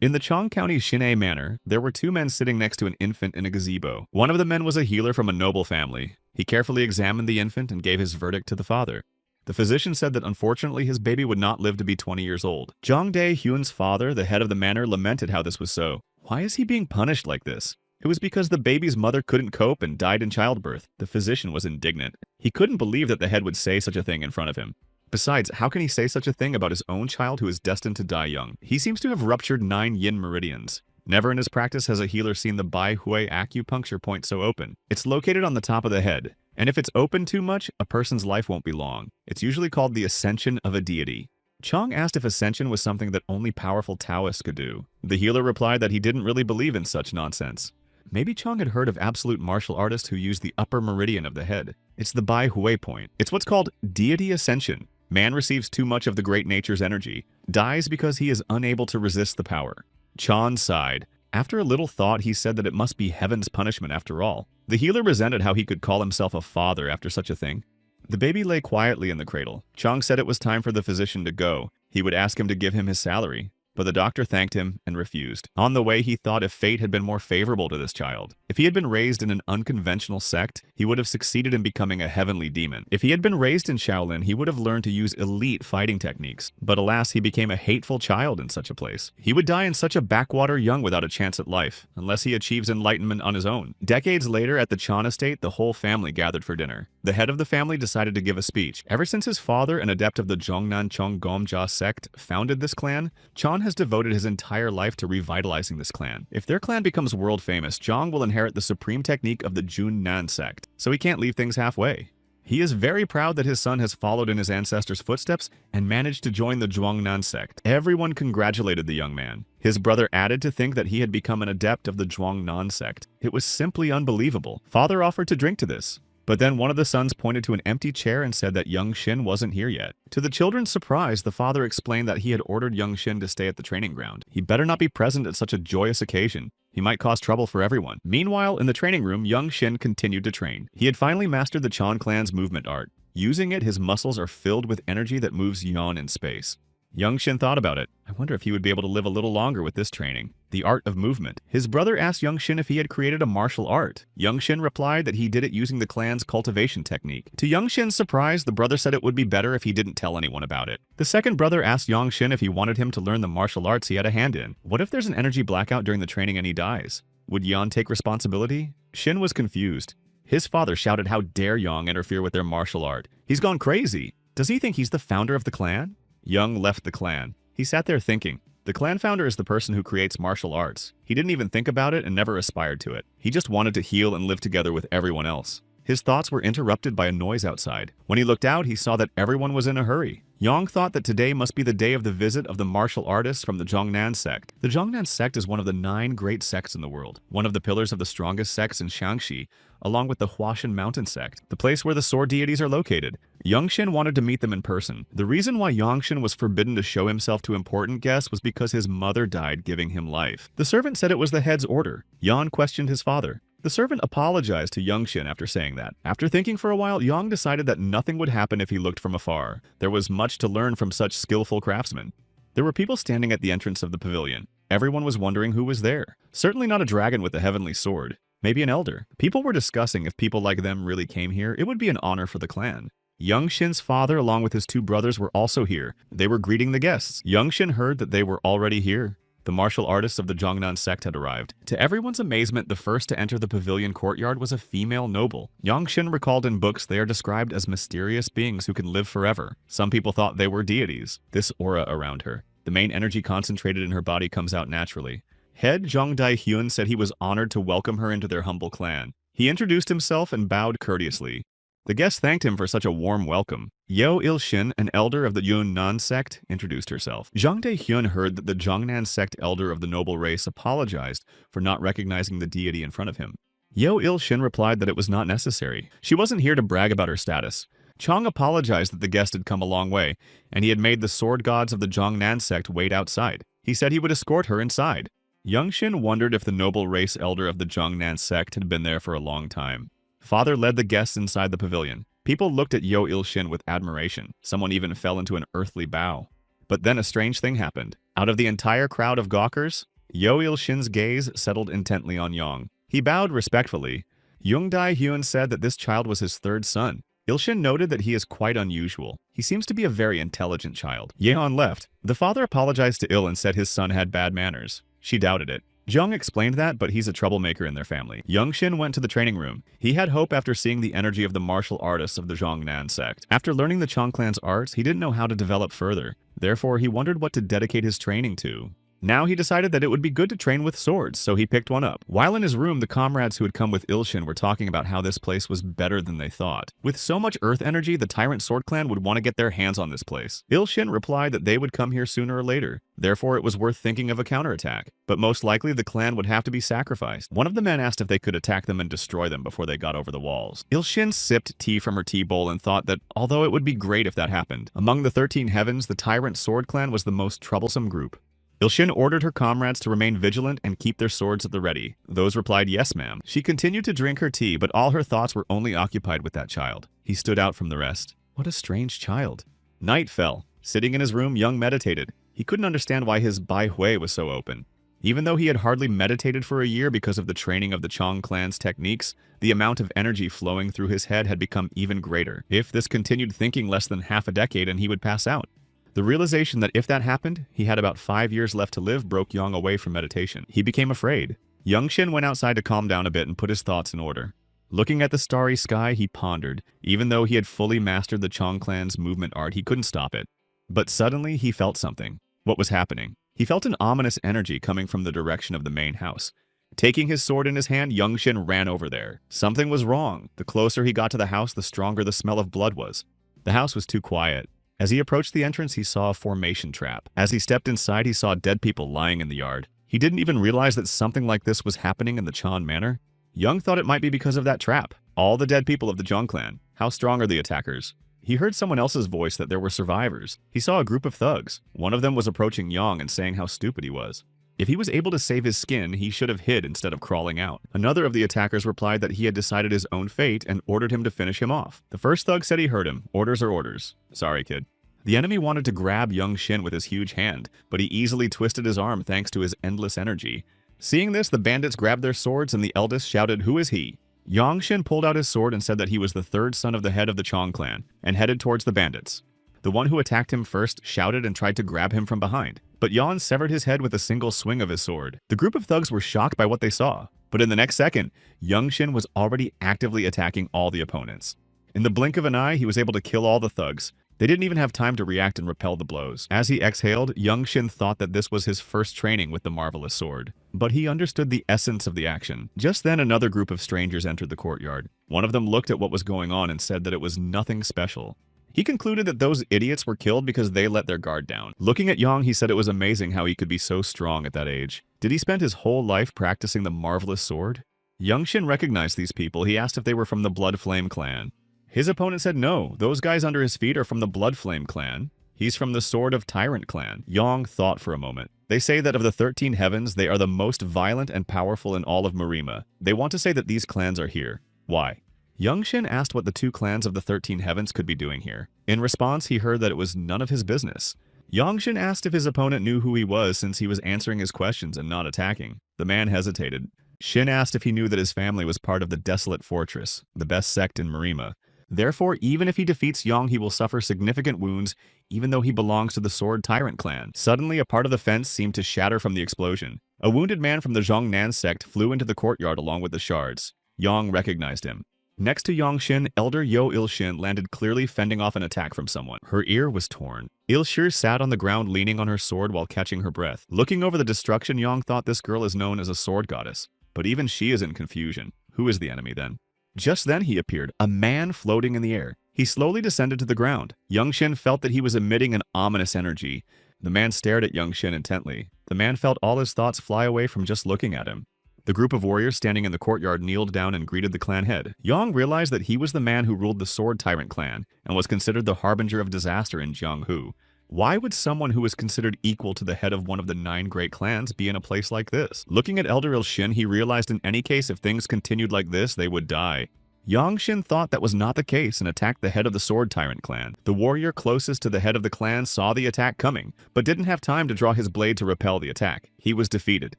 In the Chong County Shinei Manor, there were two men sitting next to an infant in a gazebo. One of the men was a healer from a noble family. He carefully examined the infant and gave his verdict to the father. The physician said that unfortunately his baby would not live to be 20 years old. Jong Dae-hyun's father, the head of the manor, lamented how this was so. Why is he being punished like this? It was because the baby's mother couldn't cope and died in childbirth. The physician was indignant. He couldn't believe that the head would say such a thing in front of him. Besides, how can he say such a thing about his own child who is destined to die young? He seems to have ruptured 9 yin meridians. Never in his practice has a healer seen the Bai Hui acupuncture point so open. It's located on the top of the head, and if it's open too much, a person's life won't be long. It's usually called the ascension of a deity. Chong asked if ascension was something that only powerful Taoists could do. The healer replied that he didn't really believe in such nonsense. Maybe Chong had heard of absolute martial artists who use the upper meridian of the head. It's the Bai Hui point. It's what's called deity ascension. Man receives too much of the great nature's energy, dies because he is unable to resist the power. Chan sighed. After a little thought, he said that it must be heaven's punishment after all. The healer resented how he could call himself a father after such a thing. The baby lay quietly in the cradle. Chong said it was time for the physician to go. He would ask him to give him his salary. But the doctor thanked him and refused. On the way, he thought if fate had been more favorable to this child. If he had been raised in an unconventional sect, he would have succeeded in becoming a heavenly demon. If he had been raised in Shaolin, he would have learned to use elite fighting techniques. But alas, he became a hateful child in such a place. He would die in such a backwater young without a chance at life, unless he achieves enlightenment on his own. Decades later, at the Chan estate, the whole family gathered for dinner. The head of the family decided to give a speech. Ever since his father, an adept of the Zhongnan Chonggomja sect, founded this clan, Chan has devoted his entire life to revitalizing this clan. If their clan becomes world famous, Zhong will inherit the supreme technique of the Junnan sect, so he can't leave things halfway. He is very proud that his son has followed in his ancestors' footsteps and managed to join the Zhuangnan sect. Everyone congratulated the young man. His brother added to think that he had become an adept of the Zhuangnan sect. It was simply unbelievable. Father offered to drink to this. But then one of the sons pointed to an empty chair and said that young Shin wasn't here yet. To the children's surprise, the father explained that he had ordered young Shin to stay at the training ground. He better not be present at such a joyous occasion. He might cause trouble for everyone. Meanwhile, in the training room, young Shin continued to train. He had finally mastered the Chan clan's movement art. Using it, his muscles are filled with energy that moves yon in space. Young Shin thought about it. I wonder if he would be able to live a little longer with this training. The art of movement. His brother asked Young Shin if he had created a martial art. Young Shin replied that he did it using the clan's cultivation technique. To Young Shin's surprise, the brother said it would be better if he didn't tell anyone about it. The second brother asked Young Shin if he wanted him to learn the martial arts he had a hand in. What if there's an energy blackout during the training and he dies? Would Yan take responsibility? Shin was confused. His father shouted how dare Yang interfere with their martial art. He's gone crazy. Does he think he's the founder of the clan? Young left the clan. He sat there thinking. The clan founder is the person who creates martial arts. He didn't even think about it and never aspired to it. He just wanted to heal and live together with everyone else. His thoughts were interrupted by a noise outside. When he looked out, he saw that everyone was in a hurry. Yang thought that today must be the day of the visit of the martial artists from the Zhongnan sect. The Zhongnan sect is one of the 9 great sects in the world, one of the pillars of the strongest sects in Shaanxi, along with the Huashan Mountain sect, the place where the sword deities are located. Yongshin wanted to meet them in person. The reason why Yongshin was forbidden to show himself to important guests was because his mother died giving him life. The servant said it was the head's order. Yan questioned his father. The servant apologized to Yongshin after saying that. After thinking for a while, Yang decided that nothing would happen if he looked from afar. There was much to learn from such skillful craftsmen. There were people standing at the entrance of the pavilion. Everyone was wondering who was there. Certainly not a dragon with a heavenly sword. Maybe an elder. People were discussing if people like them really came here, it would be an honor for the clan. Youngshin's father, along with his 2 brothers, were also here. They were greeting the guests. Youngshin heard that they were already here. The martial artists of the Zhongnan sect had arrived. To everyone's amazement, the first to enter the pavilion courtyard was a female noble. Yongshin recalled in books they are described as mysterious beings who can live forever. Some people thought they were deities. This aura around her. The main energy concentrated in her body comes out naturally. Head Zhong Dae-hyun said he was honored to welcome her into their humble clan. He introduced himself and bowed courteously. The guests thanked him for such a warm welcome. Yeo Il-shin, an elder of the Yunnan sect, introduced herself. Zhang Dae-hyun heard that the Zhongnan sect elder of the noble race apologized for not recognizing the deity in front of him. Yeo Il-shin replied that it was not necessary. She wasn't here to brag about her status. Chong apologized that the guest had come a long way, and he had made the sword gods of the Zhongnan sect wait outside. He said he would escort her inside. Youngshin wondered if the noble race elder of the Zhongnan sect had been there for a long time. Father led the guests inside the pavilion. People looked at Yo Il-shin with admiration. Someone even fell into an earthly bow. But then a strange thing happened. Out of the entire crowd of gawkers, Yo Il-shin's gaze settled intently on Yang. He bowed respectfully. Jung Dae-hyun said that this child was his third son. Il-shin noted that he is quite unusual. He seems to be a very intelligent child. Yeon left. The father apologized to Il and said his son had bad manners. She doubted it. Jung explained that, but he's a troublemaker in their family. Young-shin went to the training room. He had hope after seeing the energy of the martial artists of the Zhongnan sect. After learning the Chong clan's arts, he didn't know how to develop further. Therefore, he wondered what to dedicate his training to. Now he decided that it would be good to train with swords, so he picked one up. While in his room, the comrades who had come with Il-shin were talking about how this place was better than they thought. With so much earth energy, the Tyrant Sword Clan would want to get their hands on this place. Il-shin replied that they would come here sooner or later. Therefore, it was worth thinking of a counterattack. But most likely, the clan would have to be sacrificed. One of the men asked if they could attack them and destroy them before they got over the walls. Il-shin sipped tea from her tea bowl and thought that, although it would be great if that happened, among the 13 heavens, the Tyrant Sword Clan was the most troublesome group. Il-shin ordered her comrades to remain vigilant and keep their swords at the ready. Those replied, "Yes, ma'am." She continued to drink her tea, but all her thoughts were only occupied with that child. He stood out from the rest. What a strange child. Night fell. Sitting in his room, Young meditated. He couldn't understand why his Bai Hui was so open. Even though he had hardly meditated for a year because of the training of the Chong clan's techniques, the amount of energy flowing through his head had become even greater. If this continued thinking less than half a decade and he would pass out. The realization that if that happened, he had about 5 years left to live broke Yang away from meditation. He became afraid. Young-shin went outside to calm down a bit and put his thoughts in order. Looking at the starry sky, he pondered. Even though he had fully mastered the Chong clan's movement art, he couldn't stop it. But suddenly, he felt something. What was happening? He felt an ominous energy coming from the direction of the main house. Taking his sword in his hand, Young-shin ran over there. Something was wrong. The closer he got to the house, the stronger the smell of blood was. The house was too quiet. As he approached the entrance, he saw a formation trap. As he stepped inside, he saw dead people lying in the yard. He didn't even realize that something like this was happening in the Chan manor. Young thought it might be because of that trap. All the dead people of the Zhong clan. How strong are the attackers? He heard someone else's voice that there were survivors. He saw a group of thugs. One of them was approaching Yang and saying how stupid he was. If he was able to save his skin, he should have hid instead of crawling out. Another of the attackers replied that he had decided his own fate and ordered him to finish him off. The first thug said he heard him. Orders are orders. Sorry, kid. The enemy wanted to grab Young-shin with his huge hand, but he easily twisted his arm thanks to his endless energy. Seeing this, the bandits grabbed their swords and the eldest shouted, "Who is he?" Young-shin pulled out his sword and said that he was the third son of the head of the Chong clan, and headed towards the bandits. The one who attacked him first shouted and tried to grab him from behind, but Yan severed his head with a single swing of his sword. The group of thugs were shocked by what they saw, but in the next second, Young-shin was already actively attacking all the opponents. In the blink of an eye, he was able to kill all the thugs. They didn't even have time to react and repel the blows. As he exhaled, Young-shin thought that this was his first training with the marvelous sword. But he understood the essence of the action. Just then, another group of strangers entered the courtyard. One of them looked at what was going on and said that it was nothing special. He concluded that those idiots were killed because they let their guard down. Looking at Yang, he said it was amazing how he could be so strong at that age. Did he spend his whole life practicing the marvelous sword? Young-shin recognized these people. He asked if they were from the Blood Flame clan. His opponent said no, those guys under his feet are from the Blood Flame clan. He's from the Sword of Tyrant clan. Yang thought for a moment. They say that of the 13 heavens, they are the most violent and powerful in all of Marima. They want to say that these clans are here. Why? Young-shin asked what the 2 clans of the 13 heavens could be doing here. In response, he heard that it was none of his business. Young-shin asked if his opponent knew who he was since he was answering his questions and not attacking. The man hesitated. Shin asked if he knew that his family was part of the Desolate Fortress, the best sect in Marima. Therefore, even if he defeats Yang, he will suffer significant wounds, even though he belongs to the Sword Tyrant clan. Suddenly, a part of the fence seemed to shatter from the explosion. A wounded man from the Zhongnan sect flew into the courtyard along with the shards. Yang recognized him. Next to Young-shin, Elder Yo Il-shin landed clearly fending off an attack from someone. Her ear was torn. Il-shir sat on the ground leaning on her sword while catching her breath. Looking over the destruction, Yang thought this girl is known as a sword goddess. But even she is in confusion. Who is the enemy then? Just then he appeared, a man floating in the air. He slowly descended to the ground. Young-shin felt that he was emitting an ominous energy. The man stared at Young-shin intently. The man felt all his thoughts fly away from just looking at him. The group of warriors standing in the courtyard kneeled down and greeted the clan head. Yang realized that he was the man who ruled the Sword Tyrant clan and was considered the harbinger of disaster in Jianghu. Why would someone who is considered equal to the head of one of the 9 great clans be in a place like this? Looking at Elder Il-shin, he realized in any case if things continued like this, they would die. Yangshin thought that was not the case and attacked the head of the Sword Tyrant clan. The warrior closest to the head of the clan saw the attack coming, but didn't have time to draw his blade to repel the attack. He was defeated.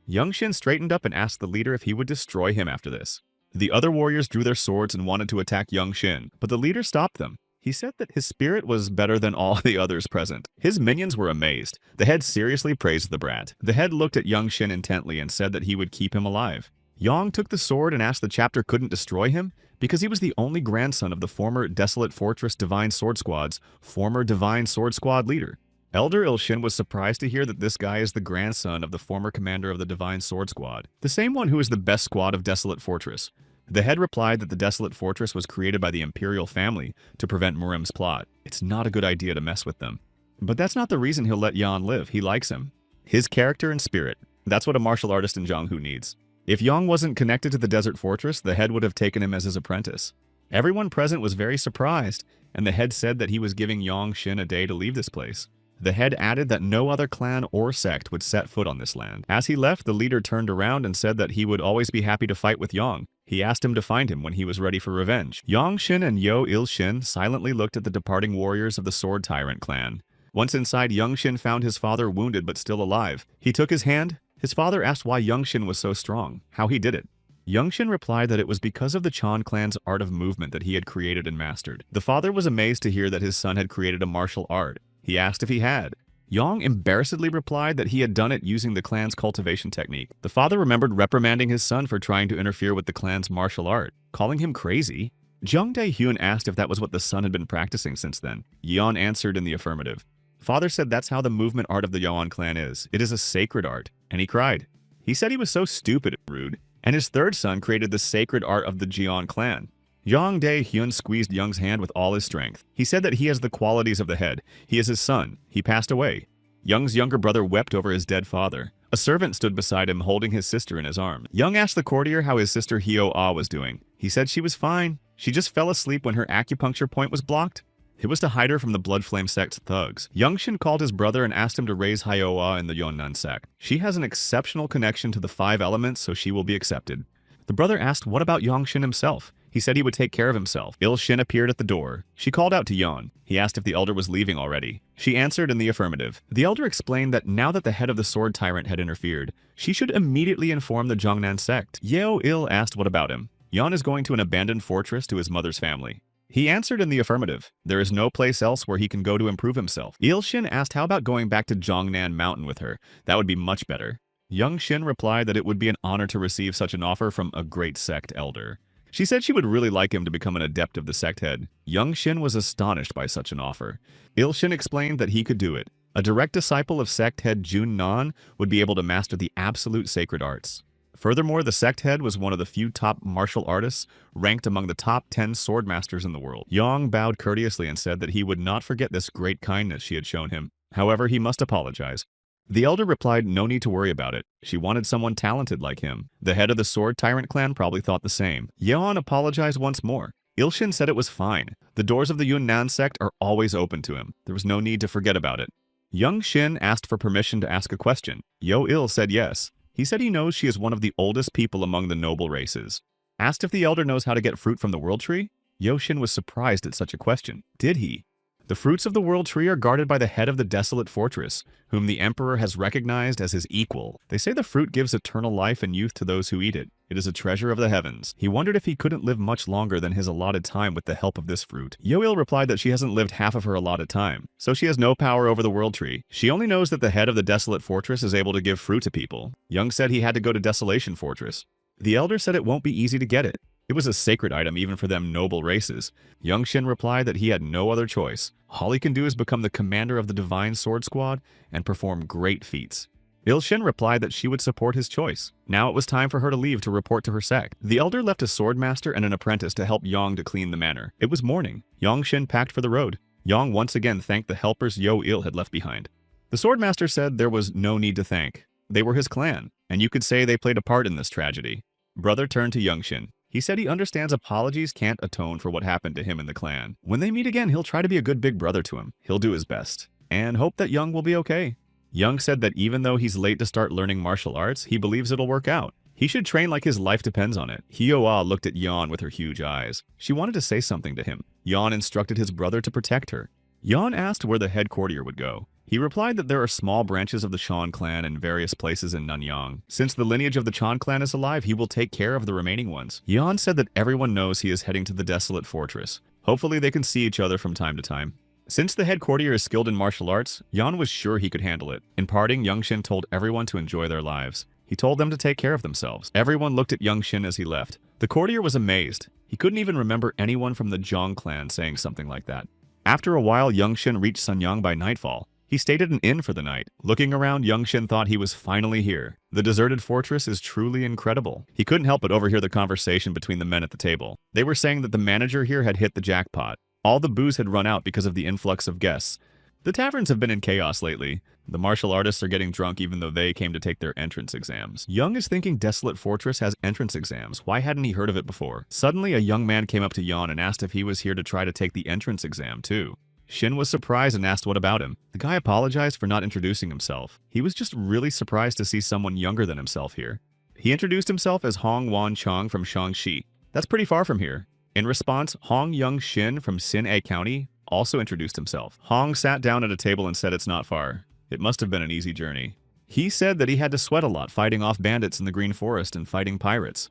Yangshin straightened up and asked the leader if he would destroy him after this. The other warriors drew their swords and wanted to attack Yangshin, but the leader stopped them. He said that his spirit was better than all the others present. His minions were amazed. The head seriously praised the brat. The head looked at Yangshin intently and said that he would keep him alive. Yang took the sword and asked the chapter couldn't destroy him because he was the only grandson of the former Desolate Fortress Divine Sword Squad's former Divine Sword Squad leader. Elder Ilshin was surprised to hear that this guy is the grandson of the former commander of the Divine Sword Squad, the same one who is the best squad of Desolate Fortress. The head replied that the Desolate Fortress was created by the Imperial family to prevent Murim's plot. It's not a good idea to mess with them. But that's not the reason he'll let Yan live. He likes him. His character and spirit. That's what a martial artist in Jianghu needs. If Yang wasn't connected to the Desert Fortress, the head would have taken him as his apprentice. Everyone present was very surprised, and the head said that he was giving Yangshin a day to leave this place. The head added that no other clan or sect would set foot on this land. As he left, the leader turned around and said that he would always be happy to fight with Yang. He asked him to find him when he was ready for revenge. Yangshin and Yo Ilshin silently looked at the departing warriors of the Sword Tyrant clan. Once inside, Yangshin found his father wounded but still alive. He took his hand. His father asked why Yangshin was so strong, how he did it. Yangshin replied that it was because of the Chan clan's art of movement that he had created and mastered. The father was amazed to hear that his son had created a martial art. He asked if he had. Yang embarrassedly replied that he had done it using the clan's cultivation technique. The father remembered reprimanding his son for trying to interfere with the clan's martial art, calling him crazy. Jung Dae-hyun asked if that was what the son had been practicing since then. Yeon answered in the affirmative. Father said that's how the movement art of the Yeon clan is. It is a sacred art. And he cried. He said he was so stupid and rude. And his third son created the sacred art of the Jeon clan. Jung Dae-hyun squeezed Young's hand with all his strength. He said that he has the qualities of the head. He is his son. He passed away. Young's younger brother wept over his dead father. A servant stood beside him holding his sister in his arms. Young asked the courtier how his sister Hyo-ah was doing. He said she was fine. She just fell asleep when her acupuncture point was blocked. It was to hide her from the Blood Flame sect's thugs. Youngshin called his brother and asked him to raise Hyo-ah in the Yonnan sect. She has an exceptional connection to the 5 elements, so she will be accepted. The brother asked what about Youngshin himself. He said he would take care of himself. Il-shin appeared at the door. She called out to Yeon. He asked if the elder was leaving already. She answered in the affirmative. The elder explained that now that the head of the Sword Tyrant had interfered, she should immediately inform the Jongnan sect. Yeo-il asked what about him. Yeon is going to an abandoned fortress to his mother's family. He answered in the affirmative. There is no place else where he can go to improve himself. Il-shin asked how about going back to Jongnan Mountain with her. That would be much better. Young-shin replied that it would be an honor to receive such an offer from a great sect elder. She said she would really like him to become an adept of the sect head. Young-shin was astonished by such an offer. Il-shin explained that he could do it. A direct disciple of sect head Jun-nan would be able to master the absolute sacred arts. Furthermore, the sect head was one of the few top martial artists ranked among the top 10 sword masters in the world. Yang bowed courteously and said that he would not forget this great kindness she had shown him. However, he must apologize. The elder replied no need to worry about it. She wanted someone talented like him. The head of the Sword Tyrant clan probably thought the same. Yeon apologized once more. Il-shin said it was fine. The doors of the Yunnan sect are always open to him. There was no need to forget about it. Young-shin asked for permission to ask a question. Yo-il said yes. He said he knows she is one of the oldest people among the noble races. Asked if the elder knows how to get fruit from the world tree? Yo-shin was surprised at such a question. Did he? The fruits of the world tree are guarded by the head of the desolate fortress, whom the emperor has recognized as his equal. They say the fruit gives eternal life and youth to those who eat it. It is a treasure of the heavens. He wondered if he couldn't live much longer than his allotted time with the help of this fruit. Yo-il replied that she hasn't lived half of her allotted time, so she has no power over the world tree. She only knows that the head of the desolate fortress is able to give fruit to people. Young said he had to go to Desolation Fortress. The elder said it won't be easy to get it. It was a sacred item even for them noble races. Young-shin replied that he had no other choice. All he can do is become the commander of the Divine Sword Squad and perform great feats. Il-shin replied that she would support his choice. Now it was time for her to leave to report to her sect. The elder left a sword master and an apprentice to help Yang to clean the manor. It was morning. Young-shin packed for the road. Yang once again thanked the helpers Yo-il had left behind. The sword master said there was no need to thank. They were his clan, and you could say they played a part in this tragedy. Brother turned to Young-shin. He said he understands apologies can't atone for what happened to him in the clan. When they meet again, he'll try to be a good big brother to him. He'll do his best. And hope that Young will be okay. Young said that even though he's late to start learning martial arts, he believes it'll work out. He should train like his life depends on it. Hyoa looked at Yan with her huge eyes. She wanted to say something to him. Yan instructed his brother to protect her. Yan asked where the head courtier would go. He replied that there are small branches of the Shan clan in various places in Nanyang. Since the lineage of the Chan clan is alive, he will take care of the remaining ones. Yan said that everyone knows he is heading to the desolate fortress. Hopefully they can see each other from time to time. Since the head courtier is skilled in martial arts, Yan was sure he could handle it. In parting, Young Shin told everyone to enjoy their lives. He told them to take care of themselves. Everyone looked at Young Shin as he left. The courtier was amazed. He couldn't even remember anyone from the Zhang clan saying something like that. After a while, Young Shin reached Sanyang by nightfall. He stayed at an inn for the night. Looking around, Young Shin thought he was finally here. The deserted fortress is truly incredible. He couldn't help but overhear the conversation between the men at the table. They were saying that the manager here had hit the jackpot. All the booze had run out because of the influx of guests. The taverns have been in chaos lately. The martial artists are getting drunk even though they came to take their entrance exams. Young is thinking Desolate Fortress has entrance exams. Why hadn't he heard of it before? Suddenly, a young man came up to Yan and asked if he was here to try to take the entrance exam too. Shin was surprised and asked what about him. The guy apologized for not introducing himself. He was just really surprised to see someone younger than himself here. He introduced himself as Hong Wan Chong from Shaanxi. That's pretty far from here. In response, Hong Young Shin from Sin-A County also introduced himself. Hong sat down at a table and said it's not far. It must have been an easy journey. He said that he had to sweat a lot fighting off bandits in the Green Forest and fighting pirates.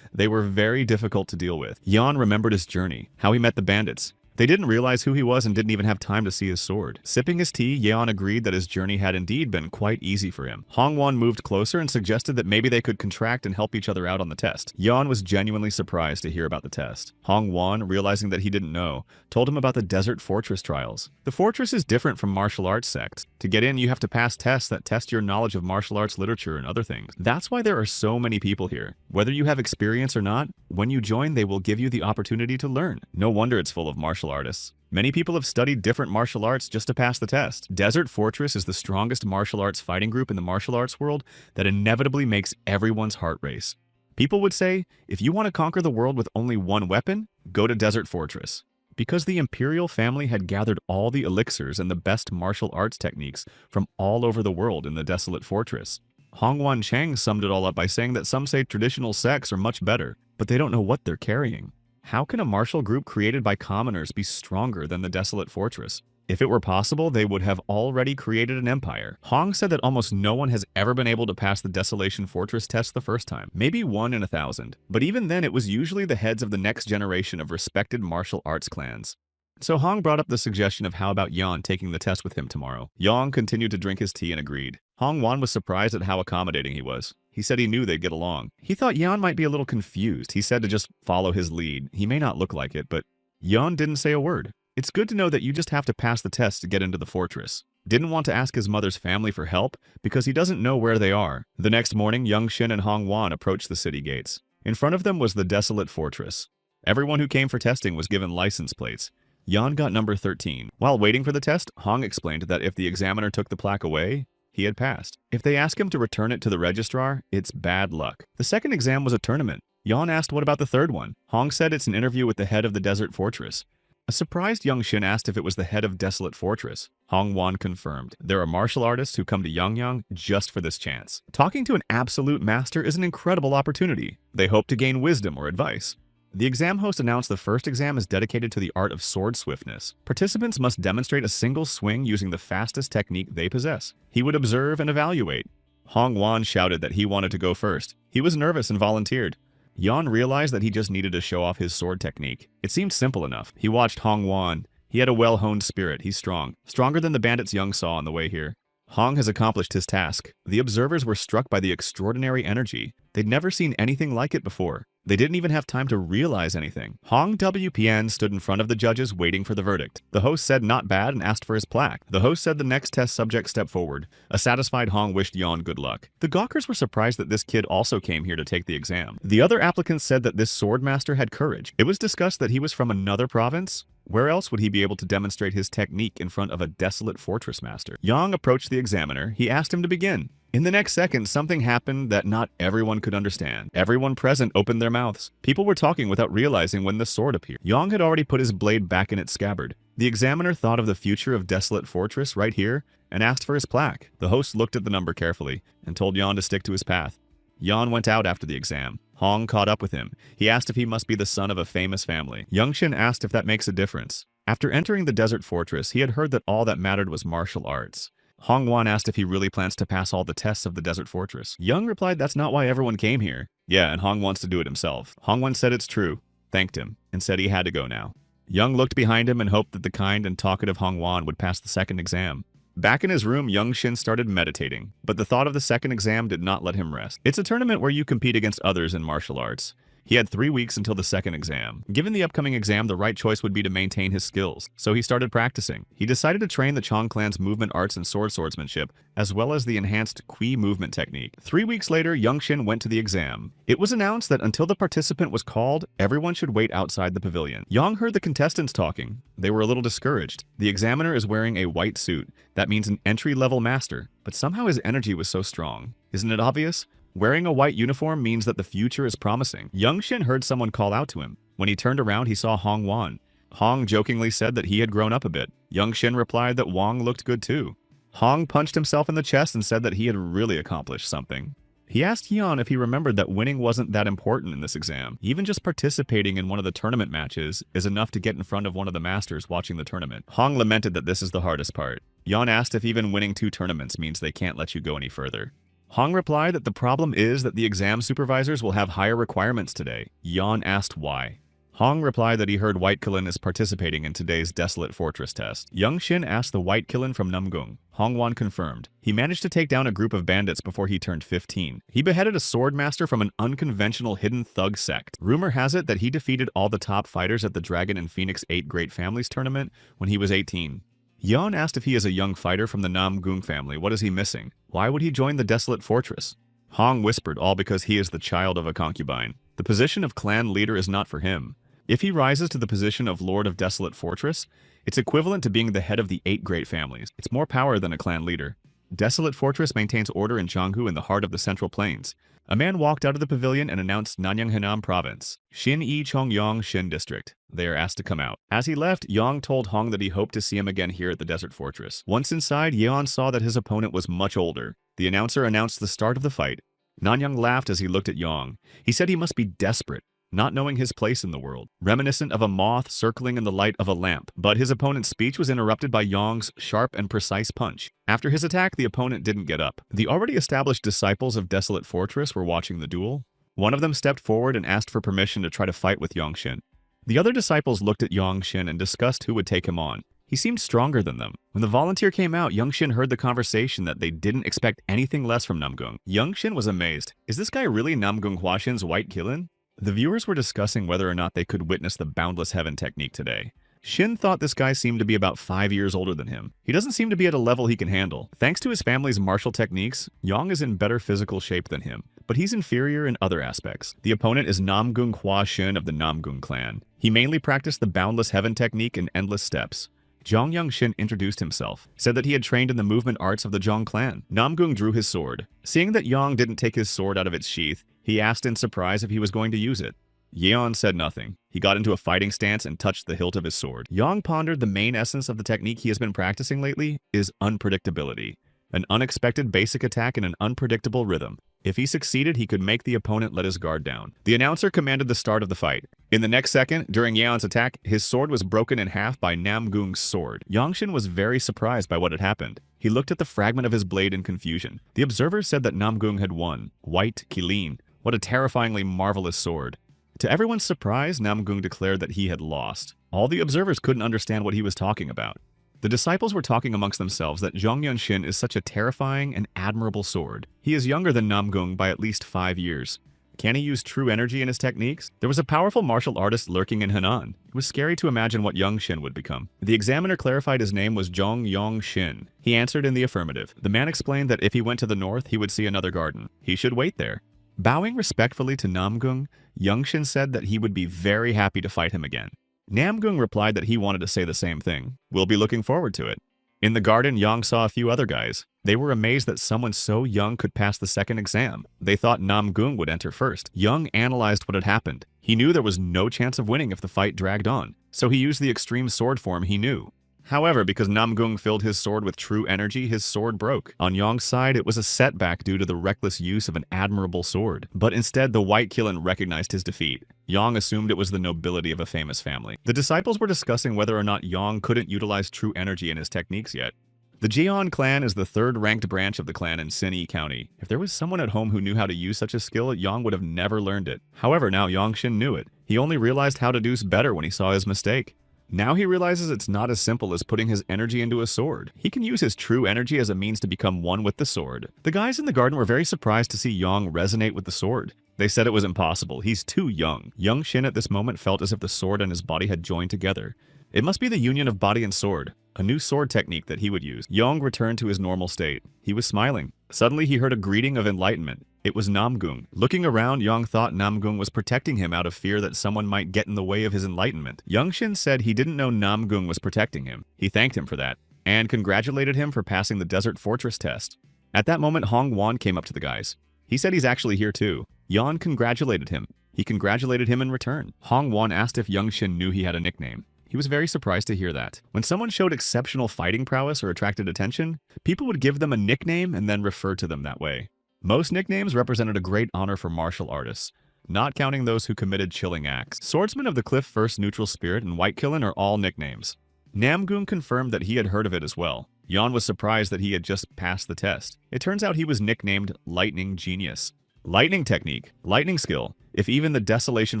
They were very difficult to deal with. Yan remembered his journey, how he met the bandits. They didn't realize who he was and didn't even have time to see his sword. Sipping his tea, Yeon agreed that his journey had indeed been quite easy for him. Hongwon moved closer and suggested that maybe they could contract and help each other out on the test. Yeon was genuinely surprised to hear about the test. Hongwon, realizing that he didn't know, told him about the Desert Fortress trials. The fortress is different from martial arts sects. To get in, you have to pass tests that test your knowledge of martial arts literature and other things. That's why there are so many people here. Whether you have experience or not, when you join, they will give you the opportunity to learn. No wonder it's full of martial artists. Many people have studied different martial arts just to pass the test. Desert Fortress is the strongest martial arts fighting group in the martial arts world that inevitably makes everyone's heart race. People would say, if you want to conquer the world with only one weapon, go to Desert Fortress. Because the imperial family had gathered all the elixirs and the best martial arts techniques from all over the world in the Desolate Fortress. Hongwan Chang summed it all up by saying that some say traditional sects are much better, but they don't know what they're carrying. How can a martial group created by commoners be stronger than the Desolate Fortress? If it were possible, they would have already created an empire. Hong said that almost no one has ever been able to pass the Desolation Fortress test the first time, maybe 1 in 1,000. But even then, it was usually the heads of the next generation of respected martial arts clans. So Hong brought up the suggestion of how about Yan taking the test with him tomorrow. Yang continued to drink his tea and agreed. Hong Wan was surprised at how accommodating he was. He said he knew they'd get along. He thought Yan might be a little confused. He said to just follow his lead. He may not look like it, but Yan didn't say a word. It's good to know that you just have to pass the test to get into the fortress. Didn't want to ask his mother's family for help because he doesn't know where they are. The next morning, Young Shin and Hong Wan approached the city gates. In front of them was the Desolate Fortress. Everyone who came for testing was given license plates. Yan got number 13. While waiting for the test, Hong explained that if the examiner took the plaque away, he had passed. If they ask him to return it to the registrar, it's bad luck. The second exam was a tournament. Yan asked what about the third one. Hong said it's an interview with the head of the Desert Fortress. A surprised Young Shin asked if it was the head of Desolate Fortress. Hong Wan confirmed. There are martial artists who come to Yangyang just for this chance. Talking to an absolute master is an incredible opportunity. They hope to gain wisdom or advice. The exam host announced the first exam is dedicated to the art of sword swiftness. Participants must demonstrate a single swing using the fastest technique they possess. He would observe and evaluate. Hong Wan shouted that he wanted to go first. He was nervous and volunteered. Yan realized that he just needed to show off his sword technique. It seemed simple enough. He watched Hong Wan. He had a well-honed spirit. He's strong. Stronger than the bandits Young saw on the way here. Hong has accomplished his task. The observers were struck by the extraordinary energy. They'd never seen anything like it before. They didn't even have time to realize anything. Hong WPN stood in front of the judges waiting for the verdict. The host said not bad and asked for his plaque. The host said the next test subject stepped forward. A satisfied Hong wished Yan good luck. The gawkers were surprised that this kid also came here to take the exam. The other applicants said that this sword master had courage. It was discussed that he was from another province. Where else would he be able to demonstrate his technique in front of a desolate fortress master? Yang approached the examiner. He asked him to begin. In the next second, something happened that not everyone could understand. Everyone present opened their mouths. People were talking without realizing when the sword appeared. Yang had already put his blade back in its scabbard. The examiner thought of the future of Desolate Fortress right here and asked for his plaque. The host looked at the number carefully and told Yan to stick to his path. Yan went out after the exam. Hong caught up with him. He asked if he must be the son of a famous family. Youngshin asked if that makes a difference. After entering the desert fortress, he had heard that all that mattered was martial arts. Hongwan asked if he really plans to pass all the tests of the desert fortress. Young replied that's not why everyone came here. Yeah, and Hong wants to do it himself. Hongwan said it's true, thanked him, and said he had to go now. Young looked behind him and hoped that the kind and talkative Hongwan would pass the second exam. Back in his room, Youngshin started meditating, but the thought of the second exam did not let him rest. It's a tournament where you compete against others in martial arts. He had 3 weeks until the second exam. Given the upcoming exam, the right choice would be to maintain his skills, so he started practicing. He decided to train the Chong clan's movement arts and swordsmanship, as well as the enhanced Kui movement technique. 3 weeks later, Youngshin went to the exam. It was announced that until the participant was called, everyone should wait outside the pavilion. Yang heard the contestants talking. They were a little discouraged. The examiner is wearing a white suit. That means an entry-level master, but somehow his energy was so strong. Isn't it obvious? Wearing a white uniform means that the future is promising. Youngshin heard someone call out to him. When he turned around, he saw Hong Wan. Hong jokingly said that he had grown up a bit. Youngshin replied that Wang looked good too. Hong punched himself in the chest and said that he had really accomplished something. He asked Yan if he remembered that winning wasn't that important in this exam. Even just participating in one of the tournament matches is enough to get in front of one of the masters watching the tournament. Hong lamented that this is the hardest part. Yan asked if even winning 2 tournaments means they can't let you go any further. Hong replied that the problem is that the exam supervisors will have higher requirements today. Yan asked why. Hong replied that he heard White Kilin is participating in today's Desolate Fortress test. Youngshin asked the White Kilin from Namgung. Hongwan confirmed. He managed to take down a group of bandits before he turned 15. He beheaded a sword master from an unconventional hidden thug sect. Rumor has it that he defeated all the top fighters at the Dragon and Phoenix 8 Great Families tournament when he was 18. Yan asked if he is a young fighter from the Namgung family. What is he missing? Why would he join the Desolate Fortress? Hong whispered, all because he is the child of a concubine. The position of clan leader is not for him. If he rises to the position of Lord of Desolate Fortress, it's equivalent to being the head of the 8 great families. It's more power than a clan leader. Desolate Fortress maintains order in Jianghu in the heart of the Central Plains. A man walked out of the pavilion and announced Nanyang Henan Province, Xin-Yi Chongyang Xin District. They are asked to come out. As he left, Yang told Hong that he hoped to see him again here at the Desert Fortress. Once inside, Yeon saw that his opponent was much older. The announcer announced the start of the fight. Nanyang laughed as he looked at Yang. He said he must be desperate, not knowing his place in the world, reminiscent of a moth circling in the light of a lamp. But his opponent's speech was interrupted by Yang's sharp and precise punch. After his attack, the opponent didn't get up. The already established disciples of Desolate Fortress were watching the duel. One of them stepped forward and asked for permission to try to fight with Youngshin. The other disciples looked at Youngshin and discussed who would take him on. He seemed stronger than them. When the volunteer came out, Youngshin heard the conversation that they didn't expect anything less from Namgung. Youngshin was amazed. Is this guy really Namgung Huaxin's White Kilin? The viewers were discussing whether or not they could witness the Boundless Heaven technique today. Shin thought this guy seemed to be about 5 years older than him. He doesn't seem to be at a level he can handle. Thanks to his family's martial techniques, Yang is in better physical shape than him, but he's inferior in other aspects. The opponent is Namgung Huaxin of the Namgung clan. He mainly practiced the Boundless Heaven technique in endless steps. Zhang Youngshin introduced himself, said that he had trained in the movement arts of the Zhang clan. Namgung drew his sword. Seeing that Yang didn't take his sword out of its sheath, he asked in surprise if he was going to use it. Yeon said nothing. He got into a fighting stance and touched the hilt of his sword. Yang pondered the main essence of the technique he has been practicing lately is unpredictability. An unexpected basic attack in an unpredictable rhythm. If he succeeded, he could make the opponent let his guard down. The announcer commanded the start of the fight. In the next second, during Yeon's attack, his sword was broken in half by Namgung's sword. Youngshin was very surprised by what had happened. He looked at the fragment of his blade in confusion. The observers said that Namgung had won. White Kilin. What a terrifyingly marvelous sword. To everyone's surprise, Namgung declared that he had lost. All the observers couldn't understand what he was talking about. The disciples were talking amongst themselves that Zhang Yunshin is such a terrifying and admirable sword. He is younger than Namgung by at least 5 years. Can he use true energy in his techniques? There was a powerful martial artist lurking in Henan. It was scary to imagine what Youngshin would become. The examiner clarified his name was Zhong Yongshin. He answered in the affirmative. The man explained that if he went to the north, he would see another garden. He should wait there. Bowing respectfully to Namgung, Youngshin said that he would be very happy to fight him again. Namgung replied that he wanted to say the same thing. We'll be looking forward to it. In the garden, Yang saw a few other guys. They were amazed that someone so young could pass the second exam. They thought Namgung would enter first. Yang analyzed what had happened. He knew there was no chance of winning if the fight dragged on, so he used the extreme sword form he knew. However, because Namgung filled his sword with true energy, his sword broke. On Yong's side, it was a setback due to the reckless use of an admirable sword. But instead, the White Kiln recognized his defeat. Yong assumed it was the nobility of a famous family. The disciples were discussing whether or not Yong couldn't utilize true energy in his techniques yet. The Jeon clan is the third-ranked branch of the clan in Sinyi County. If there was someone at home who knew how to use such a skill, Yong would have never learned it. However, now Yongshin knew it. He only realized how to do better when he saw his mistake. Now he realizes it's not as simple as putting his energy into a sword. He can use his true energy as a means to become one with the sword. The guys in the garden were very surprised to see Yong resonate with the sword. They said it was impossible. He's too young. Young Shin at this moment felt as if the sword and his body had joined together. It must be the union of body and sword, a new sword technique that he would use. Yong returned to his normal state. He was smiling. Suddenly he heard a greeting of enlightenment. It was Namgung. Looking around, Yong thought Namgung was protecting him out of fear that someone might get in the way of his enlightenment. Youngshin said he didn't know Namgung was protecting him. He thanked him for that, and congratulated him for passing the Desert Fortress test. At that moment, Hong Wan came up to the guys. He said he's actually here too. Yon congratulated him. He congratulated him in return. Hong Wan asked if Youngshin knew he had a nickname. He was very surprised to hear that. When someone showed exceptional fighting prowess or attracted attention, people would give them a nickname and then refer to them that way. Most nicknames represented a great honor for martial artists, not counting those who committed chilling acts. Swordsman of the Cliff, First Neutral Spirit, and White Kiln are all nicknames. Namgung confirmed that he had heard of it as well. Yon was surprised that he had just passed the test. It turns out he was nicknamed Lightning Genius. Lightning technique, lightning skill, if even the Desolation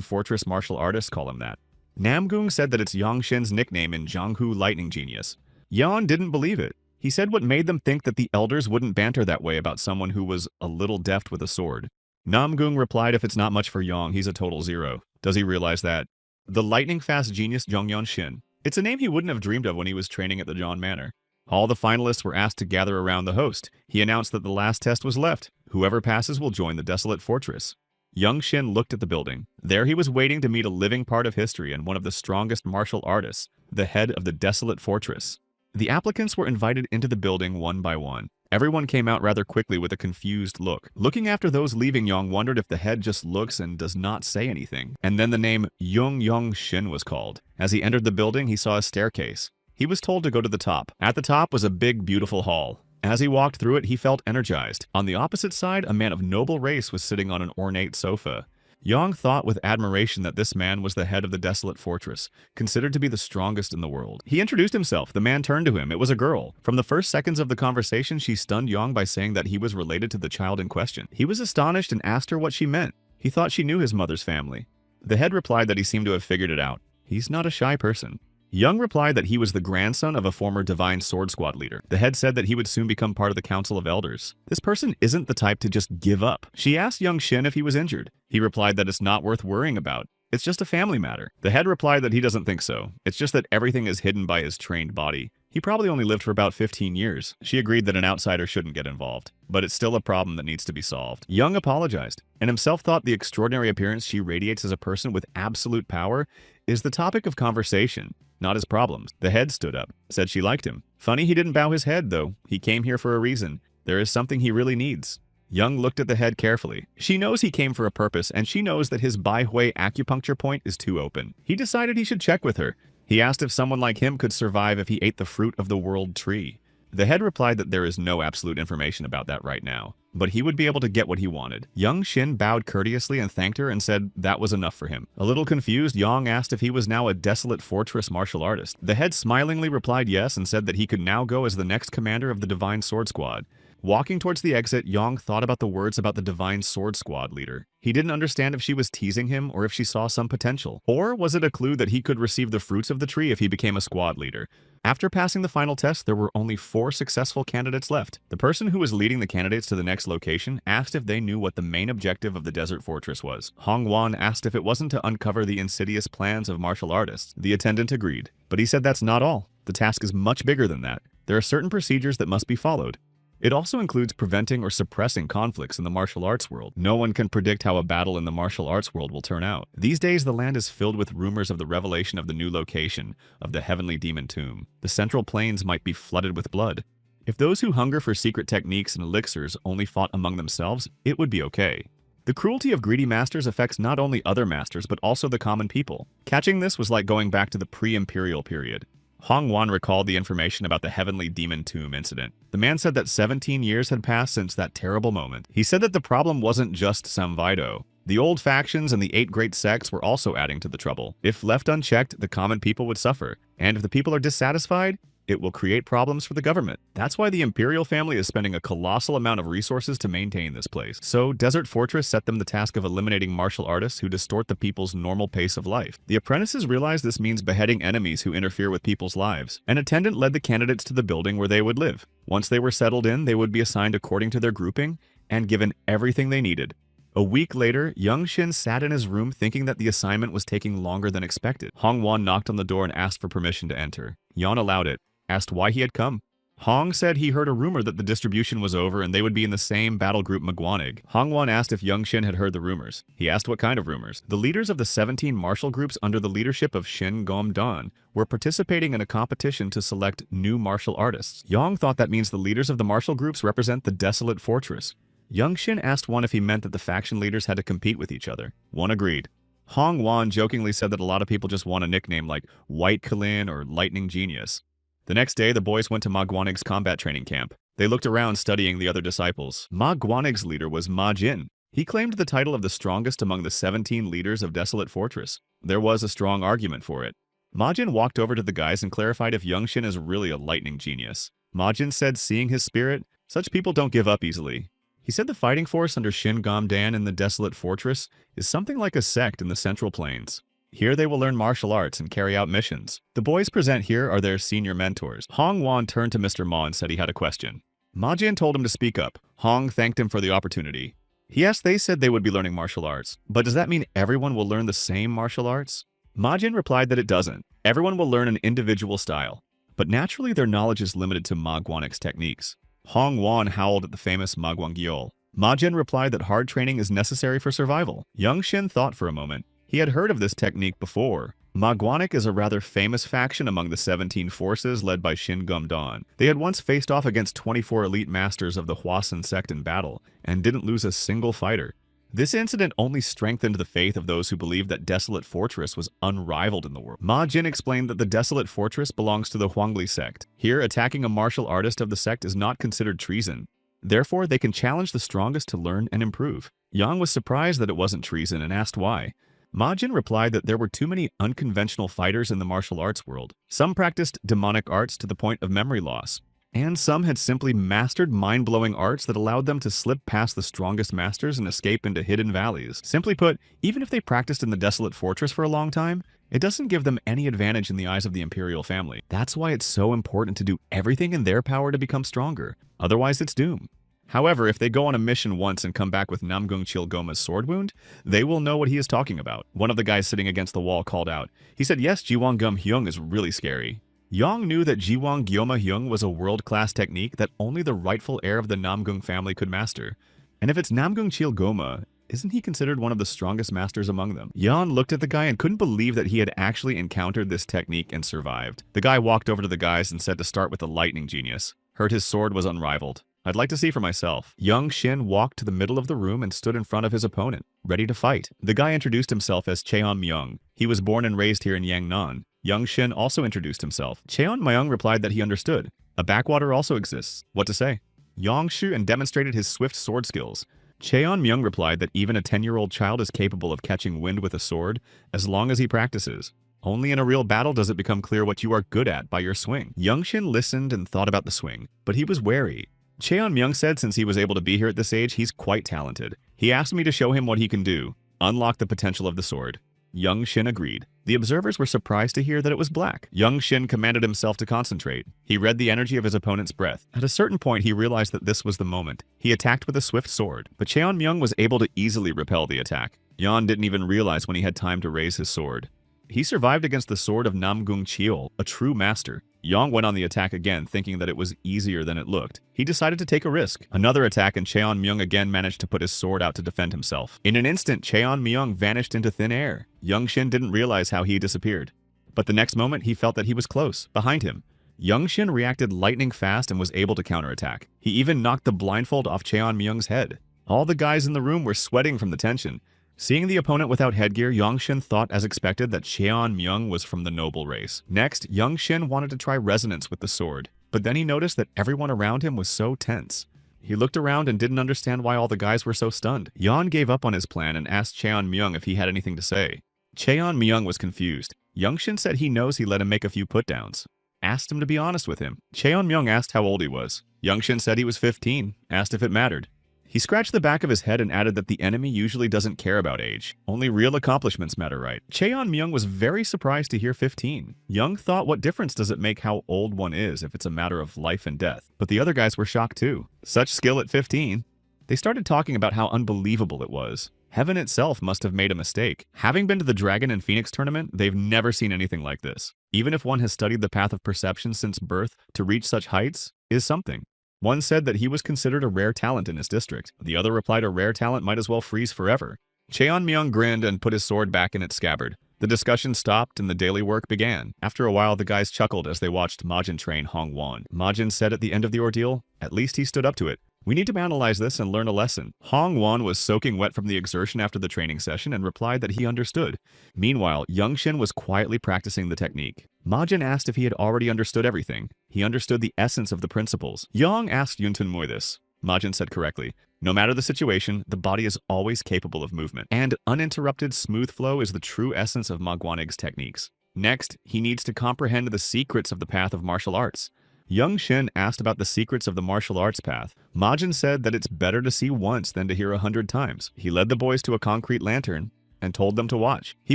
Fortress martial artists call him that. Namgung said that it's Yongshin's nickname in Jianghu Lightning Genius. Yon didn't believe it. He said what made them think that the elders wouldn't banter that way about someone who was a little deft with a sword. Namgung replied if it's not much for Yong, he's a total zero. Does he realize that? The lightning-fast genius Zhongyan Shin. It's a name he wouldn't have dreamed of when he was training at the John Manor. All the finalists were asked to gather around the host. He announced that the last test was left. Whoever passes will join the Desolate Fortress. Young Shin looked at the building. There he was waiting to meet a living part of history and one of the strongest martial artists, the head of the Desolate Fortress. The applicants were invited into the building one by one. Everyone came out rather quickly with a confused look. Looking after those leaving, Yong wondered if the head just looks and does not say anything. And then the name Yong Shin was called. As he entered the building, he saw a staircase. He was told to go to the top. At the top was a big, beautiful hall. As he walked through it, he felt energized. On the opposite side, a man of noble race was sitting on an ornate sofa. Yong thought with admiration that this man was the head of the Desolate Fortress, considered to be the strongest in the world. He introduced himself. The man turned to him. It was a girl. From the first seconds of the conversation, she stunned Yong by saying that he was related to the child in question. He was astonished and asked her what she meant. He thought she knew his mother's family. The head replied that he seemed to have figured it out. He's not a shy person. Young replied that he was the grandson of a former Divine Sword Squad leader. The head said that he would soon become part of the Council of Elders. This person isn't the type to just give up. She asked Young Shin if he was injured. He replied that it's not worth worrying about. It's just a family matter. The head replied that he doesn't think so. It's just that everything is hidden by his trained body. He probably only lived for about 15 years. She agreed that an outsider shouldn't get involved, but it's still a problem that needs to be solved. Young apologized, and himself thought the extraordinary appearance she radiates as a person with absolute power is the topic of conversation, not his problems. The head stood up, said she liked him. Funny he didn't bow his head, though. He came here for a reason. There is something he really needs. Young looked at the head carefully. She knows he came for a purpose, and she knows that his Bai Hui acupuncture point is too open. He decided he should check with her. He asked if someone like him could survive if he ate the fruit of the world tree. The head replied that there is no absolute information about that right now, but he would be able to get what he wanted. Young Shin bowed courteously and thanked her and said that was enough for him. A little confused, Young asked if he was now a Desolate Fortress martial artist. The head smilingly replied yes and said that he could now go as the next commander of the Divine Sword Squad. Walking towards the exit, Yong thought about the words about the Divine Sword Squad leader. He didn't understand if she was teasing him or if she saw some potential. Or was it a clue that he could receive the fruits of the tree if he became a squad leader? After passing the final test, there were only 4 successful candidates left. The person who was leading the candidates to the next location asked if they knew what the main objective of the Desert Fortress was. Hong Wan asked if it wasn't to uncover the insidious plans of martial artists. The attendant agreed, but he said that's not all. The task is much bigger than that. There are certain procedures that must be followed. It also includes preventing or suppressing conflicts in the martial arts world. No one can predict how a battle in the martial arts world will turn out. These days, the land is filled with rumors of the revelation of the new location of the Heavenly Demon Tomb. The Central Plains might be flooded with blood. If those who hunger for secret techniques and elixirs only fought among themselves, it would be okay. The cruelty of greedy masters affects not only other masters, but also the common people. Catching this was like going back to the pre-imperial period. Hong Wan recalled the information about the Heavenly Demon Tomb incident. The man said that 17 years had passed since that terrible moment. He said that the problem wasn't just Samvaido. The old factions and the 8 great sects were also adding to the trouble. If left unchecked, the common people would suffer. And if the people are dissatisfied, it will create problems for the government. That's why the imperial family is spending a colossal amount of resources to maintain this place. So, Desert Fortress set them the task of eliminating martial artists who distort the people's normal pace of life. The apprentices realized this means beheading enemies who interfere with people's lives. An attendant led the candidates to the building where they would live. Once they were settled in, they would be assigned according to their grouping and given everything they needed. A week later, Young Shin sat in his room thinking that the assignment was taking longer than expected. Hong Wan knocked on the door and asked for permission to enter. Yan allowed it, asked why he had come. Hong said he heard a rumor that the distribution was over and they would be in the same battle group Maguanig. Hong Wan asked if Young Shin had heard the rumors. He asked what kind of rumors. The leaders of the 17 martial groups under the leadership of Shin Gom-dan were participating in a competition to select new martial artists. Yang thought that means the leaders of the martial groups represent the desolate fortress. Young Shin asked Wan if he meant that the faction leaders had to compete with each other. Wan agreed. Hong Wan jokingly said that a lot of people just want a nickname like White Kalin or Lightning Genius. The next day, the boys went to Maguanig's combat training camp. They looked around studying the other disciples. Maguanig's leader was Ma Jin. He claimed the title of the strongest among the 17 leaders of Desolate Fortress. There was a strong argument for it. Ma Jin walked over to the guys and clarified if Young Shin is really a lightning genius. Ma Jin said seeing his spirit, such people don't give up easily. He said the fighting force under Shin Gom-dan in the Desolate Fortress is something like a sect in the Central Plains. Here they will learn martial arts and carry out missions. The boys present here are their senior mentors. Hong Wan turned to Mr. Ma and said he had a question. Ma Jin told him to speak up. Hong thanked him for the opportunity. He asked they said they would be learning martial arts, but does that mean everyone will learn the same martial arts? Ma Jin replied that it doesn't. Everyone will learn an individual style, but naturally their knowledge is limited to Maguanic's techniques. Hong Wan howled at the famous Maguangyol. Ma Jin replied that hard training is necessary for survival. Young Shin thought for a moment. He had heard of this technique before. Maguanig is a rather famous faction among the 17 forces led by Shin Gom-dan. They had once faced off against 24 elite masters of the Hwasun sect in battle, and didn't lose a single fighter. This incident only strengthened the faith of those who believed that Desolate Fortress was unrivaled in the world. Ma Jin explained that the Desolate Fortress belongs to the Huangli sect. Here, attacking a martial artist of the sect is not considered treason. Therefore, they can challenge the strongest to learn and improve. Yang was surprised that it wasn't treason and asked why. Ma Jin replied that there were too many unconventional fighters in the martial arts world. Some practiced demonic arts to the point of memory loss, and some had simply mastered mind-blowing arts that allowed them to slip past the strongest masters and escape into hidden valleys. Simply put, even if they practiced in the Desolate Fortress for a long time, it doesn't give them any advantage in the eyes of the imperial family. That's why it's so important to do everything in their power to become stronger. Otherwise, it's doom. However, if they go on a mission once and come back with Namgung Chilgoma's sword wound, they will know what he is talking about. One of the guys sitting against the wall called out. He said, yes, Jiwang Gum Hyung is really scary. Yang knew that Jiwang Gyoma Hyung was a world-class technique that only the rightful heir of the Namgung family could master. And if it's Namgung Chilgoma, isn't he considered one of the strongest masters among them? Yan looked at the guy and couldn't believe that he had actually encountered this technique and survived. The guy walked over to the guys and said to start with the lightning genius. Heard his sword was unrivaled. I'd like to see for myself. Young Shin walked to the middle of the room and stood in front of his opponent, ready to fight. The guy introduced himself as Cheon Myung. He was born and raised here in Yangnan. Young Shin also introduced himself. Cheon Myung replied that he understood. A backwater also exists. What to say? Yang Shu and demonstrated his swift sword skills. Cheon Myung replied that even a 10-year-old child is capable of catching wind with a sword as long as he practices. Only in a real battle does it become clear what you are good at by your swing. Young Shin listened and thought about the swing, but he was wary. Cheon Myung said since he was able to be here at this age, he's quite talented. He asked me to show him what he can do, unlock the potential of the sword. Young Shin agreed. The observers were surprised to hear that it was black. Young Shin commanded himself to concentrate. He read the energy of his opponent's breath. At a certain point, he realized that this was the moment. He attacked with a swift sword, but Cheon Myung was able to easily repel the attack. Yan didn't even realize when he had time to raise his sword. He survived against the sword of Namgung Cheol, a true master. Yang went on the attack again, thinking that it was easier than it looked. He decided to take a risk. Another attack and Cheon Myung again managed to put his sword out to defend himself. In an instant, Cheon Myung vanished into thin air. Young Shin didn't realize how he disappeared. But the next moment, he felt that he was close, behind him. Young Shin reacted lightning fast and was able to counterattack. He even knocked the blindfold off Cheon Myung's head. All the guys in the room were sweating from the tension. Seeing the opponent without headgear, Yongshin thought as expected that Cheon-myung was from the noble race. Next, Yongshin wanted to try resonance with the sword, but then he noticed that everyone around him was so tense. He looked around and didn't understand why all the guys were so stunned. Yeon gave up on his plan and asked Cheon-myung if he had anything to say. Cheon-myung was confused. Youngshin said he knows he let him make a few put-downs. Asked him to be honest with him. Cheon-myung asked how old he was. Youngshin said he was 15, asked if it mattered. He scratched the back of his head and added that the enemy usually doesn't care about age. Only real accomplishments matter, right? Cheon-myung was very surprised to hear 15. Young thought, what difference does it make how old one is if it's a matter of life and death? But the other guys were shocked too. Such skill at 15. They started talking about how unbelievable it was. Heaven itself must have made a mistake. Having been to the Dragon and Phoenix tournament, they've never seen anything like this. Even if one has studied the path of perception since birth, to reach such heights is something. One said that he was considered a rare talent in his district. The other replied a rare talent might as well freeze forever. Cheon-myung grinned and put his sword back in its scabbard. The discussion stopped and the daily work began. After a while, the guys chuckled as they watched Majin train Hongwon. Majin said at the end of the ordeal, at least he stood up to it. We need to analyze this and learn a lesson. Hongwon was soaking wet from the exertion after the training session and replied that he understood. Meanwhile, Youngshin was quietly practicing the technique. Majin asked if he had already understood everything. He understood the essence of the principles. Yang asked Yuntunmoy this. Majin said correctly. No matter the situation, the body is always capable of movement. And uninterrupted smooth flow is the true essence of Maguanig's techniques. Next, he needs to comprehend the secrets of the path of martial arts. Youngshin asked about the secrets of the martial arts path. Majin said that it's better to see once than to hear 100 times. He led the boys to a concrete lantern and told them to watch. He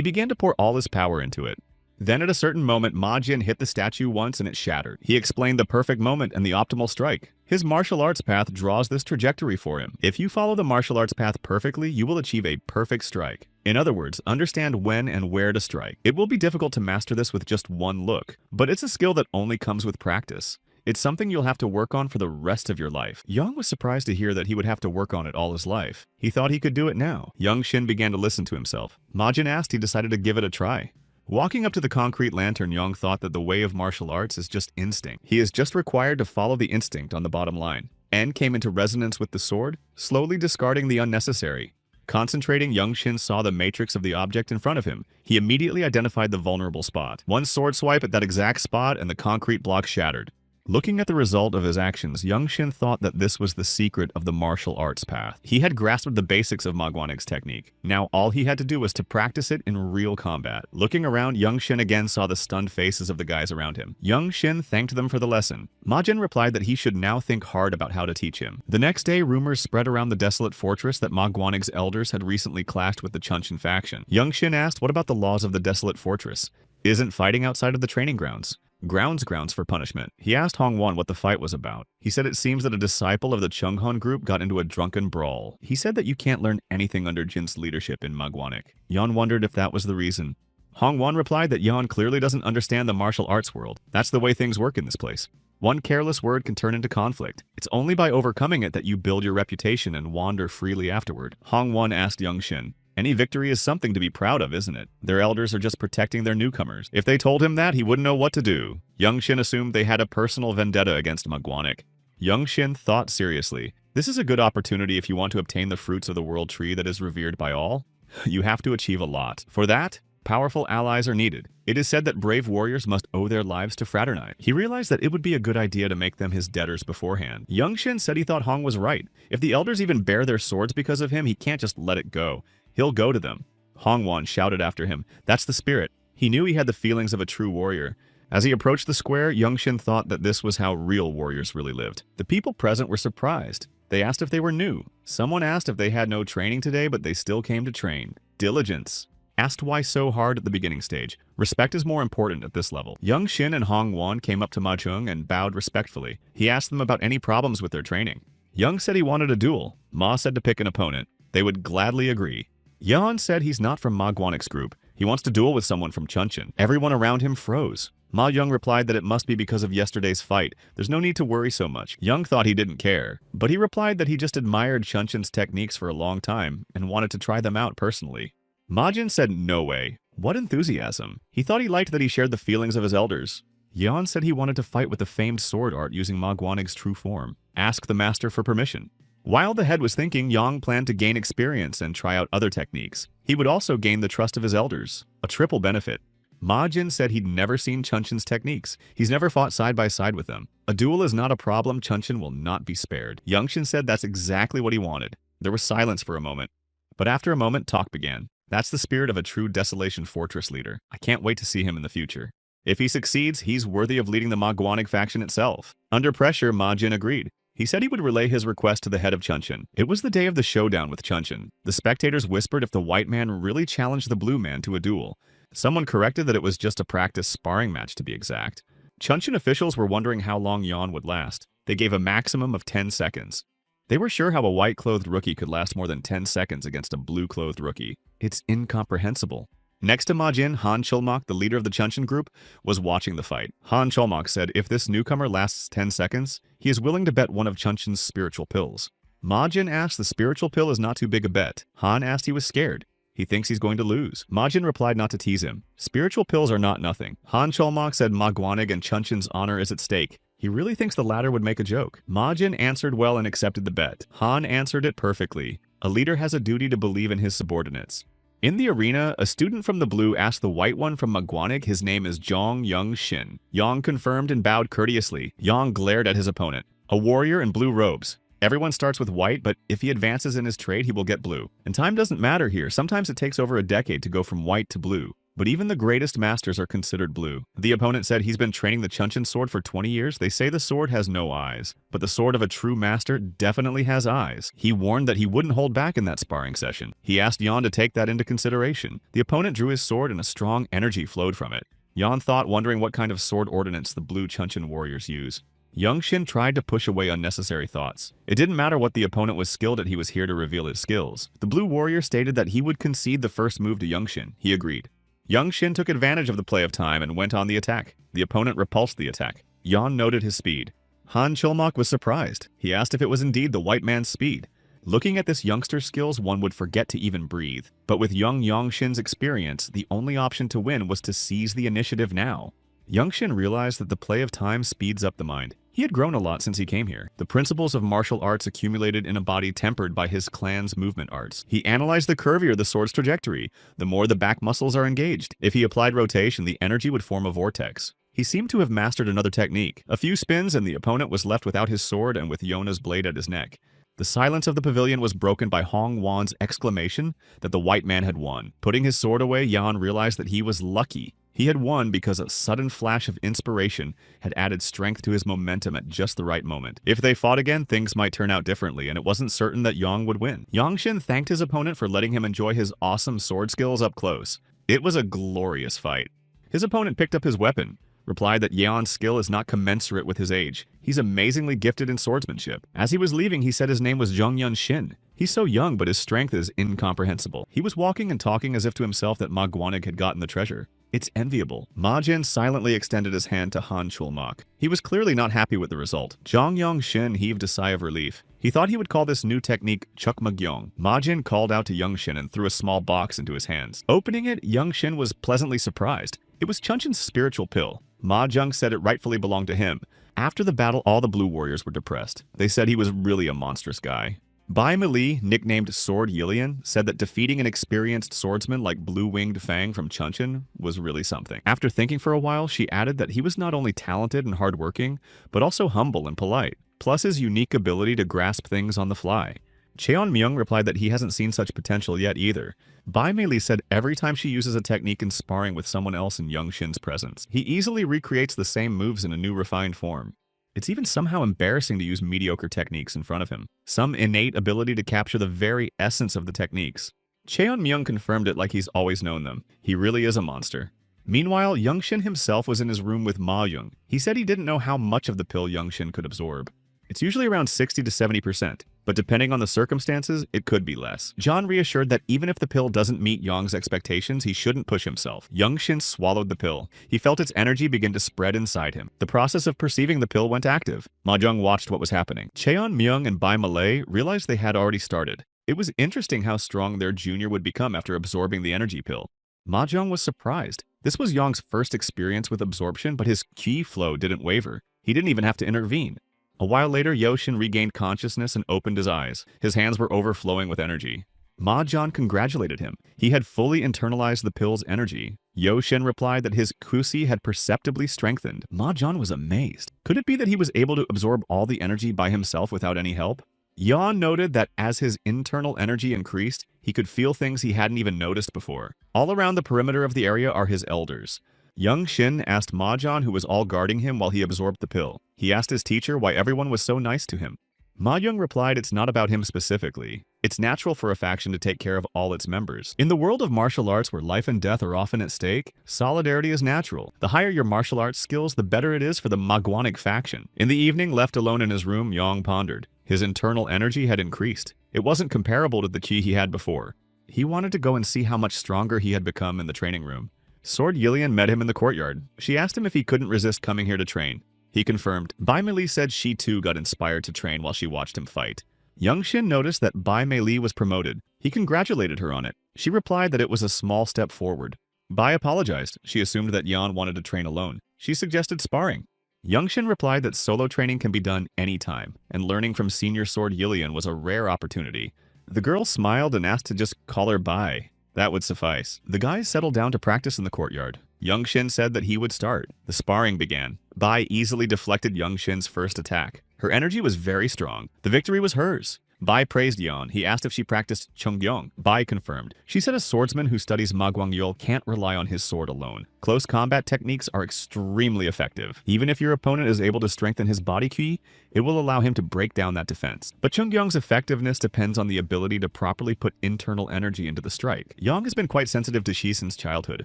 began to pour all his power into it. Then at a certain moment, Majin hit the statue once and it shattered. He explained the perfect moment and the optimal strike. His martial arts path draws this trajectory for him. If you follow the martial arts path perfectly, you will achieve a perfect strike. In other words, understand when and where to strike. It will be difficult to master this with just one look, but it's a skill that only comes with practice. It's something you'll have to work on for the rest of your life. Young was surprised to hear that he would have to work on it all his life. He thought he could do it now. Youngshin began to listen to himself. Majin asked, he decided to give it a try. Walking up to the concrete lantern, Young thought that the way of martial arts is just instinct. He is just required to follow the instinct on the bottom line. And came into resonance with the sword, slowly discarding the unnecessary. Concentrating, Youngshin saw the matrix of the object in front of him. He immediately identified the vulnerable spot. One sword swipe at that exact spot and the concrete block shattered. Looking at the result of his actions, Youngshin thought that this was the secret of the martial arts path. He had grasped the basics of Maguanig's technique. Now all he had to do was to practice it in real combat. Looking around, Youngshin again saw the stunned faces of the guys around him. Youngshin thanked them for the lesson. Majin replied that he should now think hard about how to teach him. The next day, rumors spread around the desolate fortress that Maguanig's elders had recently clashed with the Chunshin faction. Youngshin asked, what about the laws of the desolate fortress? Isn't fighting outside of the training grounds grounds for punishment? He asked Hongwon what the fight was about. He said it seems that a disciple of the Chunghon group got into a drunken brawl. He said that you can't learn anything under Jin's leadership in Maguanig. Yeon wondered if that was the reason. Hongwon replied that Yeon clearly doesn't understand the martial arts world. That's the way things work in this place. One careless word can turn into conflict. It's only by overcoming it that you build your reputation and wander freely afterward. Hongwon asked Youngshin. Any victory is something to be proud of, isn't it? Their elders are just protecting their newcomers. If they told him that, he wouldn't know what to do. Youngshin assumed they had a personal vendetta against Maguanig. Youngshin thought seriously. This is a good opportunity if you want to obtain the fruits of the world tree that is revered by all. You have to achieve a lot. For that, powerful allies are needed. It is said that brave warriors must owe their lives to Fraternite. He realized that it would be a good idea to make them his debtors beforehand. Youngshin said he thought Hong was right. If the elders even bare their swords because of him, he can't just let it go. He'll go to them. Hongwon shouted after him. That's the spirit. He knew he had the feelings of a true warrior. As he approached the square, Youngshin thought that this was how real warriors really lived. The people present were surprised. They asked if they were new. Someone asked if they had no training today, but they still came to train. Diligence. Asked why so hard at the beginning stage. Respect is more important at this level. Youngshin and Hongwon came up to Ma Chung and bowed respectfully. He asked them about any problems with their training. Young said he wanted a duel. Ma said to pick an opponent. They would gladly agree. Yeon said he's not from Maguanig's group. He wants to duel with someone from Chunshin. Everyone around him froze. Ma Young replied that it must be because of yesterday's fight. There's no need to worry so much. Young thought he didn't care, but he replied that he just admired Chunshin's techniques for a long time and wanted to try them out personally. Majin said no way. What enthusiasm. He thought he liked that he shared the feelings of his elders. Yeon said he wanted to fight with the famed sword art using Maguanig's true form. Ask the master for permission. While the head was thinking, Yang planned to gain experience and try out other techniques. He would also gain the trust of his elders, a triple benefit. Ma Jin said he'd never seen Chunshin's techniques. He's never fought side by side with them. A duel is not a problem, Chunshin will not be spared. Youngshin said that's exactly what he wanted. There was silence for a moment. But after a moment, talk began. That's the spirit of a true Desolation Fortress leader. I can't wait to see him in the future. If he succeeds, he's worthy of leading the Maguanig faction itself. Under pressure, Ma Jin agreed. He said he would relay his request to the head of Chunshin. It was the day of the showdown with Chunshin. The spectators whispered if the white man really challenged the blue man to a duel. Someone corrected that it was just a practice sparring match to be exact. Chunshin officials were wondering how long Yan would last. They gave a maximum of 10 seconds. They were sure how a white-clothed rookie could last more than 10 seconds against a blue-clothed rookie. It's incomprehensible. Next to Ma Jin, Han Chulmak, the leader of the Chunshin group, was watching the fight. Han Chulmak said if this newcomer lasts 10 seconds, he is willing to bet one of Chunshin's spiritual pills. Ma Jin asked the spiritual pill is not too big a bet. Han asked he was scared. He thinks he's going to lose. Ma Jin replied not to tease him. Spiritual pills are not nothing. Han Chulmak said Maguanig and Chunshin's honor is at stake. He really thinks the latter would make a joke. Ma Jin answered well and accepted the bet. Han answered it perfectly. A leader has a duty to believe in his subordinates. In the arena, a student from the blue asked the white one from Maguanig his name is Zhong Young Shin. Yang confirmed and bowed courteously. Yang glared at his opponent. A warrior in blue robes. Everyone starts with white, but if he advances in his trade, he will get blue. And time doesn't matter here. Sometimes it takes over a decade to go from white to blue. But even the greatest masters are considered blue. The opponent said he's been training the Chunshin sword for 20 years. They say the sword has no eyes, but the sword of a true master definitely has eyes. He warned that he wouldn't hold back in that sparring session. He asked Yan to take that into consideration. The opponent drew his sword and a strong energy flowed from it. Yan thought, wondering what kind of sword ordnance the blue Chunshin warriors use. Youngshin tried to push away unnecessary thoughts. It didn't matter what the opponent was skilled at, he was here to reveal his skills. The blue warrior stated that he would concede the first move to Youngshin. He agreed. Youngshin took advantage of the play of time and went on the attack. The opponent repulsed the attack. Yan noted his speed. Han Chulmak was surprised. He asked if it was indeed the white man's speed. Looking at this youngster's skills, one would forget to even breathe. But with young Youngshin's experience, the only option to win was to seize the initiative now. Youngshin realized that the play of time speeds up the mind. He had grown a lot since he came here. The principles of martial arts accumulated in a body tempered by his clan's movement arts. He analyzed the curvier the sword's trajectory, the more the back muscles are engaged. If he applied rotation, the energy would form a vortex. He seemed to have mastered another technique. A few spins and the opponent was left without his sword and with Yona's blade at his neck. The silence of the pavilion was broken by Hong Wan's exclamation that the white man had won. Putting his sword away, Yan realized that he was lucky. He had won because a sudden flash of inspiration had added strength to his momentum at just the right moment. If they fought again, things might turn out differently, and it wasn't certain that Yang would win. Youngshin thanked his opponent for letting him enjoy his awesome sword skills up close. It was a glorious fight. His opponent picked up his weapon, replied that Yeon's skill is not commensurate with his age. He's amazingly gifted in swordsmanship. As he was leaving, he said his name was Zhongyun Shin. He's so young, but his strength is incomprehensible. He was walking and talking as if to himself that Maguanig had gotten the treasure. It's enviable. Ma Jin silently extended his hand to Han Chulmak. He was clearly not happy with the result. Zhongyun Shin heaved a sigh of relief. He thought he would call this new technique Chukmagyong. Ma Jin called out to Youngshin and threw a small box into his hands. Opening it, Youngshin was pleasantly surprised. It was Chunshin's spiritual pill. Ma Jung said it rightfully belonged to him. After the battle, all the blue warriors were depressed. They said he was really a monstrous guy. Bai Mili, nicknamed Sword Yilian, said that defeating an experienced swordsman like Blue-Winged Fang from Chunshin was really something. After thinking for a while, she added that he was not only talented and hardworking, but also humble and polite, plus his unique ability to grasp things on the fly. Cheon Myung replied that he hasn't seen such potential yet either. Bai Mili said every time she uses a technique in sparring with someone else in Youngshin's presence, he easily recreates the same moves in a new refined form. It's even somehow embarrassing to use mediocre techniques in front of him. Some innate ability to capture the very essence of the techniques. Cheon Myung confirmed it like he's always known them. He really is a monster. Meanwhile, Youngshin himself was in his room with Ma Young. He said he didn't know how much of the pill Youngshin could absorb. It's usually around 60 to 70%, but depending on the circumstances, it could be less. John reassured that even if the pill doesn't meet Yang's expectations, he shouldn't push himself. Youngshin swallowed the pill. He felt its energy begin to spread inside him. The process of perceiving the pill went active. Ma Jung watched what was happening. Cheon Myung and Bai Malay realized they had already started. It was interesting how strong their junior would become after absorbing the energy pill. Ma Jung was surprised. This was Yang's first experience with absorption, but his ki flow didn't waver. He didn't even have to intervene. A while later, Yoshin regained consciousness and opened his eyes. His hands were overflowing with energy. Ma Jian congratulated him. He had fully internalized the pill's energy. Yoshin replied that his kusi had perceptibly strengthened. Ma Jian was amazed. Could it be that he was able to absorb all the energy by himself without any help? Yan noted that as his internal energy increased, he could feel things he hadn't even noticed before. All around the perimeter of the area are his elders. Young Shin asked Ma Jian who was all guarding him while he absorbed the pill. He asked his teacher why everyone was so nice to him. Ma Young replied it's not about him specifically. It's natural for a faction to take care of all its members. In the world of martial arts where life and death are often at stake, solidarity is natural. The higher your martial arts skills, the better it is for the Maguanig faction. In the evening, left alone in his room, Yang pondered. His internal energy had increased. It wasn't comparable to the chi he had before. He wanted to go and see how much stronger he had become in the training room. Sword Yilian met him in the courtyard. She asked him if he couldn't resist coming here to train. He confirmed. Bai Mei said she too got inspired to train while she watched him fight. Young Shin noticed that Bai Mei was promoted. He congratulated her on it. She replied that it was a small step forward. Bai apologized. She assumed that Yan wanted to train alone. She suggested sparring. Young Shin replied that solo training can be done anytime, and learning from senior sword Yilian was a rare opportunity. The girl smiled and asked to just call her Bai. That would suffice. The guys settled down to practice in the courtyard. Young Shin said that he would start. The sparring began. Bai easily deflected Young Shin's first attack. Her energy was very strong. The victory was hers. Bai praised Yan. He asked if she practiced Chongyong. Bai confirmed. She said a swordsman who studies Maguangyul can't rely on his sword alone. Close combat techniques are extremely effective. Even if your opponent is able to strengthen his body ki, it will allow him to break down that defense. But Chongyong's effectiveness depends on the ability to properly put internal energy into the strike. Yang has been quite sensitive to Shi since childhood,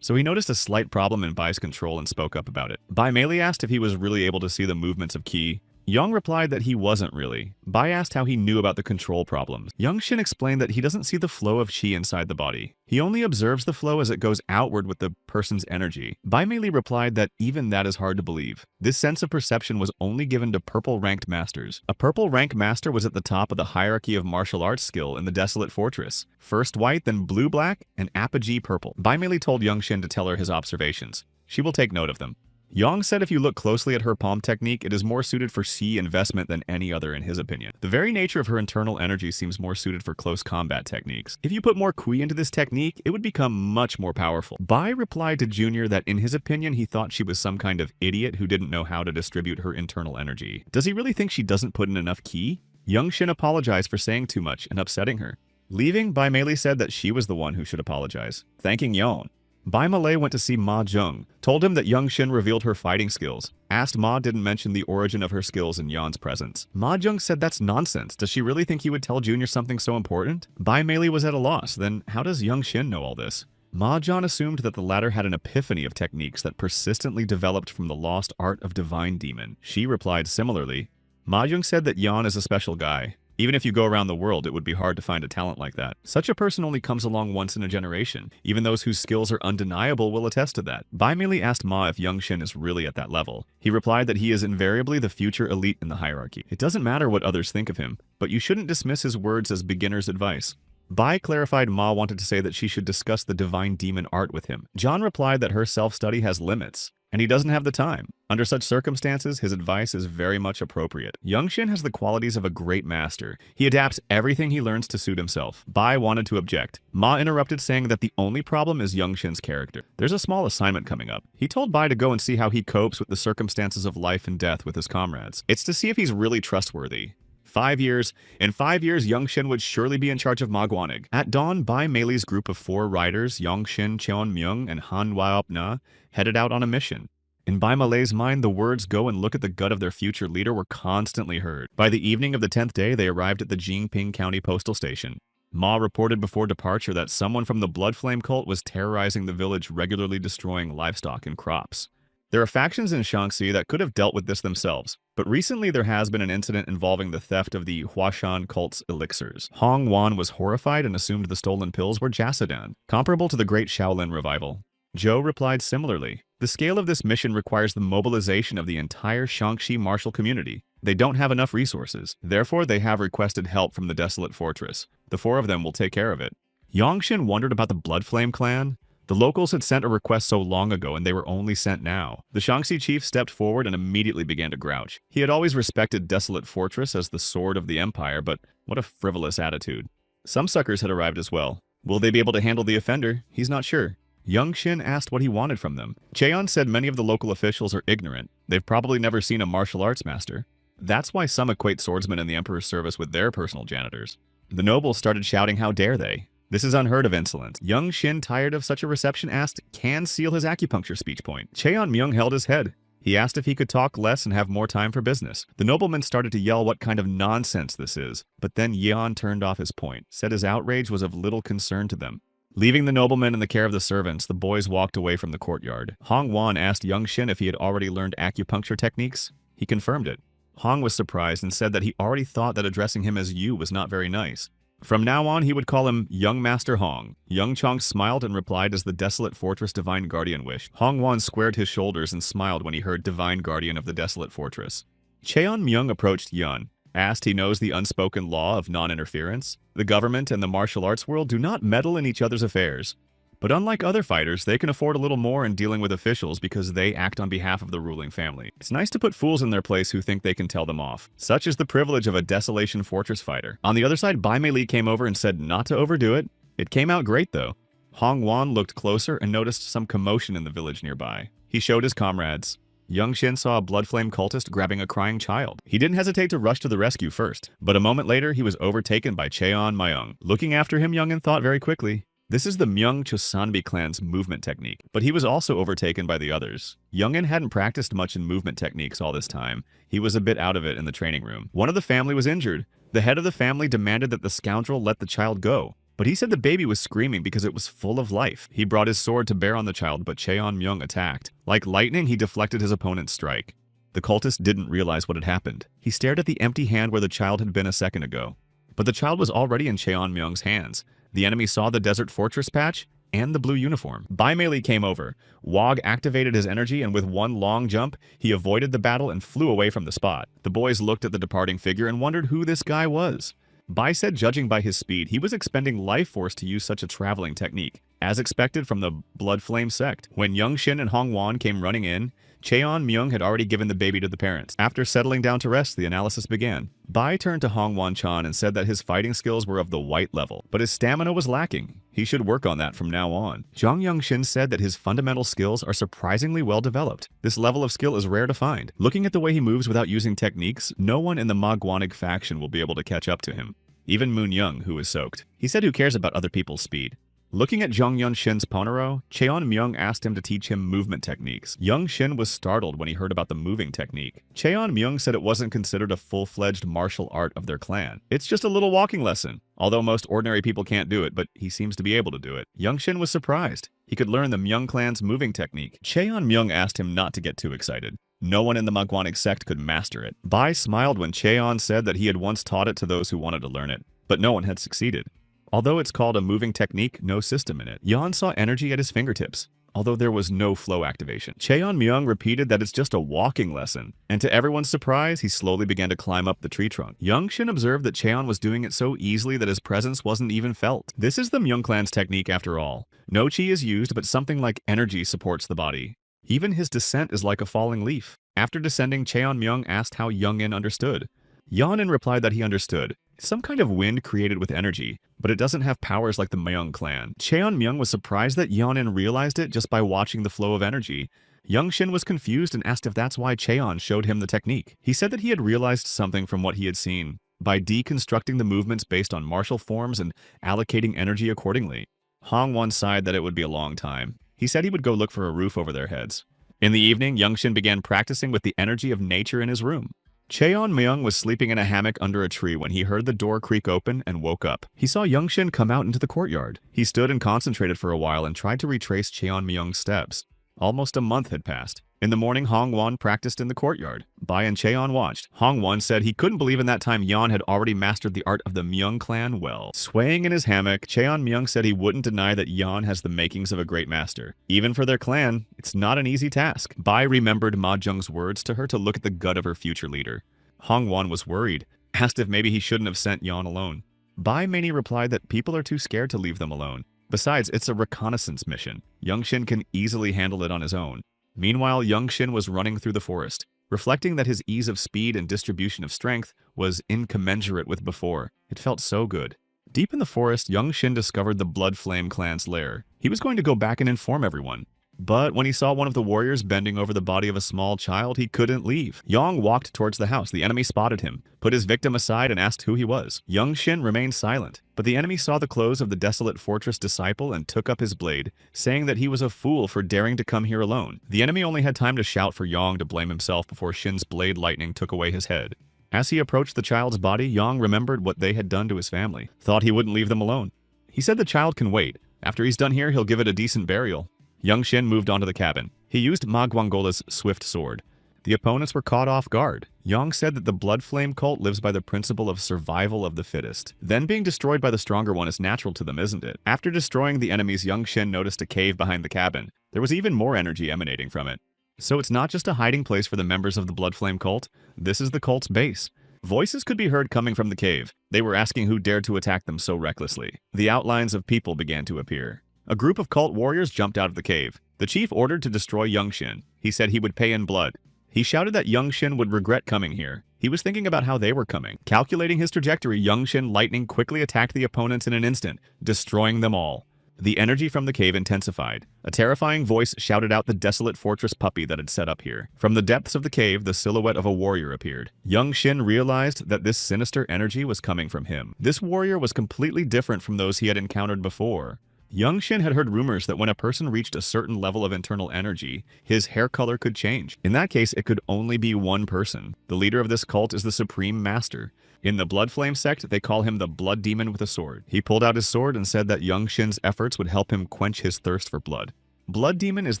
so he noticed a slight problem in Bai's control and spoke up about it. Bai Mei asked if he was really able to see the movements of ki. Yang replied that he wasn't really. Bai asked how he knew about the control problems. Young Shin explained that he doesn't see the flow of qi inside the body. He only observes the flow as it goes outward with the person's energy. Bai Mei replied that even that is hard to believe. This sense of perception was only given to purple-ranked masters. A purple rank master was at the top of the hierarchy of martial arts skill in the Desolate Fortress. First white, then blue-black, and apogee purple. Bai Mei told Young Shin to tell her his observations. She will take note of them. Yang said if you look closely at her palm technique, it is more suited for Qi investment than any other in his opinion. The very nature of her internal energy seems more suited for close combat techniques. If you put more Qi into this technique, it would become much more powerful. Bai replied to Junior that in his opinion, he thought she was some kind of idiot who didn't know how to distribute her internal energy. Does he really think she doesn't put in enough Qi? Young Shin apologized for saying too much and upsetting her. Leaving, Bai Mei said that she was the one who should apologize, thanking Yon. Bai Malay went to see Ma Jung, told him that Young Shin revealed her fighting skills, asked Ma didn't mention the origin of her skills in Yan's presence. Ma Jung said that's nonsense. Does she really think he would tell Junior something so important? Bai Mei was at a loss. Then how does Young Shin know all this? Ma Jung assumed that the latter had an epiphany of techniques that persistently developed from the lost art of Divine Demon. She replied similarly. Ma Jung said that Yan is a special guy. Even if you go around the world, it would be hard to find a talent like that. Such a person only comes along once in a generation. Even those whose skills are undeniable will attest to that. Bai Mei asked Ma if Young Shin is really at that level. He replied that he is invariably the future elite in the hierarchy. It doesn't matter what others think of him, but you shouldn't dismiss his words as beginner's advice. Bai clarified Ma wanted to say that she should discuss the divine demon art with him. John replied that her self-study has limits, and he doesn't have the time. Under such circumstances, his advice is very much appropriate. Young Shin has the qualities of a great master. He adapts everything he learns to suit himself. Bai wanted to object. Ma interrupted, saying that the only problem is Young Shin's character. There's a small assignment coming up. He told Bai to go and see how he copes with the circumstances of life and death with his comrades. It's to see if he's really trustworthy. 5 years. In 5 years, Young Shin would surely be in charge of Maguanig. At dawn, Bai Mei's group of 4 riders, Young Shin, Cheon Myung, and Han Waopna, headed out on a mission. In Bai Malay's mind, the words "go and look at the gut of their future leader" were constantly heard. By the evening of the 10th day, they arrived at the Jingping County Postal Station. Ma reported before departure that someone from the Blood Flame cult was terrorizing the village, regularly destroying livestock and crops. There are factions in Shaanxi that could have dealt with this themselves, but recently there has been an incident involving the theft of the Huashan cult's elixirs. Hong Wan was horrified and assumed the stolen pills were Jasodan, comparable to the Great Shaolin Revival. Zhou replied similarly. The scale of this mission requires the mobilization of the entire Shaanxi martial community. They don't have enough resources. Therefore, they have requested help from the Desolate Fortress. The 4 of them will take care of it. Young Shin wondered about the Blood Flame clan. The locals had sent a request so long ago and they were only sent now. The Shaanxi chief stepped forward and immediately began to grouch. He had always respected Desolate Fortress as the sword of the empire, but what a frivolous attitude. Some suckers had arrived as well. Will they be able to handle the offender? He's not sure. Young Shin asked what he wanted from them. Cheon said many of the local officials are ignorant. They've probably never seen a martial arts master. That's why some equate swordsmen in the Emperor's service with their personal janitors. The nobles started shouting, how dare they? This is unheard of insolence. Young Shin, tired of such a reception, asked, can seal his acupuncture speech point. Cheon Myung held his head. He asked if he could talk less and have more time for business. The nobleman started to yell what kind of nonsense this is, but then Yeon turned off his point, said his outrage was of little concern to them. Leaving the nobleman in the care of the servants, the boys walked away from the courtyard. Hong Wan asked Young Shin if he had already learned acupuncture techniques. He confirmed it. Hong was surprised and said that he already thought that addressing him as you was not very nice. From now on, he would call him Young Master Hong. Young Chong smiled and replied as the Desolate Fortress Divine Guardian wished. Hong Wan squared his shoulders and smiled when he heard Divine Guardian of the Desolate Fortress. Cheon Myung approached Yun, asked he knows the unspoken law of non-interference. The government and the martial arts world do not meddle in each other's affairs. But unlike other fighters, they can afford a little more in dealing with officials because they act on behalf of the ruling family. It's nice to put fools in their place who think they can tell them off. Such is the privilege of a Desolation Fortress fighter. On the other side, Bai Mei Li came over and said not to overdo it. It came out great though. Hong Wan looked closer and noticed some commotion in the village nearby. He showed his comrades. Young Shin saw a blood-flame cultist grabbing a crying child. He didn't hesitate to rush to the rescue first, but a moment later he was overtaken by Cheon Myung. Looking after him, Youngin thought very quickly. This is the Myung Chosanbi clan's movement technique, but he was also overtaken by the others. Youngin hadn't practiced much in movement techniques all this time. He was a bit out of it in the training room. One of the family was injured. The head of the family demanded that the scoundrel let the child go, but he said the baby was screaming because it was full of life. He brought his sword to bear on the child, but Cheon Myung attacked. Like lightning, he deflected his opponent's strike. The cultist didn't realize what had happened. He stared at the empty hand where the child had been a second ago. But the child was already in Cheon Myung's hands. The enemy saw the Desert Fortress patch and the blue uniform. Bai Mei Li came over. Wog activated his energy and with one long jump, he avoided the battle and flew away from the spot. The boys looked at the departing figure and wondered who this guy was. Bai said judging by his speed, he was expending life force to use such a traveling technique, as expected from the Blood Flame sect. When Young Shin and Hong Wan came running in, Cheon Myung had already given the baby to the parents. After settling down to rest, the analysis began. Bai turned to Hong Wan Chan and said that his fighting skills were of the white level, but his stamina was lacking. He should work on that from now on. Zhang Youngshin said that his fundamental skills are surprisingly well developed. This level of skill is rare to find. Looking at the way he moves without using techniques, no one in the Maguanig faction will be able to catch up to him. Even Moon Young, who was soaked. He said who cares about other people's speed. Looking at Zhang Yunshin's Ponero, Cheon Myung asked him to teach him movement techniques. Young Shin was startled when he heard about the moving technique. Cheon Myung said it wasn't considered a full-fledged martial art of their clan. It's just a little walking lesson, although most ordinary people can't do it, but he seems to be able to do it. Young Shin was surprised. He could learn the Myung clan's moving technique. Cheon Myung asked him not to get too excited. No one in the Maguanig sect could master it. Bai smiled when Cheon said that he had once taught it to those who wanted to learn it, but no one had succeeded. Although it's called a moving technique, no system in it. Yan saw energy at his fingertips, although there was no flow activation. Cheon Myung repeated that it's just a walking lesson, and to everyone's surprise, he slowly began to climb up the tree trunk. Young Shin observed that Cheon was doing it so easily that his presence wasn't even felt. This is the Myung clan's technique after all. No chi is used, but something like energy supports the body. Even his descent is like a falling leaf. After descending, Cheon Myung asked how Young-in understood. Yeon-in replied that he understood. Some kind of wind created with energy, but it doesn't have powers like the Myung clan. Cheon Myung was surprised that Yeon-in realized it just by watching the flow of energy. Young Shin was confused and asked if that's why Cheon showed him the technique. He said that he had realized something from what he had seen, by deconstructing the movements based on martial forms and allocating energy accordingly. Hong Won sighed that it would be a long time. He said he would go look for a roof over their heads. In the evening, Young Shin began practicing with the energy of nature in his room. Cheon Myung was sleeping in a hammock under a tree when he heard the door creak open and woke up. He saw Young Shin come out into the courtyard. He stood and concentrated for a while and tried to retrace Cheon Myung's steps. Almost a month had passed. In the morning, Hong Won practiced in the courtyard. Bai and Cheon watched. Hong Won said he couldn't believe in that time Yan had already mastered the art of the Myung clan well. Swaying in his hammock, Cheon Myung said he wouldn't deny that Yan has the makings of a great master. Even for their clan, it's not an easy task. Bai remembered Ma Jung's words to her to look at the gut of her future leader. Hong Won was worried, asked if maybe he shouldn't have sent Yan alone. Bai Mei replied that people are too scared to leave them alone. Besides, it's a reconnaissance mission. Young Shin can easily handle it on his own. Meanwhile, Young Shin was running through the forest, reflecting that his ease of speed and distribution of strength was incommensurate with before. It felt so good. Deep in the forest, Young Shin discovered the Blood Flame clan's lair. He was going to go back and inform everyone. But when he saw one of the warriors bending over the body of a small child, he couldn't leave. Young walked towards the house. The enemy spotted him, put his victim aside, and asked who he was. Young Shin remained silent, but the enemy saw the clothes of the desolate fortress disciple and took up his blade, saying that he was a fool for daring to come here alone. The enemy only had time to shout for Young to blame himself before Shin's blade lightning took away his head. As he approached the child's body, Young remembered what they had done to his family, thought he wouldn't leave them alone. He said the child can wait. After he's done here, he'll give it a decent burial. Young Shin moved on to the cabin. He used Maguangola's swift sword. The opponents were caught off guard. Young said that the Blood Flame cult lives by the principle of survival of the fittest. Then being destroyed by the stronger one is natural to them, isn't it? After destroying the enemies, Young Shin noticed a cave behind the cabin. There was even more energy emanating from it. So it's not just a hiding place for the members of the Blood Flame cult. This is the cult's base. Voices could be heard coming from the cave. They were asking who dared to attack them so recklessly. The outlines of people began to appear. A group of cult warriors jumped out of the cave. The chief ordered to destroy Young Shin. He said he would pay in blood. He shouted that Young Shin would regret coming here. He was thinking about how they were coming. Calculating his trajectory, Young Shin lightning quickly attacked the opponents in an instant, destroying them all. The energy from the cave intensified. A terrifying voice shouted out the desolate fortress puppy that had set up here. From the depths of the cave, the silhouette of a warrior appeared. Young Shin realized that this sinister energy was coming from him. This warrior was completely different from those he had encountered before. Young Shin had heard rumors that when a person reached a certain level of internal energy, his hair color could change. In that case, it could only be one person. The leader of this cult is the Supreme Master. In the Blood Flame sect, they call him the Blood Demon with a sword. He pulled out his sword and said that Young Shin's efforts would help him quench his thirst for blood. Blood Demon is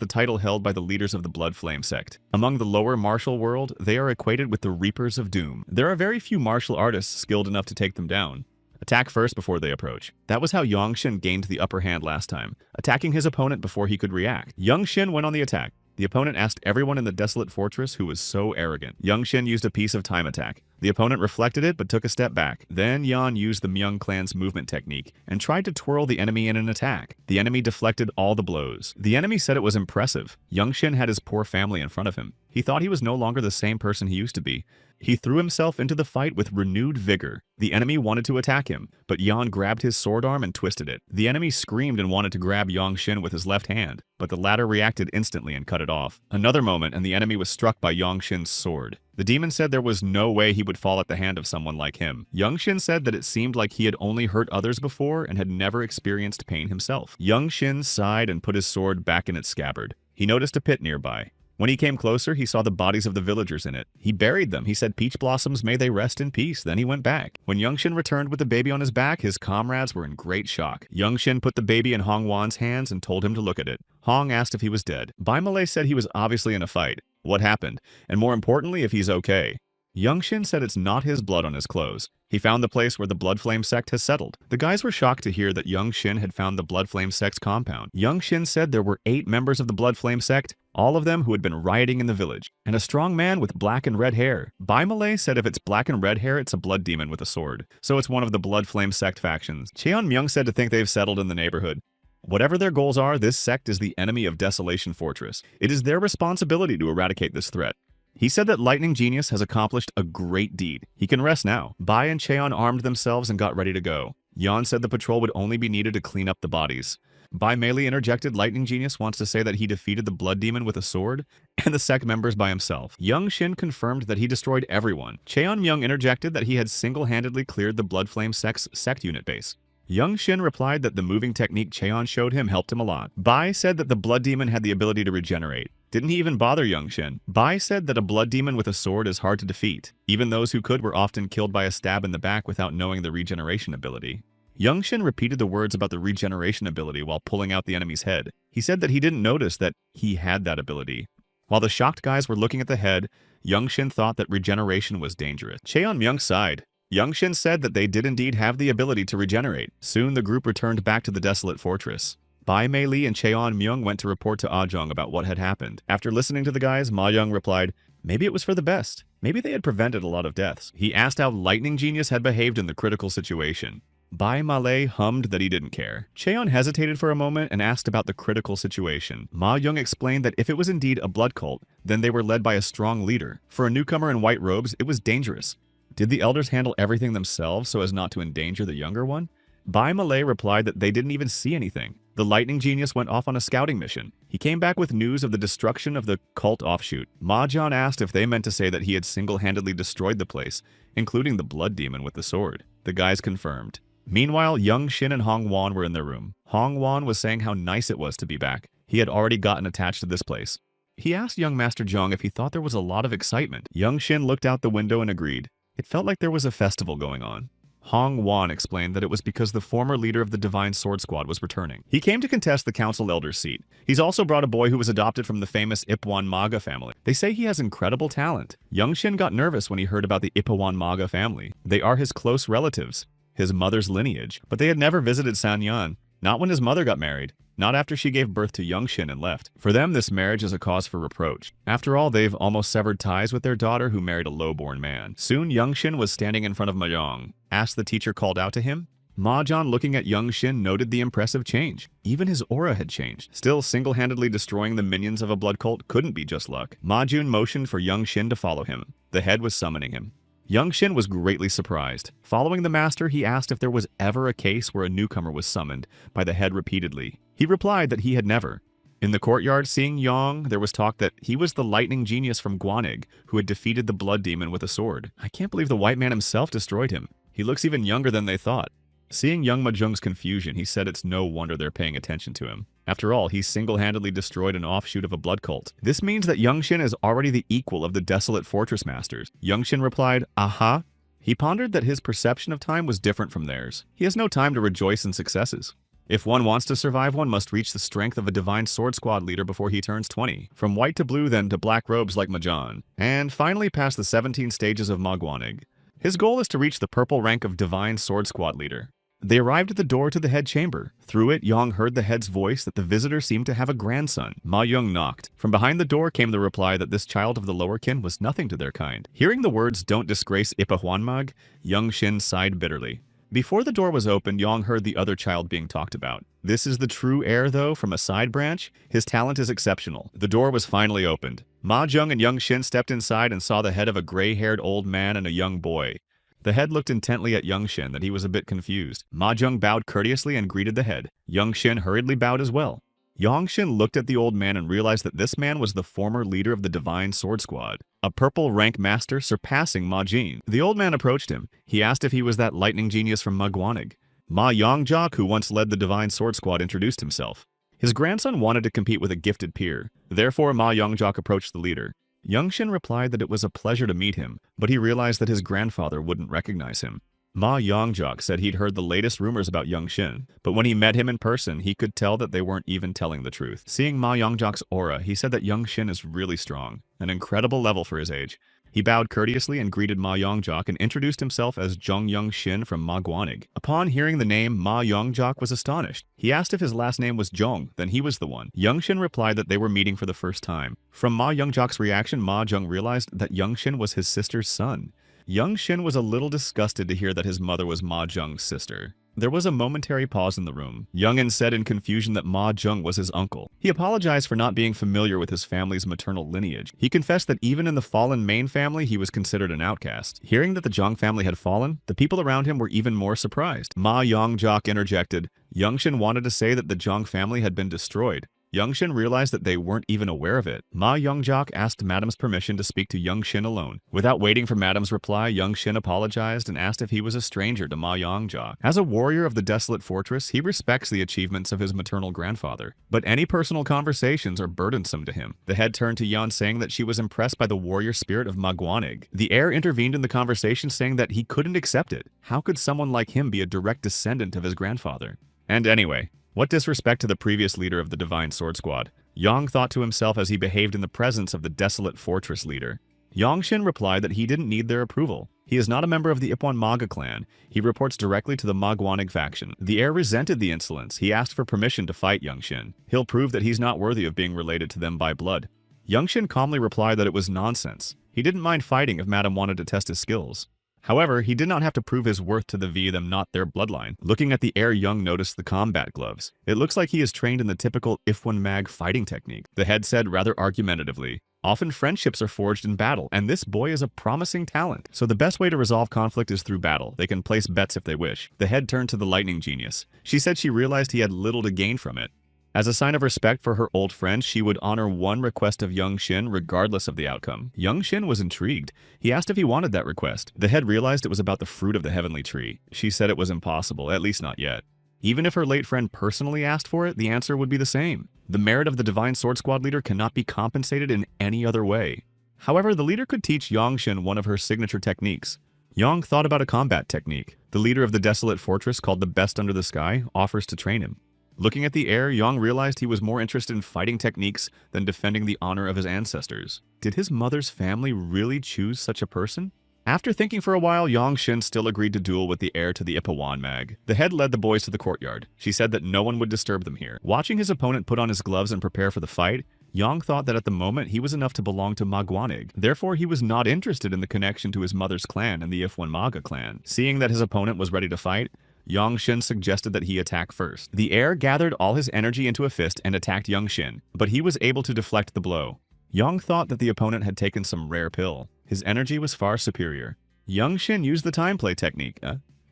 the title held by the leaders of the Blood Flame sect. Among the lower martial world, they are equated with the Reapers of Doom. There are very few martial artists skilled enough to take them down. Attack first before they approach. That was how Young Shin gained the upper hand last time, attacking his opponent before he could react. Young Shin went on the attack. The opponent asked everyone in the desolate fortress who was so arrogant. Young Shin used a piece of time attack. The opponent reflected it but took a step back. Then Yan used the Myung clan's movement technique and tried to twirl the enemy in an attack. The enemy deflected all the blows. The enemy said it was impressive. Young Shin had his poor family in front of him. He thought he was no longer the same person he used to be. He threw himself into the fight with renewed vigor. The enemy wanted to attack him, but Yan grabbed his sword arm and twisted it. The enemy screamed and wanted to grab Young Shin with his left hand, but the latter reacted instantly and cut it off. Another moment and the enemy was struck by Young Shin's sword. The demon said there was no way he would fall at the hand of someone like him. Young Shin said that it seemed like he had only hurt others before and had never experienced pain himself. Young Shin sighed and put his sword back in its scabbard. He noticed a pit nearby. When he came closer, he saw the bodies of the villagers in it. He buried them. He said, "Peach blossoms, may they rest in peace." Then he went back. When Young Shin returned with the baby on his back, his comrades were in great shock. Young Shin put the baby in Hong Wan's hands and told him to look at it. Hong asked if he was dead. Bai Malay said he was obviously in a fight. What happened? And more importantly, if he's okay. Young Shin said it's not his blood on his clothes. He found the place where the Blood Flame sect has settled. The guys were shocked to hear that Young Shin had found the Blood Flame sect's compound. Young Shin said there were 8 members of the Blood Flame sect, all of them who had been rioting in the village, and a strong man with black and red hair. Bai Malay said if it's black and red hair, it's a blood demon with a sword. So it's one of the Blood Flame sect factions. Cheon Myung said to think they've settled in the neighborhood. Whatever their goals are, this sect is the enemy of Desolation Fortress. It is their responsibility to eradicate this threat. He said that Lightning Genius has accomplished a great deed. He can rest now. Bai and Cheon armed themselves and got ready to go. Yan said the patrol would only be needed to clean up the bodies. Bai Mei interjected Lightning Genius wants to say that he defeated the Blood Demon with a sword and the sect members by himself. Young Shin confirmed that he destroyed everyone. Cheon Myung interjected that he had single-handedly cleared the Blood Flame sect's sect unit base. Young Shin replied that the moving technique Cheon showed him helped him a lot. Bai said that the Blood Demon had the ability to regenerate. Didn't he even bother Young Shin? Bai said that a Blood Demon with a sword is hard to defeat. Even those who could were often killed by a stab in the back without knowing the regeneration ability. Young Shin repeated the words about the regeneration ability while pulling out the enemy's head. He said that he didn't notice that he had that ability. While the shocked guys were looking at the head, Young Shin thought that regeneration was dangerous. Cheon Myung sighed. Young Shin said that they did indeed have the ability to regenerate. Soon the group returned back to the desolate fortress. Bai Mei Li and Cheon Myung went to report to Ah Jung about what had happened. After listening to the guys, Ma Young replied, maybe it was for the best. Maybe they had prevented a lot of deaths. He asked how Lightning Genius had behaved in the critical situation. Bai Malay hummed that he didn't care. Cheon hesitated for a moment and asked about the critical situation. Ma Young explained that if it was indeed a blood cult, then they were led by a strong leader. For a newcomer in white robes, it was dangerous. Did the elders handle everything themselves so as not to endanger the younger one? Bai Malay replied that they didn't even see anything. The lightning genius went off on a scouting mission. He came back with news of the destruction of the cult offshoot. Ma Jian asked if they meant to say that he had single-handedly destroyed the place, including the blood demon with the sword. The guys confirmed. Meanwhile, Young Shin and Hong Wan were in their room. Hong Wan was saying how nice it was to be back. He had already gotten attached to this place. He asked young Master Zhong if he thought there was a lot of excitement. Young Shin looked out the window and agreed. It felt like there was a festival going on. Hong Wan explained that it was because the former leader of the Divine Sword Squad was returning. He came to contest the council elder's seat. He's also brought a boy who was adopted from the famous Ipwan Maga family. They say he has incredible talent. Young Shin got nervous when he heard about the Ipwan Maga family. They are his close relatives, his mother's lineage, but they had never visited Sanyan, not when his mother got married, not after she gave birth to Young Shin and left. For them, this marriage is a cause for reproach. After all, they've almost severed ties with their daughter who married a low-born man. Soon, Young Shin was standing in front of Ma Yong. Asked the teacher called out to him. Ma Jian, looking at Young Shin, noted the impressive change. Even his aura had changed. Still, single-handedly destroying the minions of a blood cult couldn't be just luck. Ma Jun motioned for Young Shin to follow him. The head was summoning him. Young Shin was greatly surprised. Following the master, he asked if there was ever a case where a newcomer was summoned by the head repeatedly. He replied that he had never. In the courtyard, seeing Yong, there was talk that he was the lightning genius from Maguanig who had defeated the blood demon with a sword. I can't believe the white man himself destroyed him. He looks even younger than they thought. Seeing young Mahjong's confusion, he said it's no wonder they're paying attention to him. After all, he single-handedly destroyed an offshoot of a blood cult. This means that Young Shin is already the equal of the desolate fortress masters. Young Shin replied, "Aha." He pondered that his perception of time was different from theirs. He has no time to rejoice in successes. If one wants to survive, one must reach the strength of a divine sword squad leader before he turns 20. From white to blue, then to black robes like Mahjong. And finally past the 17 stages of Maguanig. His goal is to reach the purple rank of divine sword squad leader. They arrived at the door to the head chamber. Through it, Yong heard the head's voice that the visitor seemed to have a grandson. Ma Young knocked. From behind the door came the reply that this child of the lower kin was nothing to their kind. Hearing the words, "Don't disgrace Ipa Huanmag," Young Shin sighed bitterly. Before the door was opened, Yong heard the other child being talked about. This is the true heir, though, from a side branch. His talent is exceptional. The door was finally opened. Ma Jung and Young Shin stepped inside and saw the head of a gray-haired old man and a young boy. The head looked intently at Young Shin that he was a bit confused. Ma Jung bowed courteously and greeted the head. Young Shin hurriedly bowed as well. Young Shin looked at the old man and realized that this man was the former leader of the Divine Sword Squad, a purple rank master surpassing Ma Jin. The old man approached him. He asked if he was that lightning genius from Maguanig. Ma Yongjok, who once led the Divine Sword Squad, introduced himself. His grandson wanted to compete with a gifted peer. Therefore, Ma Yongjok approached the leader. Young Shin replied that it was a pleasure to meet him, but he realized that his grandfather wouldn't recognize him. Ma Yongjok said he'd heard the latest rumors about Young Shin, but when he met him in person, he could tell that they weren't even telling the truth. Seeing Ma Yongjok's aura, he said that Young Shin is really strong, an incredible level for his age. He bowed courteously and greeted Ma Yongjok and introduced himself as Zhong Young Shin from Maguanig. Upon hearing the name, Ma Yongjok was astonished. He asked if his last name was Zhong, then he was the one. Young Shin replied that they were meeting for the first time. From Ma Yongjok's reaction, Ma Jung realized that Young Shin was his sister's son. Young Shin was a little disgusted to hear that his mother was Ma Jung's sister. There was a momentary pause in the room. Youngin said in confusion that Ma Jung was his uncle. He apologized for not being familiar with his family's maternal lineage. He confessed that even in the fallen main family, he was considered an outcast. Hearing that the Zhong family had fallen, the people around him were even more surprised. Ma Yongjok interjected. Young Shin wanted to say that the Zhong family had been destroyed. Young Shin realized that they weren't even aware of it. Ma Yongjok asked Madam's permission to speak to Young Shin alone. Without waiting for Madam's reply, Young Shin apologized and asked if he was a stranger to Ma Yongjok. As a warrior of the desolate fortress, he respects the achievements of his maternal grandfather, but any personal conversations are burdensome to him. The head turned to Yan, saying that she was impressed by the warrior spirit of Maguanig. The heir intervened in the conversation, saying that he couldn't accept it. How could someone like him be a direct descendant of his grandfather? And anyway, what disrespect to the previous leader of the Divine Sword Squad? Yang thought to himself as he behaved in the presence of the desolate fortress leader. Yang Shin replied that he didn't need their approval. He is not a member of the Ipwan Maga clan. He reports directly to the Maguanig faction. The heir resented the insolence. He asked for permission to fight Young Shin. He'll prove that he's not worthy of being related to them by blood. Young Shin calmly replied that it was nonsense. He didn't mind fighting if Madam wanted to test his skills. However, he did not have to prove his worth to the V them not their bloodline. Looking at the air, Young noticed the combat gloves. It looks like he is trained in the typical If1 Mag fighting technique, the head said rather argumentatively. Often friendships are forged in battle, and this boy is a promising talent. So the best way to resolve conflict is through battle. They can place bets if they wish. The head turned to the lightning genius. She said she realized he had little to gain from it. As a sign of respect for her old friend, she would honor one request of Young Shin regardless of the outcome. Young Shin was intrigued. He asked if he wanted that request. The head realized it was about the fruit of the heavenly tree. She said it was impossible, at least not yet. Even if her late friend personally asked for it, the answer would be the same. The merit of the Divine Sword Squad leader cannot be compensated in any other way. However, the leader could teach Yang Shin one of her signature techniques. Yang thought about a combat technique. The leader of the desolate fortress, called the Best Under the Sky, offers to train him. Looking at the air, Yang realized he was more interested in fighting techniques than defending the honor of his ancestors. Did his mother's family really choose such a person? After thinking for a while, Yang Shin still agreed to duel with the heir to the Ipawan Mag. The head led the boys to the courtyard. She said that no one would disturb them here. Watching his opponent put on his gloves and prepare for the fight, Yang thought that at the moment he was enough to belong to Maguanig. Therefore, he was not interested in the connection to his mother's clan and the If1 Maga clan. Seeing that his opponent was ready to fight, Yang Shin suggested that he attack first. The heir gathered all his energy into a fist and attacked Yang Shin, but he was able to deflect the blow. Yang thought that the opponent had taken some rare pill. His energy was far superior. Yang Shin used the time play technique.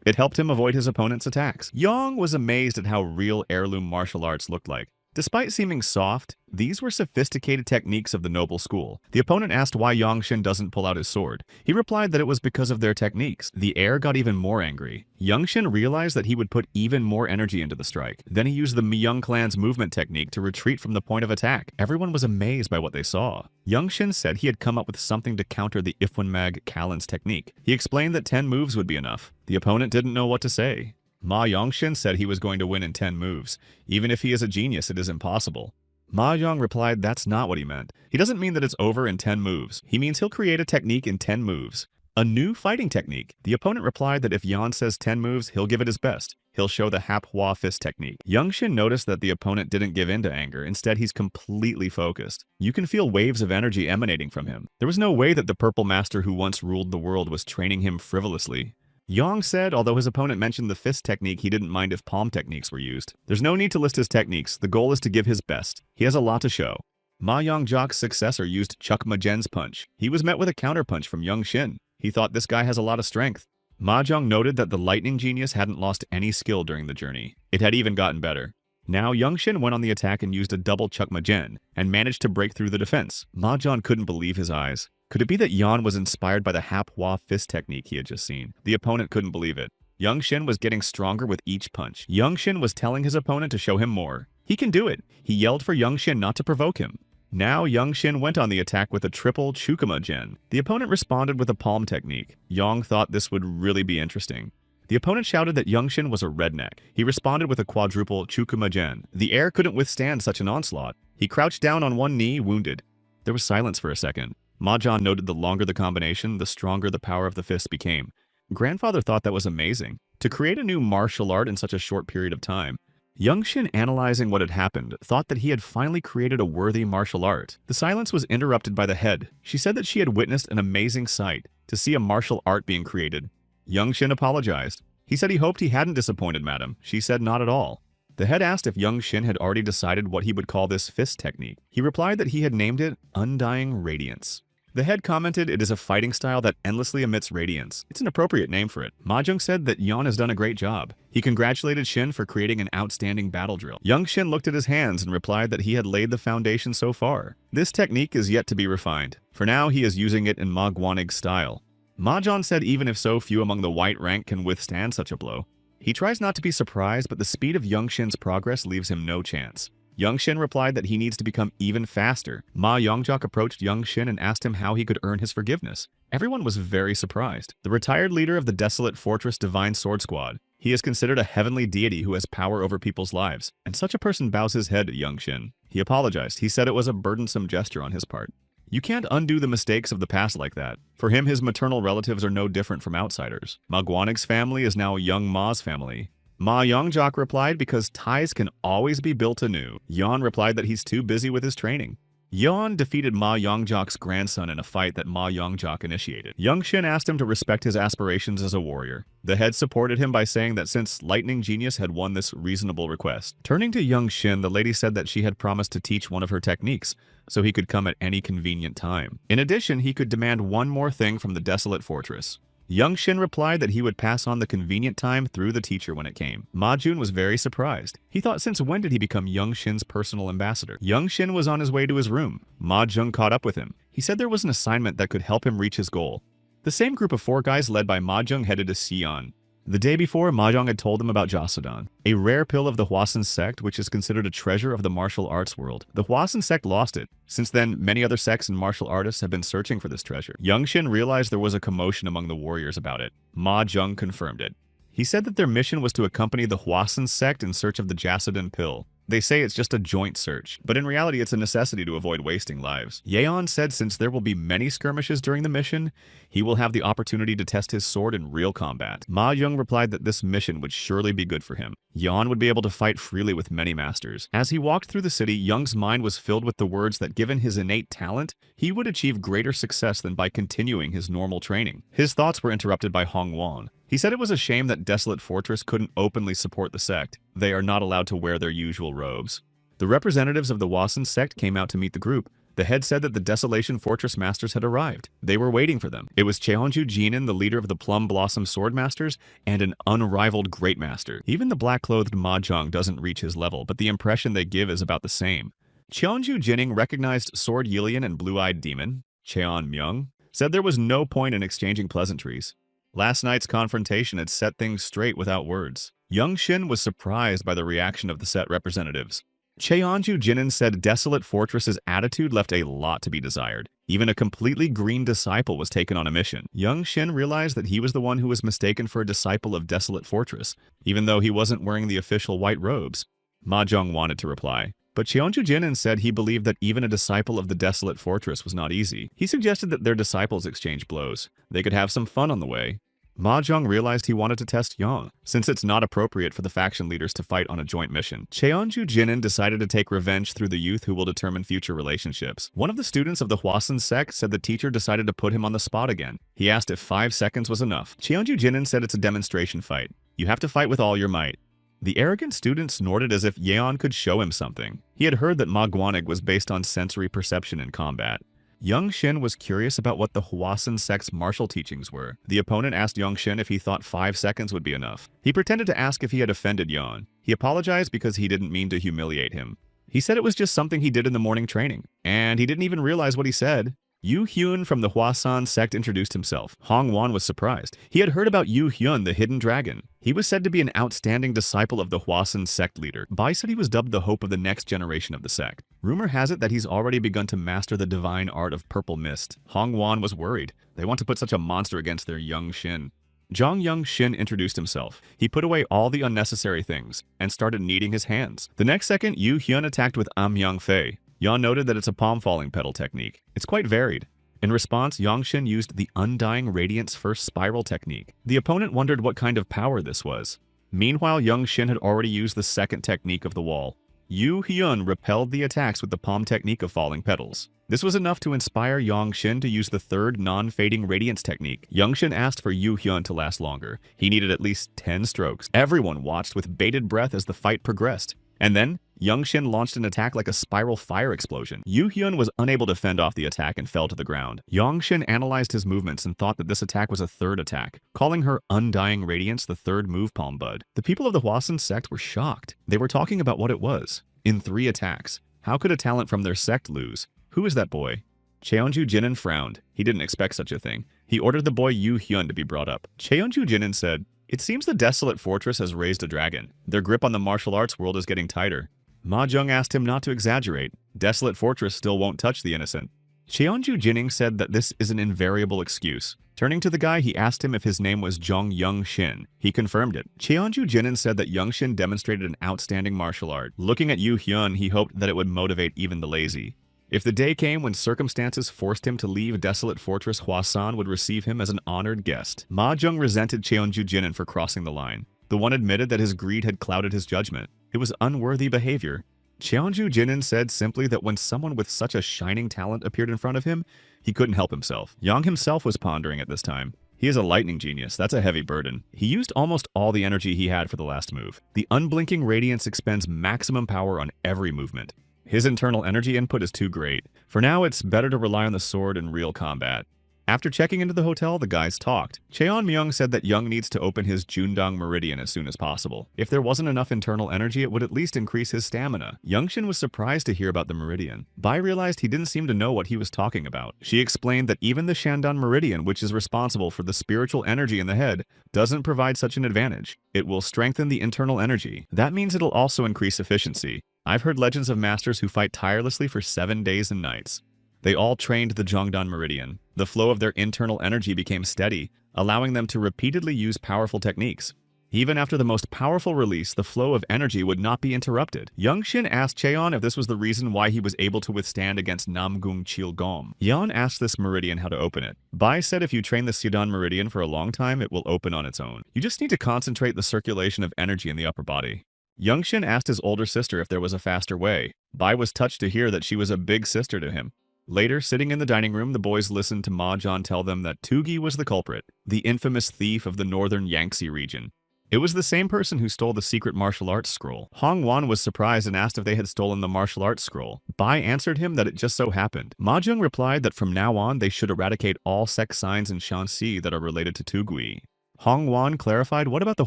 It helped him avoid his opponent's attacks. Yang was amazed at how real heirloom martial arts looked like. Despite seeming soft, these were sophisticated techniques of the noble school. The opponent asked why Yang Shin doesn't pull out his sword. He replied that it was because of their techniques. The heir got even more angry. Yang Shin realized that he would put even more energy into the strike. Then he used the Myung clan's movement technique to retreat from the point of attack. Everyone was amazed by what they saw. Yang Shin said he had come up with something to counter the If1 Mag Kallen's technique. He explained that 10 moves would be enough. The opponent didn't know what to say. Ma Yongshin said he was going to win in 10 moves. Even if he is a genius, it is impossible. Ma Yong replied that's not what he meant. He doesn't mean that it's over in 10 moves. He means he'll create a technique in 10 moves. A new fighting technique. The opponent replied that if Yan says 10 moves, he'll give it his best. He'll show the Hap Hua fist technique. Youngshin noticed that the opponent didn't give in to anger. Instead, he's completely focused. You can feel waves of energy emanating from him. There was no way that the purple master who once ruled the world was training him frivolously. Yang said, although his opponent mentioned the fist technique, he didn't mind if palm techniques were used. There's no need to list his techniques. The goal is to give his best. He has a lot to show. Ma Yongjak's successor used Chuk Majen's punch. He was met with a counterpunch from Young Shin. He thought this guy has a lot of strength. Ma Jong noted that the lightning genius hadn't lost any skill during the journey. It had even gotten better. Now, Young Shin went on the attack and used a double Chuk Majen and managed to break through the defense. Ma Jong couldn't believe his eyes. Could it be that Yan was inspired by the Hap Hua fist technique he had just seen? The opponent couldn't believe it. Young Shin was getting stronger with each punch. Young Shin was telling his opponent to show him more. He can do it. He yelled for Young Shin not to provoke him. Now, Young Shin went on the attack with a triple Chukuma Gen. The opponent responded with a palm technique. Yang thought this would really be interesting. The opponent shouted that Young Shin was a redneck. He responded with a quadruple Chukuma Gen. The heir couldn't withstand such an onslaught. He crouched down on one knee, wounded. There was silence for a second. Mahjong noted the longer the combination, the stronger the power of the fist became. Grandfather thought that was amazing. To create a new martial art in such a short period of time. Young Shin, analyzing what had happened, thought that he had finally created a worthy martial art. The silence was interrupted by the head. She said that she had witnessed an amazing sight, to see a martial art being created. Young Shin apologized. He said he hoped he hadn't disappointed Madam. She said not at all. The head asked if Young Shin had already decided what he would call this fist technique. He replied that he had named it Undying Radiance. The head commented it is a fighting style that endlessly emits radiance. It's an appropriate name for it. Mahjong said that Yan has done a great job. He congratulated Shin for creating an outstanding battle drill. Young Shin looked at his hands and replied that he had laid the foundation so far. This technique is yet to be refined. For now, he is using it in Maguanig style. Mahjong said even if so few among the white rank can withstand such a blow. He tries not to be surprised, but the speed of Young Shin's progress leaves him no chance. Young Shin replied that he needs to become even faster. Ma Yongjok approached Young Shin and asked him how he could earn his forgiveness. Everyone was very surprised. The retired leader of the desolate fortress Divine Sword Squad. He is considered a heavenly deity who has power over people's lives, and such a person bows his head at Young Shin. He apologized. He said it was a burdensome gesture on his part. You can't undo the mistakes of the past like that. For him, his maternal relatives are no different from outsiders. Maguanig's family is now Young Ma's family. Ma Yongjok replied because ties can always be built anew. Yan replied that he's too busy with his training. Yeon defeated Ma Yongjok's grandson in a fight that Ma Yongjok initiated. Young Shin asked him to respect his aspirations as a warrior. The head supported him by saying that since Lightning Genius had won this reasonable request. Turning to Young Shin, the lady said that she had promised to teach one of her techniques, so he could come at any convenient time. In addition, he could demand one more thing from the desolate fortress. Young Shin replied that he would pass on the convenient time through the teacher when it came. Ma Jun was very surprised. He thought, since when did he become Young Shin's personal ambassador? Young Shin was on his way to his room. Ma Jun caught up with him. He said there was an assignment that could help him reach his goal. The same group of 4 guys led by Ma Jung headed to Sion. The day before, Ma Jung had told them about Joseon, a rare pill of the Hwasun sect which is considered a treasure of the martial arts world. The Hwasun sect lost it. Since then, many other sects and martial artists have been searching for this treasure. Young Shin realized there was a commotion among the warriors about it. Ma Jung confirmed it. He said that their mission was to accompany the Hwasun sect in search of the Joseon pill. They say it's just a joint search, but in reality it's a necessity to avoid wasting lives. Yeon said since there will be many skirmishes during the mission, he will have the opportunity to test his sword in real combat. Ma Jung replied that this mission would surely be good for him. Yeon would be able to fight freely with many masters. As he walked through the city, Young's mind was filled with the words that given his innate talent, he would achieve greater success than by continuing his normal training. His thoughts were interrupted by Hong Won. He said it was a shame that Desolate Fortress couldn't openly support the sect. They are not allowed to wear their usual robes. The representatives of the Hwasun sect came out to meet the group. The head said that the Desolation Fortress Masters had arrived. They were waiting for them. It was Cheonju Jinin, the leader of the Plum Blossom Sword Masters, and an unrivaled Great Master. Even the black-clothed Ma Jung doesn't reach his level, but the impression they give is about the same. Cheonju Jining recognized Sword Yilian and Blue-Eyed Demon. Cheon Myung said there was no point in exchanging pleasantries. Last night's confrontation had set things straight without words. Young Shin was surprised by the reaction of the set representatives. Cheonju Jinin said Desolate Fortress's attitude left a lot to be desired. Even a completely green disciple was taken on a mission. Young Shin realized that he was the one who was mistaken for a disciple of Desolate Fortress, even though he wasn't wearing the official white robes. Ma Jung wanted to reply, but Cheonju Jinin said he believed that even a disciple of the Desolate Fortress was not easy. He suggested that their disciples exchange blows. They could have some fun on the way. Ma Jung realized he wanted to test Yang, since it's not appropriate for the faction leaders to fight on a joint mission. Cheonju Jinin decided to take revenge through the youth who will determine future relationships. One of the students of the Hwasun sect said the teacher decided to put him on the spot again. He asked if 5 seconds was enough. Cheonju Jinin said it's a demonstration fight. You have to fight with all your might. The arrogant student snorted as if Yeon could show him something. He had heard that Maguanig was based on sensory perception in combat. Young Shin was curious about what the Hwasun sect's martial teachings were. The opponent asked Young Shin if he thought 5 seconds would be enough. He pretended to ask if he had offended Yeon. He apologized because he didn't mean to humiliate him. He said it was just something he did in the morning training, and he didn't even realize what he said. Yu Hyun from the Hwasun sect introduced himself. Hong Won was surprised. He had heard about Yu Hyun, the hidden dragon. He was said to be an outstanding disciple of the Hwasun sect leader. Bai said he was dubbed the hope of the next generation of the sect. Rumor has it that he's already begun to master the divine art of purple mist. Hong Won was worried. They want to put such a monster against their Young Shin. Jong Young Shin introduced himself. He put away all the unnecessary things and started kneading his hands. The next second, Yu Hyun attacked with Myung Fei. Yan noted that it's a palm falling petal technique. It's quite varied. In response, Yongshin used the Undying Radiance First Spiral technique. The opponent wondered what kind of power this was. Meanwhile, Yongshin had already used the second technique of the wall. Yu Hyun repelled the attacks with the palm technique of falling petals. This was enough to inspire Yongshin to use the third non-fading radiance technique. Yongshin asked for Yu Hyun to last longer. He needed at least 10 strokes. Everyone watched with bated breath as the fight progressed. And then, Yongshin launched an attack like a spiral fire explosion. Yu Hyun was unable to fend off the attack and fell to the ground. Yongshin analyzed his movements and thought that this attack was a third attack, calling her Undying Radiance the third move palm bud. The people of the Hwasun sect were shocked. They were talking about what it was. In 3 attacks. How could a talent from their sect lose? Who is that boy? Cheonju Jinin frowned. He didn't expect such a thing. He ordered the boy Yu Hyun to be brought up. Cheonju Jinin said, "It seems the Desolate Fortress has raised a dragon. Their grip on the martial arts world is getting tighter." Ma Jung asked him not to exaggerate. Desolate Fortress still won't touch the innocent. Cheonju Jining said that this is an invariable excuse. Turning to the guy, he asked him if his name was Jong Young Shin. He confirmed it. Cheonju Jinin said that Young Shin demonstrated an outstanding martial art. Looking at Yu Hyun, he hoped that it would motivate even the lazy. If the day came when circumstances forced him to leave Desolate Fortress, Hwasun would receive him as an honored guest. Ma Jung resented Cheonju Jinin for crossing the line. The one admitted that his greed had clouded his judgment. It was unworthy behavior. Cheonju Jinin said simply that when someone with such a shining talent appeared in front of him, he couldn't help himself. Yang himself was pondering at this time. He is a lightning genius, that's a heavy burden. He used almost all the energy he had for the last move. The unblinking radiance expends maximum power on every movement. His internal energy input is too great. For now, it's better to rely on the sword in real combat. After checking into the hotel, the guys talked. Cheon Myung said that Young needs to open his Jundong Meridian as soon as possible. If there wasn't enough internal energy, it would at least increase his stamina. Youngshin was surprised to hear about the Meridian. Bai realized he didn't seem to know what he was talking about. She explained that even the Shandong Meridian, which is responsible for the spiritual energy in the head, doesn't provide such an advantage. It will strengthen the internal energy. That means it'll also increase efficiency. I've heard legends of masters who fight tirelessly for 7 days and nights. They all trained the Jongdan Meridian. The flow of their internal energy became steady, allowing them to repeatedly use powerful techniques. Even after the most powerful release, the flow of energy would not be interrupted. Youngshin asked Cheon if this was the reason why he was able to withstand against Namgung Chilgom. Yeon asked this meridian how to open it. Bai said if you train the Sidan Meridian for a long time, it will open on its own. You just need to concentrate the circulation of energy in the upper body. Youngshin asked his older sister if there was a faster way. Bai was touched to hear that she was a big sister to him. Later, sitting in the dining room, the boys listened to Ma John tell them that Tugi was the culprit, the infamous thief of the northern Yangtze region. It was the same person who stole the secret martial arts scroll. Hong Wan was surprised and asked if they had stolen the martial arts scroll. Bai answered him that it just so happened. Ma Jung replied that from now on they should eradicate all sect signs in Shanxi that are related to Tugui. Hong Wan clarified, what about the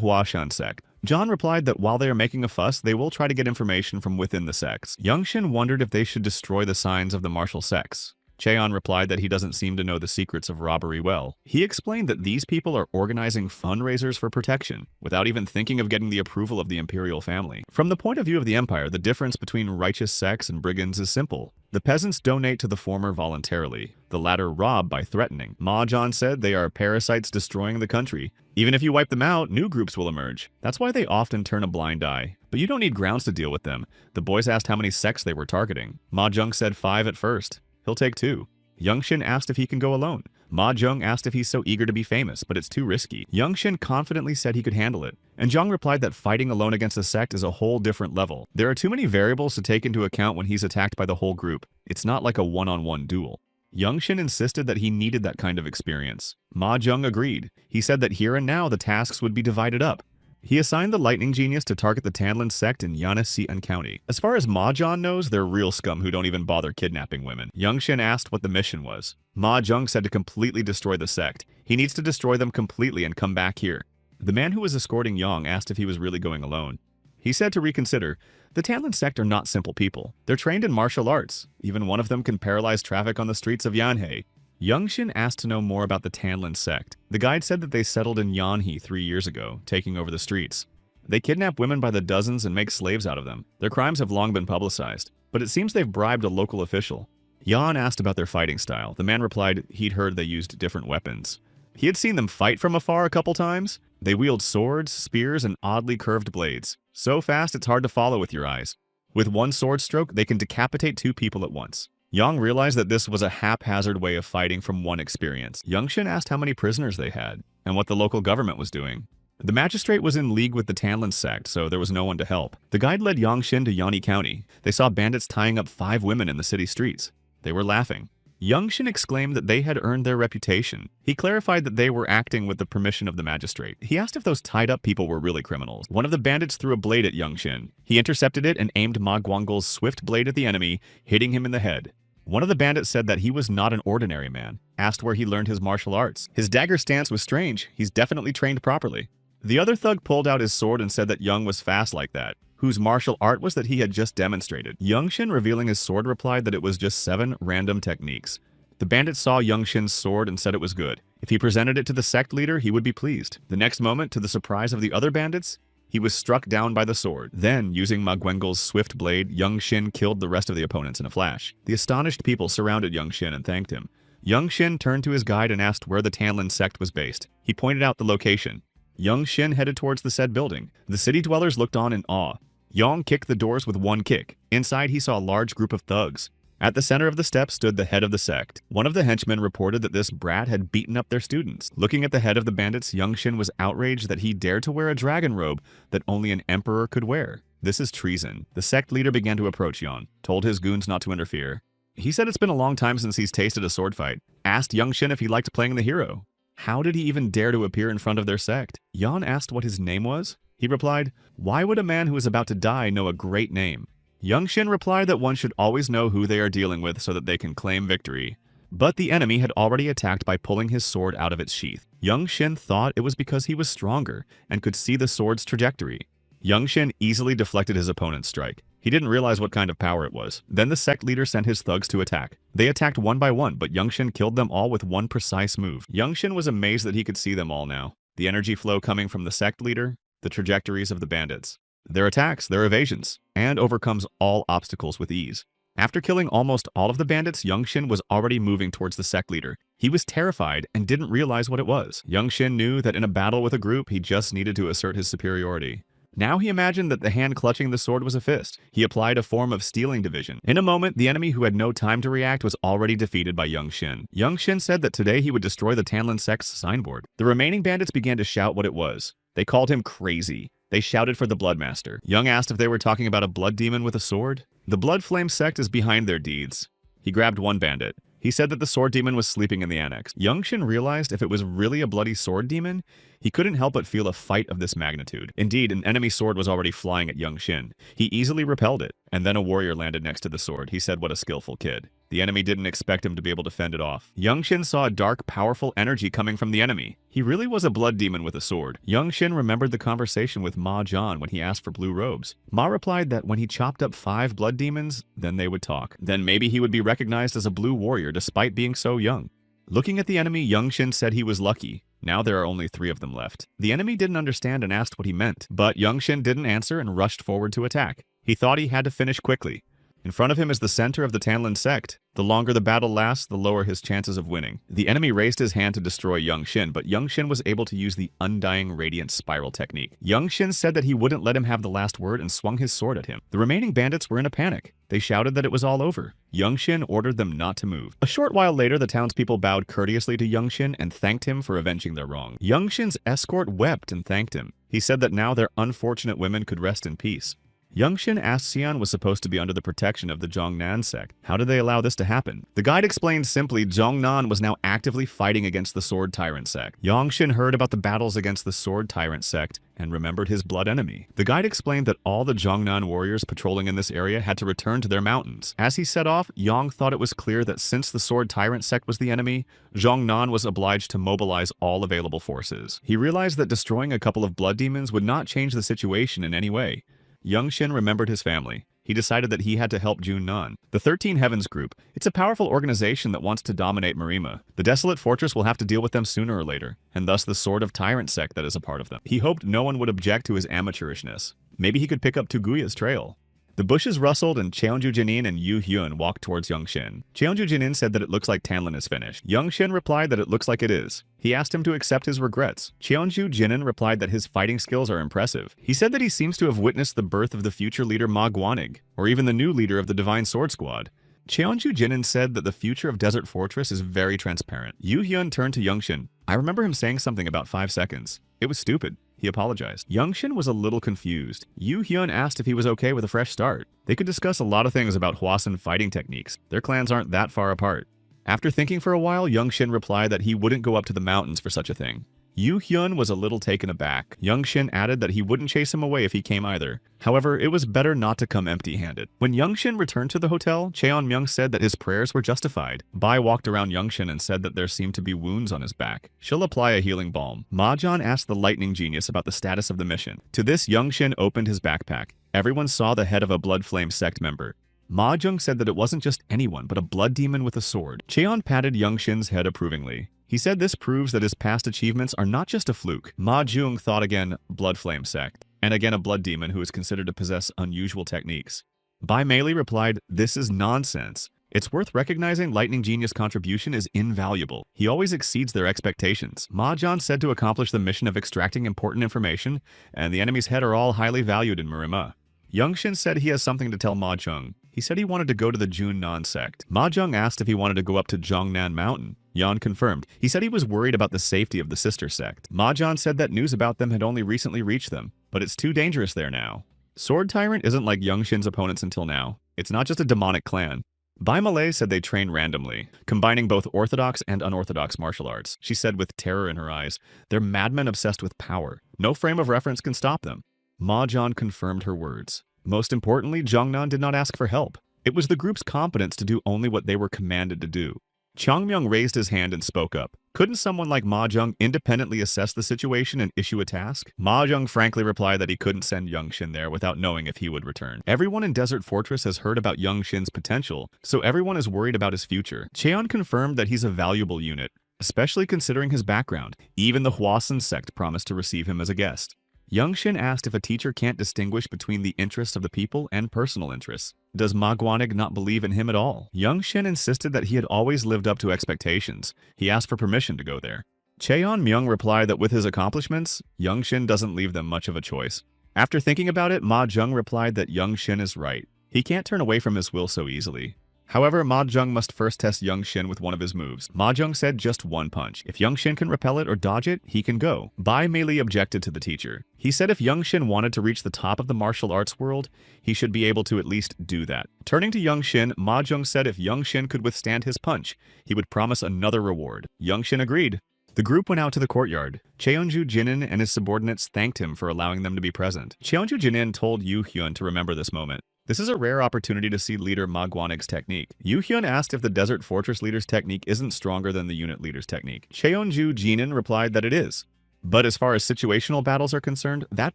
Huashan sect? John replied that while they are making a fuss, they will try to get information from within the sects. Youngshin wondered if they should destroy the signs of the martial sects. Cheon replied that he doesn't seem to know the secrets of robbery well. He explained that these people are organizing fundraisers for protection, without even thinking of getting the approval of the imperial family. From the point of view of the empire, the difference between righteous sects and brigands is simple. The peasants donate to the former voluntarily, the latter rob by threatening. Ma John said they are parasites destroying the country. Even if you wipe them out, new groups will emerge. That's why they often turn a blind eye. But you don't need grounds to deal with them. The boys asked how many sects they were targeting. Ma Jung said 5 at first. He'll take 2. Youngshin asked if he can go alone. Ma Jung asked if he's so eager to be famous, but it's too risky. Youngshin confidently said he could handle it. And Jung replied that fighting alone against a sect is a whole different level. There are too many variables to take into account when he's attacked by the whole group. It's not like a one-on-one duel. Youngshin insisted that he needed that kind of experience. Ma Jung agreed. He said that here and now the tasks would be divided up. He assigned the Lightning Genius to target the Tanlin sect in Yanasian County. As far as Ma John knows, they're real scum who don't even bother kidnapping women. Youngshin asked what the mission was. Ma Jung said to completely destroy the sect. He needs to destroy them completely and come back here. The man who was escorting Yang asked if he was really going alone. He said to reconsider. The Tanlin sect are not simple people. They're trained in martial arts. Even one of them can paralyze traffic on the streets of Yanhei. Youngshin asked to know more about the Tanlin sect. The guide said that they settled in Yanhei 3 years ago, taking over the streets. They kidnap women by the dozens and make slaves out of them. Their crimes have long been publicized, but it seems they've bribed a local official. Yan asked about their fighting style. The man replied he'd heard they used different weapons. He had seen them fight from afar a couple times. They wield swords, spears, and oddly curved blades. So fast it's hard to follow with your eyes. With one sword stroke, they can decapitate 2 people at once. Yang realized that this was a haphazard way of fighting from one experience. Youngshin asked how many prisoners they had, and what the local government was doing. The magistrate was in league with the Tanlin sect, so there was no one to help. The guide led Youngshin to Yani County. They saw bandits tying up 5 women in the city streets. They were laughing. Youngshin exclaimed that they had earned their reputation. He clarified that they were acting with the permission of the magistrate. He asked if those tied-up people were really criminals. One of the bandits threw a blade at Youngshin. He intercepted it and aimed Maguanig's swift blade at the enemy, hitting him in the head. One of the bandits said that he was not an ordinary man, asked where he learned his martial arts. His dagger stance was strange. He's definitely trained properly. The other thug pulled out his sword and said that Young was fast like that, whose martial art was that he had just demonstrated. Youngshin, revealing his sword, replied that it was just 7 random techniques. The bandit saw Youngshin's sword and said it was good. If he presented it to the sect leader, he would be pleased. The next moment, to the surprise of the other bandits, he was struck down by the sword. Then, using Maguanig's swift blade, Youngshin killed the rest of the opponents in a flash. The astonished people surrounded Youngshin and thanked him. Youngshin turned to his guide and asked where the Tanlin sect was based. He pointed out the location. Youngshin headed towards the said building. The city dwellers looked on in awe. Yang kicked the doors with one kick. Inside, he saw a large group of thugs. At the center of the steps stood the head of the sect. One of the henchmen reported that this brat had beaten up their students. Looking at the head of the bandits, Youngshin was outraged that he dared to wear a dragon robe that only an emperor could wear. This is treason. The sect leader began to approach Yan, told his goons not to interfere. He said it's been a long time since he's tasted a sword fight, asked Young Shin if he liked playing the hero. How did he even dare to appear in front of their sect? Yan asked what his name was. He replied, "Why would a man who is about to die know a great name?" Young Shin replied that one should always know who they are dealing with so that they can claim victory. But the enemy had already attacked by pulling his sword out of its sheath. Young Shin thought it was because he was stronger and could see the sword's trajectory. Young Shin easily deflected his opponent's strike. He didn't realize what kind of power it was. Then the sect leader sent his thugs to attack. They attacked one by one, but Young Shin killed them all with one precise move. Young Shin was amazed that he could see them all now. The energy flow coming from the sect leader, the trajectories of the bandits, their attacks, their evasions, and overcomes all obstacles with ease. After killing almost all of the bandits, Young Shin was already moving towards the sect leader. He was terrified and didn't realize what it was. Young Shin knew that in a battle with a group, he just needed to assert his superiority. Now he imagined that the hand clutching the sword was a fist. He applied a form of stealing division. In a moment, the enemy who had no time to react was already defeated by Young Shin. Young Shin said that today he would destroy the Tanlin sect's signboard. The remaining bandits began to shout what it was. They called him crazy. They shouted for the Bloodmaster. Young asked if they were talking about a blood demon with a sword. The Blood Flame sect is behind their deeds. He grabbed one bandit. He said that the sword demon was sleeping in the annex. Young Shin realized if it was really a bloody sword demon, he couldn't help but feel a fight of this magnitude. Indeed, an enemy sword was already flying at Young Shin. He easily repelled it, and then a warrior landed next to the sword. He said what a skillful kid. The enemy didn't expect him to be able to fend it off. Young Shin saw a dark, powerful energy coming from the enemy. He really was a blood demon with a sword. Young Shin remembered the conversation with Ma John when he asked for blue robes. Ma replied that when he chopped up 5 blood demons, then they would talk. Then maybe he would be recognized as a blue warrior despite being so young. Looking at the enemy, Young Shin said he was lucky. Now there are only 3 of them left. The enemy didn't understand and asked what he meant, but Young Shin didn't answer and rushed forward to attack. He thought he had to finish quickly. In front of him is the center of the Tanlin sect. The longer the battle lasts, the lower his chances of winning. The enemy raised his hand to destroy Young Shin, but Young Shin was able to use the Undying Radiant Spiral technique. Young Shin said that he wouldn't let him have the last word and swung his sword at him. The remaining bandits were in a panic. They shouted that it was all over. Young Shin ordered them not to move. A short while later, the townspeople bowed courteously to Young Shin and thanked him for avenging their wrong. Young Shin's escort wept and thanked him. He said that now their unfortunate women could rest in peace. Young Shin asked Xian was supposed to be under the protection of the Zhongnan sect. How did they allow this to happen? The guide explained simply Zhongnan was now actively fighting against the Sword Tyrant sect. Young Shin heard about the battles against the Sword Tyrant sect and remembered his blood enemy. The guide explained that all the Zhongnan warriors patrolling in this area had to return to their mountains. As he set off, Yang thought it was clear that since the Sword Tyrant sect was the enemy, Zhongnan was obliged to mobilize all available forces. He realized that destroying a couple of blood demons would not change the situation in any way. Young Shin remembered his family. He decided that he had to help Junnan. The 13 Heavens Group. It's a powerful organization that wants to dominate Marima. The Desolate Fortress will have to deal with them sooner or later, and thus the Sword of Tyrant sect that is a part of them. He hoped no one would object to his amateurishness. Maybe he could pick up Tuguya's trail. The bushes rustled and Cheonju Jinin and Yu Hyun walked towards Young Shin. Cheonju Jinin said that it looks like Tanlin is finished. Young Shin replied that it looks like it is. He asked him to accept his regrets. Cheonju Jinin replied that his fighting skills are impressive. He said that he seems to have witnessed the birth of the future leader Maguanig, or even the new leader of the Divine Sword Squad. Cheonju Jinin said that the future of Desert Fortress is very transparent. Yu Hyun turned to Young Shin. I remember him saying something about 5 seconds. It was stupid. He apologized. Young Shin was a little confused. Yu Hyun asked if he was okay with a fresh start. They could discuss a lot of things about Hwasun fighting techniques. Their clans aren't that far apart. After thinking for a while, Young Shin replied that he wouldn't go up to the mountains for such a thing. Yu Hyun was a little taken aback. Young Shin added that he wouldn't chase him away if he came either. However, it was better not to come empty-handed. When Young Shin returned to the hotel, Cheon Myung said that his prayers were justified. Bai walked around Young Shin and said that there seemed to be wounds on his back. She'll apply a healing balm. Mahjong asked the lightning genius about the status of the mission. To this, Young Shin opened his backpack. Everyone saw the head of a Blood Flame sect member. Mahjong said that it wasn't just anyone, but a blood demon with a sword. Cheon patted Young Shin's head approvingly. He said this proves that his past achievements are not just a fluke. Ma Jung thought again, Blood Flame sect, and again a blood demon who is considered to possess unusual techniques. Bai Meili replied, this is nonsense. It's worth recognizing Lightning Genius' contribution is invaluable. He always exceeds their expectations. Ma John said to accomplish the mission of extracting important information, and the enemy's head are all highly valued in Marima. Young Shin said he has something to tell Ma Jung. He said he wanted to go to the Junnan sect. Ma Jung asked if he wanted to go up to Zhongnan Mountain. Yan confirmed. He said he was worried about the safety of the sister sect. Ma Jung said that news about them had only recently reached them, but it's too dangerous there now. Sword Tyrant isn't like Young Shin's opponents until now. It's not just a demonic clan. Bai Malay said they train randomly, combining both orthodox and unorthodox martial arts. She said with terror in her eyes, they're madmen obsessed with power. No frame of reference can stop them. Ma Jian confirmed her words. Most importantly, Jiangnan did not ask for help. It was the group's competence to do only what they were commanded to do. Changmyung raised his hand and spoke up. Couldn't someone like Ma Jiang independently assess the situation and issue a task? Ma Jiang frankly replied that he couldn't send Young Shin there without knowing if he would return. Everyone in Desert Fortress has heard about Young Shin's potential, so everyone is worried about his future. Cheon confirmed that he's a valuable unit, especially considering his background. Even the Hwasun sect promised to receive him as a guest. Young Shin asked if a teacher can't distinguish between the interests of the people and personal interests. Does Maguanig not believe in him at all? Young Shin insisted that he had always lived up to expectations. He asked for permission to go there. Cheon Myung replied that with his accomplishments, Young Shin doesn't leave them much of a choice. After thinking about it, Ma Jung replied that Young Shin is right. He can't turn away from his will so easily. However, Ma Jung must first test Young Shin with one of his moves. Ma Jung said just one punch. If Young Shin can repel it or dodge it, he can go. Bai Mei objected to the teacher. He said if Young Shin wanted to reach the top of the martial arts world, he should be able to at least do that. Turning to Young Shin, Ma Jung said if Young Shin could withstand his punch, he would promise another reward. Young Shin agreed. The group went out to the courtyard. Cheonju Jinin and his subordinates thanked him for allowing them to be present. Cheonju Jinin told Yu Hyun to remember this moment. This is a rare opportunity to see leader Maguanig's technique. Yu Hyun asked if the Desert Fortress leader's technique isn't stronger than the unit leader's technique. Cheonju Jinin replied that it is. But as far as situational battles are concerned, that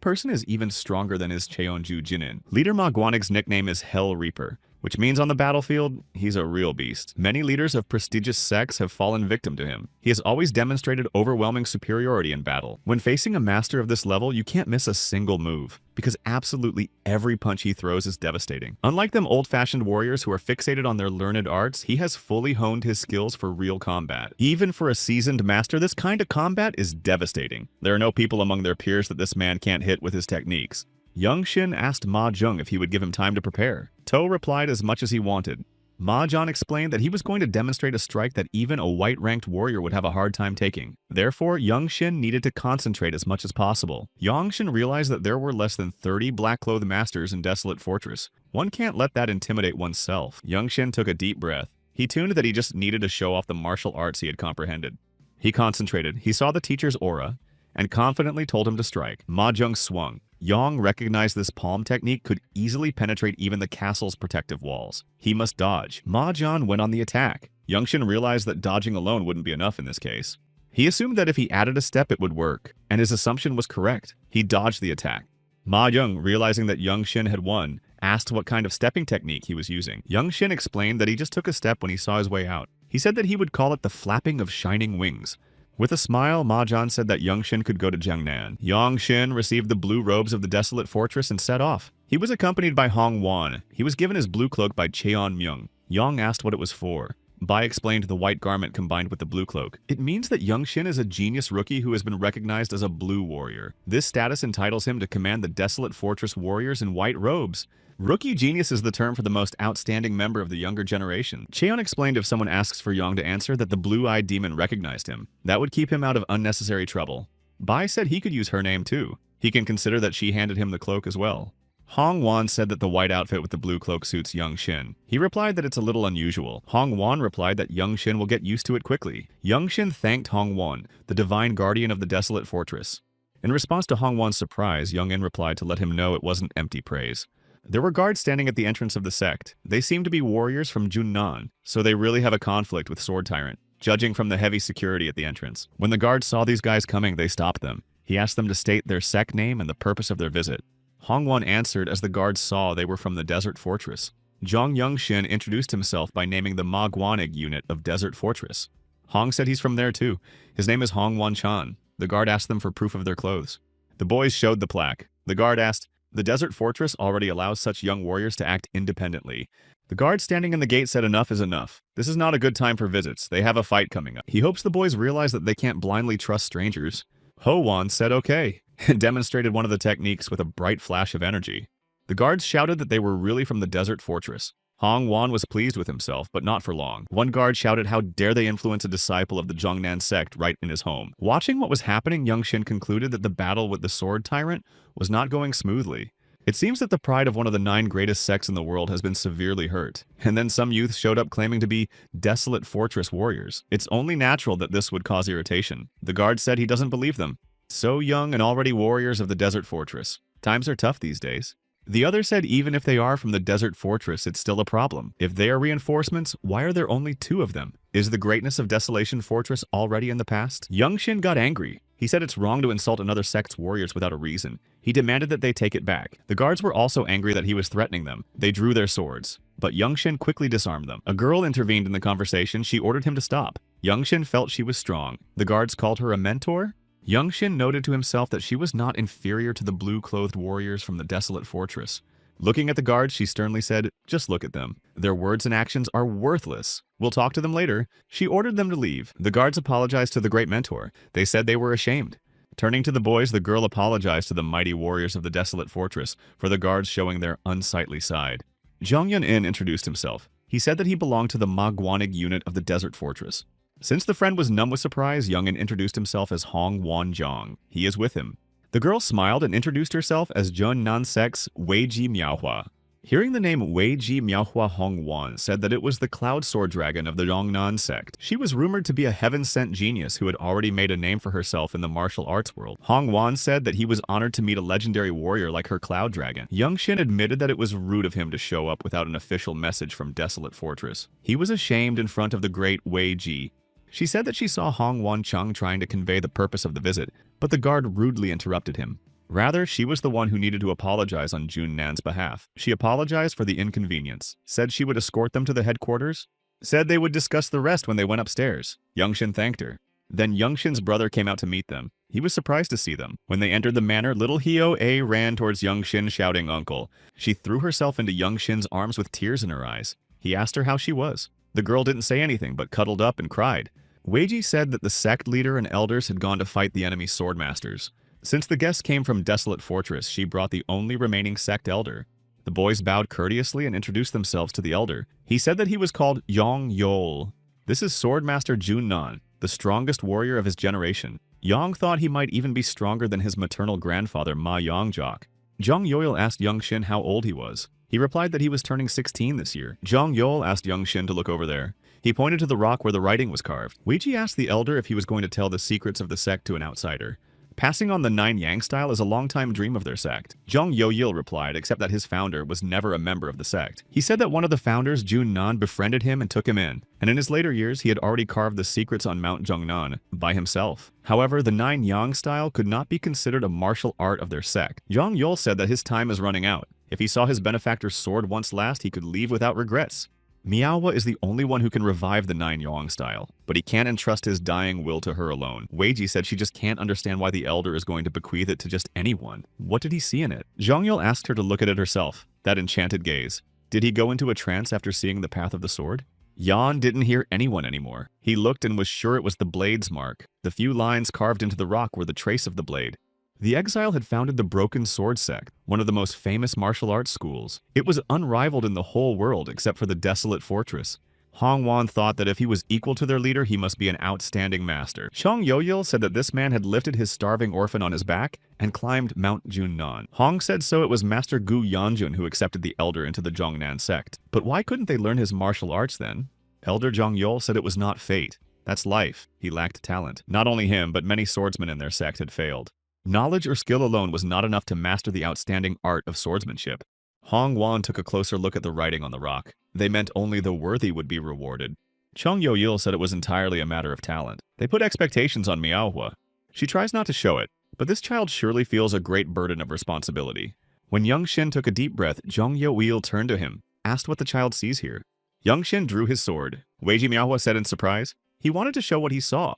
person is even stronger than is Cheonju Jinin. Leader Maguanig's nickname is Hell Reaper, which means on the battlefield, he's a real beast. Many leaders of prestigious sects have fallen victim to him. He has always demonstrated overwhelming superiority in battle. When facing a master of this level, you can't miss a single move, because absolutely every punch he throws is devastating. Unlike them old-fashioned warriors who are fixated on their learned arts, he has fully honed his skills for real combat. Even for a seasoned master, this kind of combat is devastating. There are no people among their peers that this man can't hit with his techniques. Young Shin asked Ma Jung if he would give him time to prepare. To replied as much as he wanted. Ma Jian explained that he was going to demonstrate a strike that even a white-ranked warrior would have a hard time taking. Therefore, Young Shin needed to concentrate as much as possible. Young Shin realized that there were less than 30 black-clothed masters in Desolate Fortress. One can't let that intimidate oneself. Young Shin took a deep breath. He tuned that he just needed to show off the martial arts he had comprehended. He concentrated. He saw the teacher's aura and confidently told him to strike. Ma Jung swung. Yang recognized this palm technique could easily penetrate even the castle's protective walls. He must dodge. Ma Jian went on the attack. Young Shin realized that dodging alone wouldn't be enough in this case. He assumed that if he added a step it would work, and his assumption was correct. He dodged the attack. Ma Jung, realizing that Young Shin had won, asked what kind of stepping technique he was using. Young Shin explained that he just took a step when he saw his way out. He said that he would call it the flapping of shining wings. With a smile, Ma Jian said that Young Shin could go to Jiangnan. Young Shin received the blue robes of the Desolate Fortress and set off. He was accompanied by Hong Wan. He was given his blue cloak by Cheon Myung. Yang asked what it was for. Bai explained the white garment combined with the blue cloak. It means that Young Shin is a genius rookie who has been recognized as a blue warrior. This status entitles him to command the Desolate Fortress warriors in white robes. Rookie genius is the term for the most outstanding member of the younger generation. Cheon explained if someone asks for Yang to answer that the blue-eyed demon recognized him. That would keep him out of unnecessary trouble. Bai said he could use her name too. He can consider that she handed him the cloak as well. Hong Wan said that the white outfit with the blue cloak suits Young Shin. He replied that it's a little unusual. Hong Wan replied that Young Shin will get used to it quickly. Young Shin thanked Hong Wan, the divine guardian of the Desolate Fortress. In response to Hong Wan's surprise, Young In replied to let him know it wasn't empty praise. There were guards standing at the entrance of the sect. They seemed to be warriors from Junnan, so they really have a conflict with Sword Tyrant, judging from the heavy security at the entrance. When the guards saw these guys coming, they stopped them. He asked them to state their sect name and the purpose of their visit. Hong Wan answered as the guards saw they were from the Desert Fortress. Zhang Young Shin introduced himself by naming the Maguanig unit of Desert Fortress. Hong said he's from there too. His name is Hong Wan Chan. The guard asked them for proof of their clothes. The boys showed the plaque. The guard asked, "The Desert Fortress already allows such young warriors to act independently." The guard standing in the gate said enough is enough. This is not a good time for visits. They have a fight coming up. He hopes the boys realize that they can't blindly trust strangers. Ho Wan said okay, and demonstrated one of the techniques with a bright flash of energy. The guards shouted that they were really from the Desert Fortress. Hong Wan was pleased with himself, but not for long. One guard shouted how dare they influence a disciple of the Jiangnan sect right in his home. Watching what was happening, Young Shin concluded that the battle with the Sword Tyrant was not going smoothly. It seems that the pride of one of the 9 greatest sects in the world has been severely hurt, and then some youth showed up claiming to be desolate fortress warriors. It's only natural that this would cause irritation. The guard said he doesn't believe them. So young and already warriors of the desert fortress. Times are tough these days. The other said even if they are from the desert fortress, it's still a problem. If they are reinforcements, why are there only 2 of them? Is the greatness of Desolation Fortress already in the past? Young Shin got angry. He said it's wrong to insult another sect's warriors without a reason. He demanded that they take it back. The guards were also angry that he was threatening them. They drew their swords. But Young Shin quickly disarmed them. A girl intervened in the conversation. She ordered him to stop. Young Shin felt she was strong. The guards called her a mentor? Young Shin noted to himself that she was not inferior to the blue-clothed warriors from the desolate fortress. Looking at the guards, she sternly said, "Just look at them. Their words and actions are worthless. We'll talk to them later." She ordered them to leave. The guards apologized to the great mentor. They said they were ashamed. Turning to the boys, the girl apologized to the mighty warriors of the desolate fortress for the guards showing their unsightly side. Jong Yun-in introduced himself. He said that he belonged to the Maguanig unit of the desert fortress. Since the friend was numb with surprise, Young-in introduced himself as Hong Wan-jong. He is with him. The girl smiled and introduced herself as Jun Nan Sect's Weiji Miaohua. Hearing the name Weiji Miaohua, Hong Wan said that it was the Cloud Sword Dragon of the Yongnan sect. She was rumored to be a heaven-sent genius who had already made a name for herself in the martial arts world. Hong Wan said that he was honored to meet a legendary warrior like her Cloud Dragon. Young Shin admitted that it was rude of him to show up without an official message from Desolate Fortress. He was ashamed in front of the great Weiji. She said that she saw Hong Wan-chung trying to convey the purpose of the visit, but the guard rudely interrupted him. Rather, she was the one who needed to apologize on Jun Nan's behalf. She apologized for the inconvenience, said she would escort them to the headquarters, said they would discuss the rest when they went upstairs. Young Shin thanked her. Then Young Shin's brother came out to meet them. He was surprised to see them. When they entered the manor, little Hyo-A ran towards Young Shin shouting uncle. She threw herself into Young Shin's arms with tears in her eyes. He asked her how she was. The girl didn't say anything but cuddled up and cried. Weiji said that the sect leader and elders had gone to fight the enemy swordmasters. Since the guests came from Desolate Fortress, she brought the only remaining sect elder. The boys bowed courteously and introduced themselves to the elder. He said that he was called Yong Yol. This is Swordmaster Jun Nan, the strongest warrior of his generation. Yong thought he might even be stronger than his maternal grandfather Ma Yongjok. Jong Yoil asked Young Shin how old he was. He replied that he was turning 16 this year. Jong Yol asked Young Shin to look over there. He pointed to the rock where the writing was carved. Weiji asked the elder if he was going to tell the secrets of the sect to an outsider. Passing on the 9 Yang style is a long-time dream of their sect. Jong Yo-il replied, except that his founder was never a member of the sect. He said that one of the founders, Jun Nan, befriended him and took him in, and in his later years he had already carved the secrets on Mount Jungnan by himself. However, the 9 Yang style could not be considered a martial art of their sect. Jong Yol said that his time is running out. If he saw his benefactor's sword once last, he could leave without regrets. Miaohua is the only one who can revive the 9 Yang style, but he can't entrust his dying will to her alone. Weiji said she just can't understand why the elder is going to bequeath it to just anyone. What did he see in it? Zhongyul asked her to look at it herself, that enchanted gaze. Did he go into a trance after seeing the path of the sword? Yan didn't hear anyone anymore. He looked and was sure it was the blade's mark. The few lines carved into the rock were the trace of the blade. The exile had founded the Broken Sword sect, one of the most famous martial arts schools. It was unrivaled in the whole world except for the Desolate Fortress. Hong Wan thought that if he was equal to their leader, he must be an outstanding master. Chong Yoyil said that this man had lifted his starving orphan on his back and climbed Mount Junnan. Hong said so it was Master Gu Yanjun who accepted the elder into the Zhongnan sect. But why couldn't they learn his martial arts then? Elder Zhong Yol said it was not fate. That's life. He lacked talent. Not only him, but many swordsmen in their sect had failed. Knowledge or skill alone was not enough to master the outstanding art of swordsmanship. Hong Wan took a closer look at the writing on the rock. They meant only the worthy would be rewarded. Chong Yo-il said it was entirely a matter of talent. They put expectations on Miaohua. She tries not to show it, but this child surely feels a great burden of responsibility. When Young Shin took a deep breath, Zhong Yo-il turned to him, asked what the child sees here. Young Shin drew his sword. Weiji Miaohua said in surprise. He wanted to show what he saw.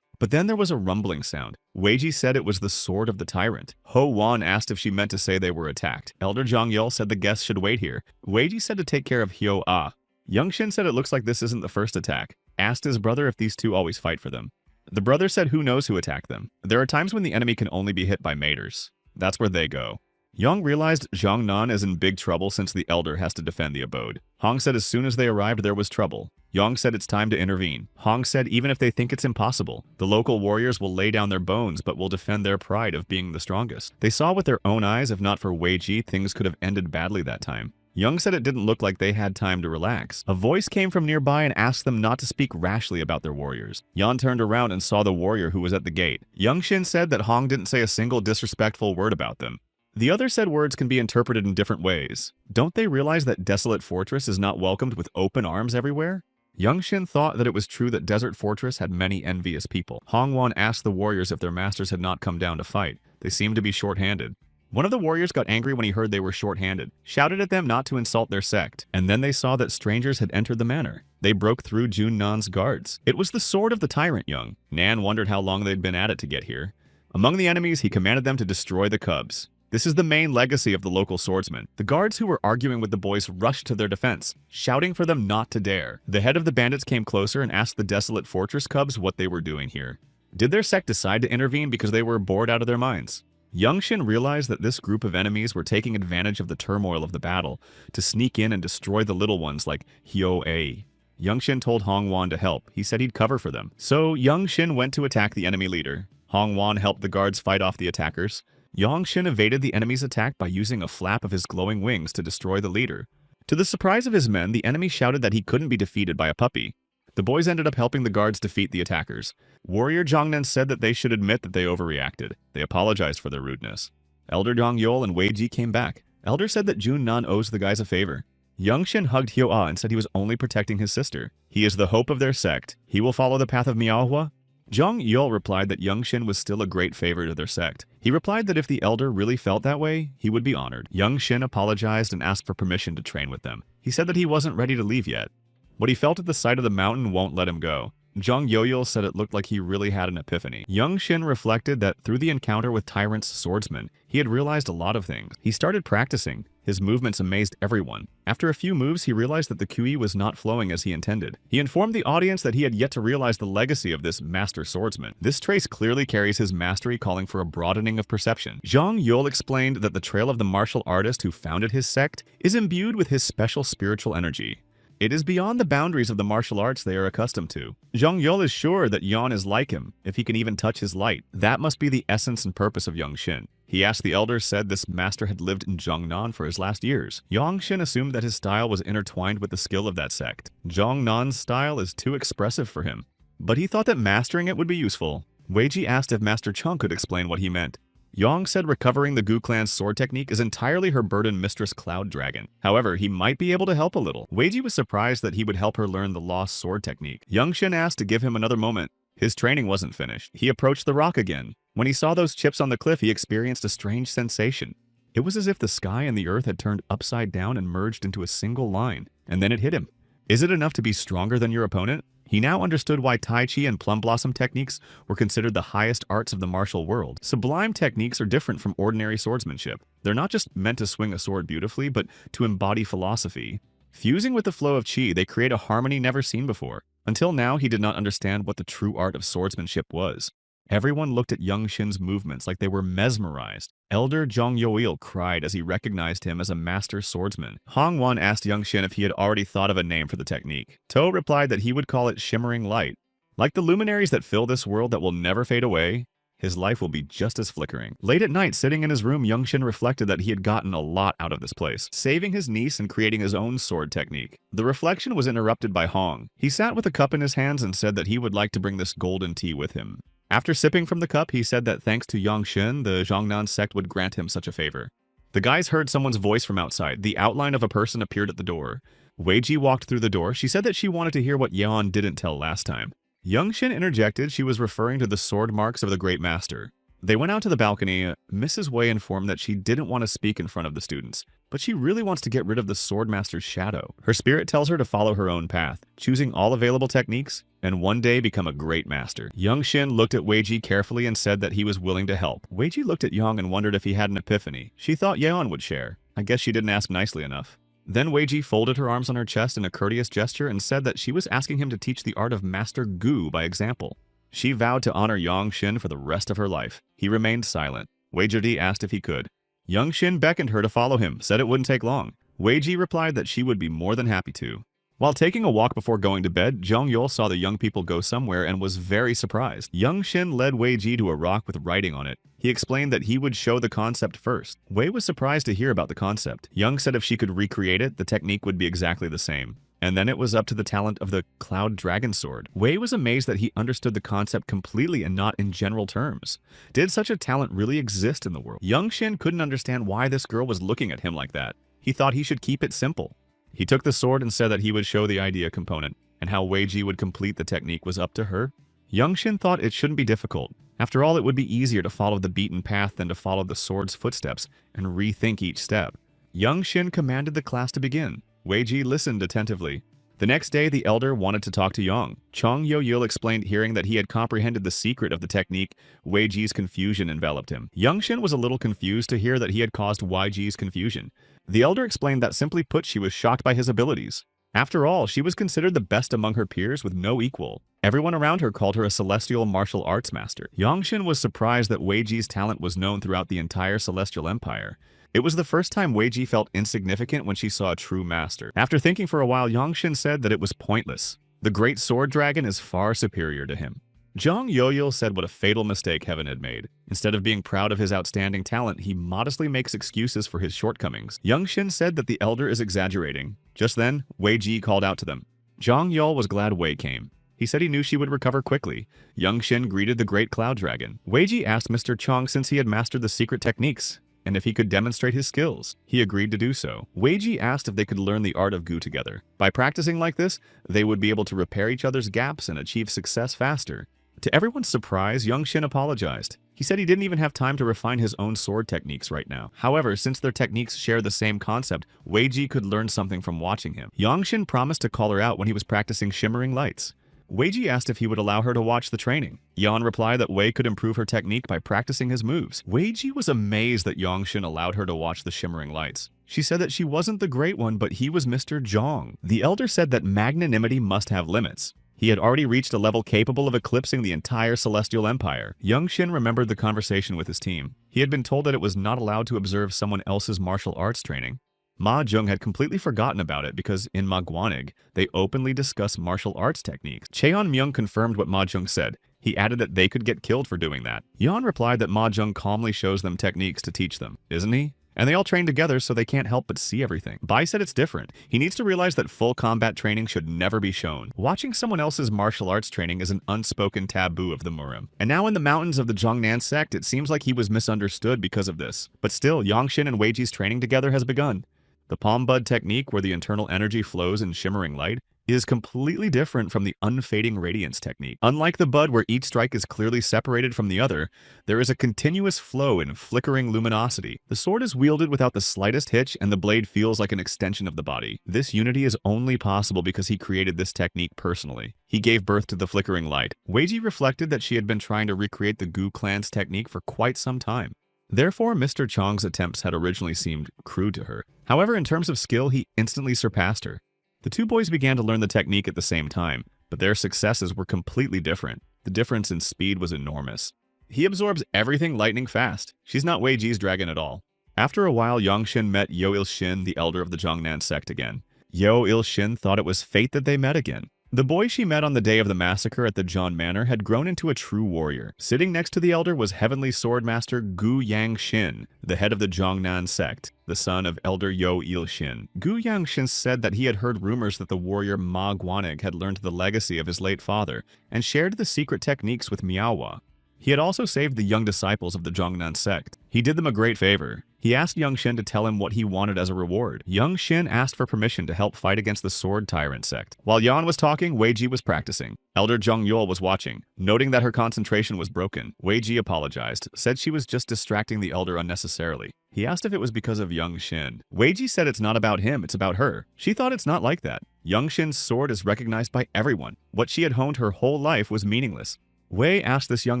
But then there was a rumbling sound. Weiji said it was the sword of the tyrant. Ho Wan asked if she meant to say they were attacked. Elder Zhang Yul said the guests should wait here. Weiji said to take care of Hyo Ah. Young Shin said it looks like this isn't the first attack. Asked his brother if these two always fight for them. The brother said who knows who attacked them. There are times when the enemy can only be hit by maters. That's where they go. Yang realized Jiangnan is in big trouble since the elder has to defend the abode. Hong said as soon as they arrived there was trouble. Yang said it's time to intervene. Hong said even if they think it's impossible, the local warriors will lay down their bones but will defend their pride of being the strongest. They saw with their own eyes if not for Wei Ji, things could have ended badly that time. Yang said it didn't look like they had time to relax. A voice came from nearby and asked them not to speak rashly about their warriors. Yan turned around and saw the warrior who was at the gate. Yang Xin said that Hong didn't say a single disrespectful word about them. The other said words can be interpreted in different ways. Don't they realize that Desolate Fortress is not welcomed with open arms everywhere? Yang Xin thought that it was true that Desert Fortress had many envious people. Hong Wan asked the warriors if their masters had not come down to fight. They seemed to be short-handed. One of the warriors got angry when he heard they were short-handed, shouted at them not to insult their sect, and then they saw that strangers had entered the manor. They broke through Jun Nan's guards. It was the sword of the tyrant Young. Nan wondered how long they'd been at it to get here. Among the enemies, he commanded them to destroy the cubs. This is the main legacy of the local swordsmen. The guards who were arguing with the boys rushed to their defense, shouting for them not to dare. The head of the bandits came closer and asked the Desolate Fortress cubs what they were doing here. Did their sect decide to intervene because they were bored out of their minds? Yang Xin realized that this group of enemies were taking advantage of the turmoil of the battle to sneak in and destroy the little ones like Hyo A. Yang Xin told Hong Wan to help. He said he'd cover for them. So Yang Xin went to attack the enemy leader. Hong Wan helped the guards fight off the attackers. Yang Xin evaded the enemy's attack by using a flap of his glowing wings to destroy the leader. To the surprise of his men, the enemy shouted that he couldn't be defeated by a puppy. The boys ended up helping the guards defeat the attackers. Warrior Jiangnan said that they should admit that they overreacted. They apologized for their rudeness. Elder Zhang Yol and Wei Ji came back. Elder said that Jun Nan owes the guys a favor. Yang Xin hugged Hyo A and said he was only protecting his sister. He is the hope of their sect. He will follow the path of Manhwa. Zhang Yol replied that Yang Xin was still a great favor to their sect. He replied that if the elder really felt that way, he would be honored. Yang Xin apologized and asked for permission to train with them. He said that he wasn't ready to leave yet. What he felt at the sight of the mountain won't let him go. Zhang Yoyol said it looked like he really had an epiphany. Yang Xin reflected that through the encounter with Tyrant's swordsman, he had realized a lot of things. He started practicing. His movements amazed everyone. After a few moves, he realized that the QE was not flowing as he intended. He informed the audience that he had yet to realize the legacy of this master swordsman. This trace clearly carries his mastery, calling for a broadening of perception. Zhang Yol explained that the trail of the martial artist who founded his sect is imbued with his special spiritual energy. It is beyond the boundaries of the martial arts they are accustomed to. Zhang Yol is sure that Yan is like him, if he can even touch his light. That must be the essence and purpose of Yang Xin. He asked the elders, said this master had lived in Jiangnan for his last years. Yang Xin assumed that his style was intertwined with the skill of that sect. Jiangnan's style is too expressive for him, but he thought that mastering it would be useful. Wei Ji asked if Master Chung could explain what he meant. Yang said recovering the Gu clan's sword technique is entirely her burden mistress Cloud Dragon. However, he might be able to help a little. Wei Ji was surprised that he would help her learn the lost sword technique. Yang Xin asked to give him another moment. His training wasn't finished. He approached the rock again. When he saw those chips on the cliff, he experienced a strange sensation. It was as if the sky and the earth had turned upside down and merged into a single line, and then it hit him. Is it enough to be stronger than your opponent? He now understood why Tai Chi and Plum Blossom techniques were considered the highest arts of the martial world. Sublime techniques are different from ordinary swordsmanship. They're not just meant to swing a sword beautifully, but to embody philosophy. Fusing with the flow of Qi, they create a harmony never seen before. Until now, he did not understand what the true art of swordsmanship was. Everyone looked at Yang Xin's movements like they were mesmerized. Elder Zhang Yoil cried as he recognized him as a master swordsman. Hong Wan asked Yang Xin if he had already thought of a name for the technique. To replied that he would call it Shimmering Light. Like the luminaries that fill this world that will never fade away, his life will be just as flickering. Late at night, sitting in his room, Yang Xin reflected that he had gotten a lot out of this place, saving his niece and creating his own sword technique. The reflection was interrupted by Hong. He sat with a cup in his hands and said that he would like to bring this golden tea with him. After sipping from the cup, he said that thanks to Yang Xin, the Jiangnan sect would grant him such a favor. The guys heard someone's voice from outside. The outline of a person appeared at the door. Wei Ji walked through the door. She said that she wanted to hear what Yan didn't tell last time. Yang Xin interjected she was referring to the sword marks of the great master. They went out to the balcony. Mrs. Wei informed that she didn't want to speak in front of the students, but she really wants to get rid of the swordmaster's shadow. Her spirit tells her to follow her own path, choosing all available techniques, and one day become a great master. Yang Xin looked at Wei Ji carefully and said that he was willing to help. Wei Ji looked at Yang and wondered if he had an epiphany. She thought Yan would share. I guess she didn't ask nicely enough. Then Wei Ji folded her arms on her chest in a courteous gesture and said that she was asking him to teach the art of Master Gu by example. She vowed to honor Yang Xin for the rest of her life. He remained silent. Wei Ji asked if he could. Young Shin beckoned her to follow him, said it wouldn't take long. Wei Ji replied that she would be more than happy to. While taking a walk before going to bed, Zhang Yul saw the young people go somewhere and was very surprised. Young Shin led Wei Ji to a rock with writing on it. He explained that he would show the concept first. Wei was surprised to hear about the concept. Young said if she could recreate it, the technique would be exactly the same. And then it was up to the talent of the Cloud Dragon Sword. Wei was amazed that he understood the concept completely and not in general terms. Did such a talent really exist in the world? Young Shin couldn't understand why this girl was looking at him like that. He thought he should keep it simple. He took the sword and said that he would show the idea component, and how Wei Ji would complete the technique was up to her. Young Shin thought it shouldn't be difficult. After all, it would be easier to follow the beaten path than to follow the sword's footsteps and rethink each step. Young Shin commanded the class to begin. Wei Ji listened attentively. The next day, the elder wanted to talk to Yang. Chong Yo-Yul explained, hearing that he had comprehended the secret of the technique. Wei Ji's confusion enveloped him. Young Shin was a little confused to hear that he had caused Wei Ji's confusion. The elder explained that simply put, she was shocked by his abilities. After all, she was considered the best among her peers with no equal. Everyone around her called her a celestial martial arts master. Yang Shin was surprised that Wei Ji's talent was known throughout the entire Celestial Empire. It was the first time Wei Ji felt insignificant when she saw a true master. After thinking for a while, Yang Shin said that it was pointless. The great sword dragon is far superior to him. Zhang Yoyil said what a fatal mistake Heaven had made. Instead of being proud of his outstanding talent, he modestly makes excuses for his shortcomings. Young Shin said that the elder is exaggerating. Just then, Wei Ji called out to them. Zhang Yol was glad Wei came. He said he knew she would recover quickly. Young Shin greeted the great cloud dragon. Wei Ji asked Mr. Chong since he had mastered the secret techniques, and if he could demonstrate his skills. He agreed to do so. Wei Ji asked if they could learn the art of Gu together. By practicing like this, they would be able to repair each other's gaps and achieve success faster. To everyone's surprise, Young Shin apologized. He said he didn't even have time to refine his own sword techniques right now. However, since their techniques share the same concept, Wei Ji could learn something from watching him. Young Shin promised to call her out when he was practicing shimmering lights. Wei Ji asked if he would allow her to watch the training. Yan replied that Wei could improve her technique by practicing his moves. Wei Ji was amazed that Yang Shin allowed her to watch the shimmering lights. She said that she wasn't the great one, but he was Mr. Zhong. The elder said that magnanimity must have limits. He had already reached a level capable of eclipsing the entire Celestial Empire. Young Shin remembered the conversation with his team. He had been told that it was not allowed to observe someone else's martial arts training. Ma Jung had completely forgotten about it because in Maguanig, they openly discuss martial arts techniques. Cheon Myung confirmed what Ma Jung said. He added that they could get killed for doing that. Yan replied that Ma Jung calmly shows them techniques to teach them, isn't he? And they all train together so they can't help but see everything. Bai said it's different. He needs to realize that full combat training should never be shown. Watching someone else's martial arts training is an unspoken taboo of the Murim. And now in the mountains of the Zhongnan sect, it seems like he was misunderstood because of this. But still, Yangshin and Wei Ji's training together has begun. The palm bud technique, where the internal energy flows in shimmering light, is completely different from the unfading radiance technique. Unlike the bud where each strike is clearly separated from the other, there is a continuous flow in flickering luminosity. The sword is wielded without the slightest hitch, and the blade feels like an extension of the body. This unity is only possible because he created this technique personally. He gave birth to the flickering light. Wei Ji reflected that she had been trying to recreate the Gu clan's technique for quite some time. Therefore, Mr. Chong's attempts had originally seemed crude to her. However, in terms of skill, he instantly surpassed her. The two boys began to learn the technique at the same time, but their successes were completely different. The difference in speed was enormous. He absorbs everything lightning fast. She's not Wei Ji's dragon at all. After a while, Yangshin met Yo Il-shin, the elder of the Zhongnan sect, again. Yo Il-shin thought it was fate that they met again. The boy she met on the day of the massacre at the Zhon Manor had grown into a true warrior. Sitting next to the elder was Heavenly Sword Master Gu Yangshin, the head of the Zhongnan sect, the son of Elder Yo Il-shin. Gu Yangshin said that he had heard rumors that the warrior Maguanig had learned the legacy of his late father and shared the secret techniques with Manhwa. He had also saved the young disciples of the Zhongnan sect. He did them a great favor. He asked Young Shin to tell him what he wanted as a reward. Young Shin asked for permission to help fight against the Sword Tyrant sect. While Yan was talking, Wei Ji was practicing. Elder Zhong Yul was watching. Noting that her concentration was broken, Wei Ji apologized, said she was just distracting the elder unnecessarily. He asked if it was because of Young Shin. Wei Ji said it's not about him, it's about her. She thought it's not like that. Young Shin's sword is recognized by everyone. What she had honed her whole life was meaningless. Wei asked this young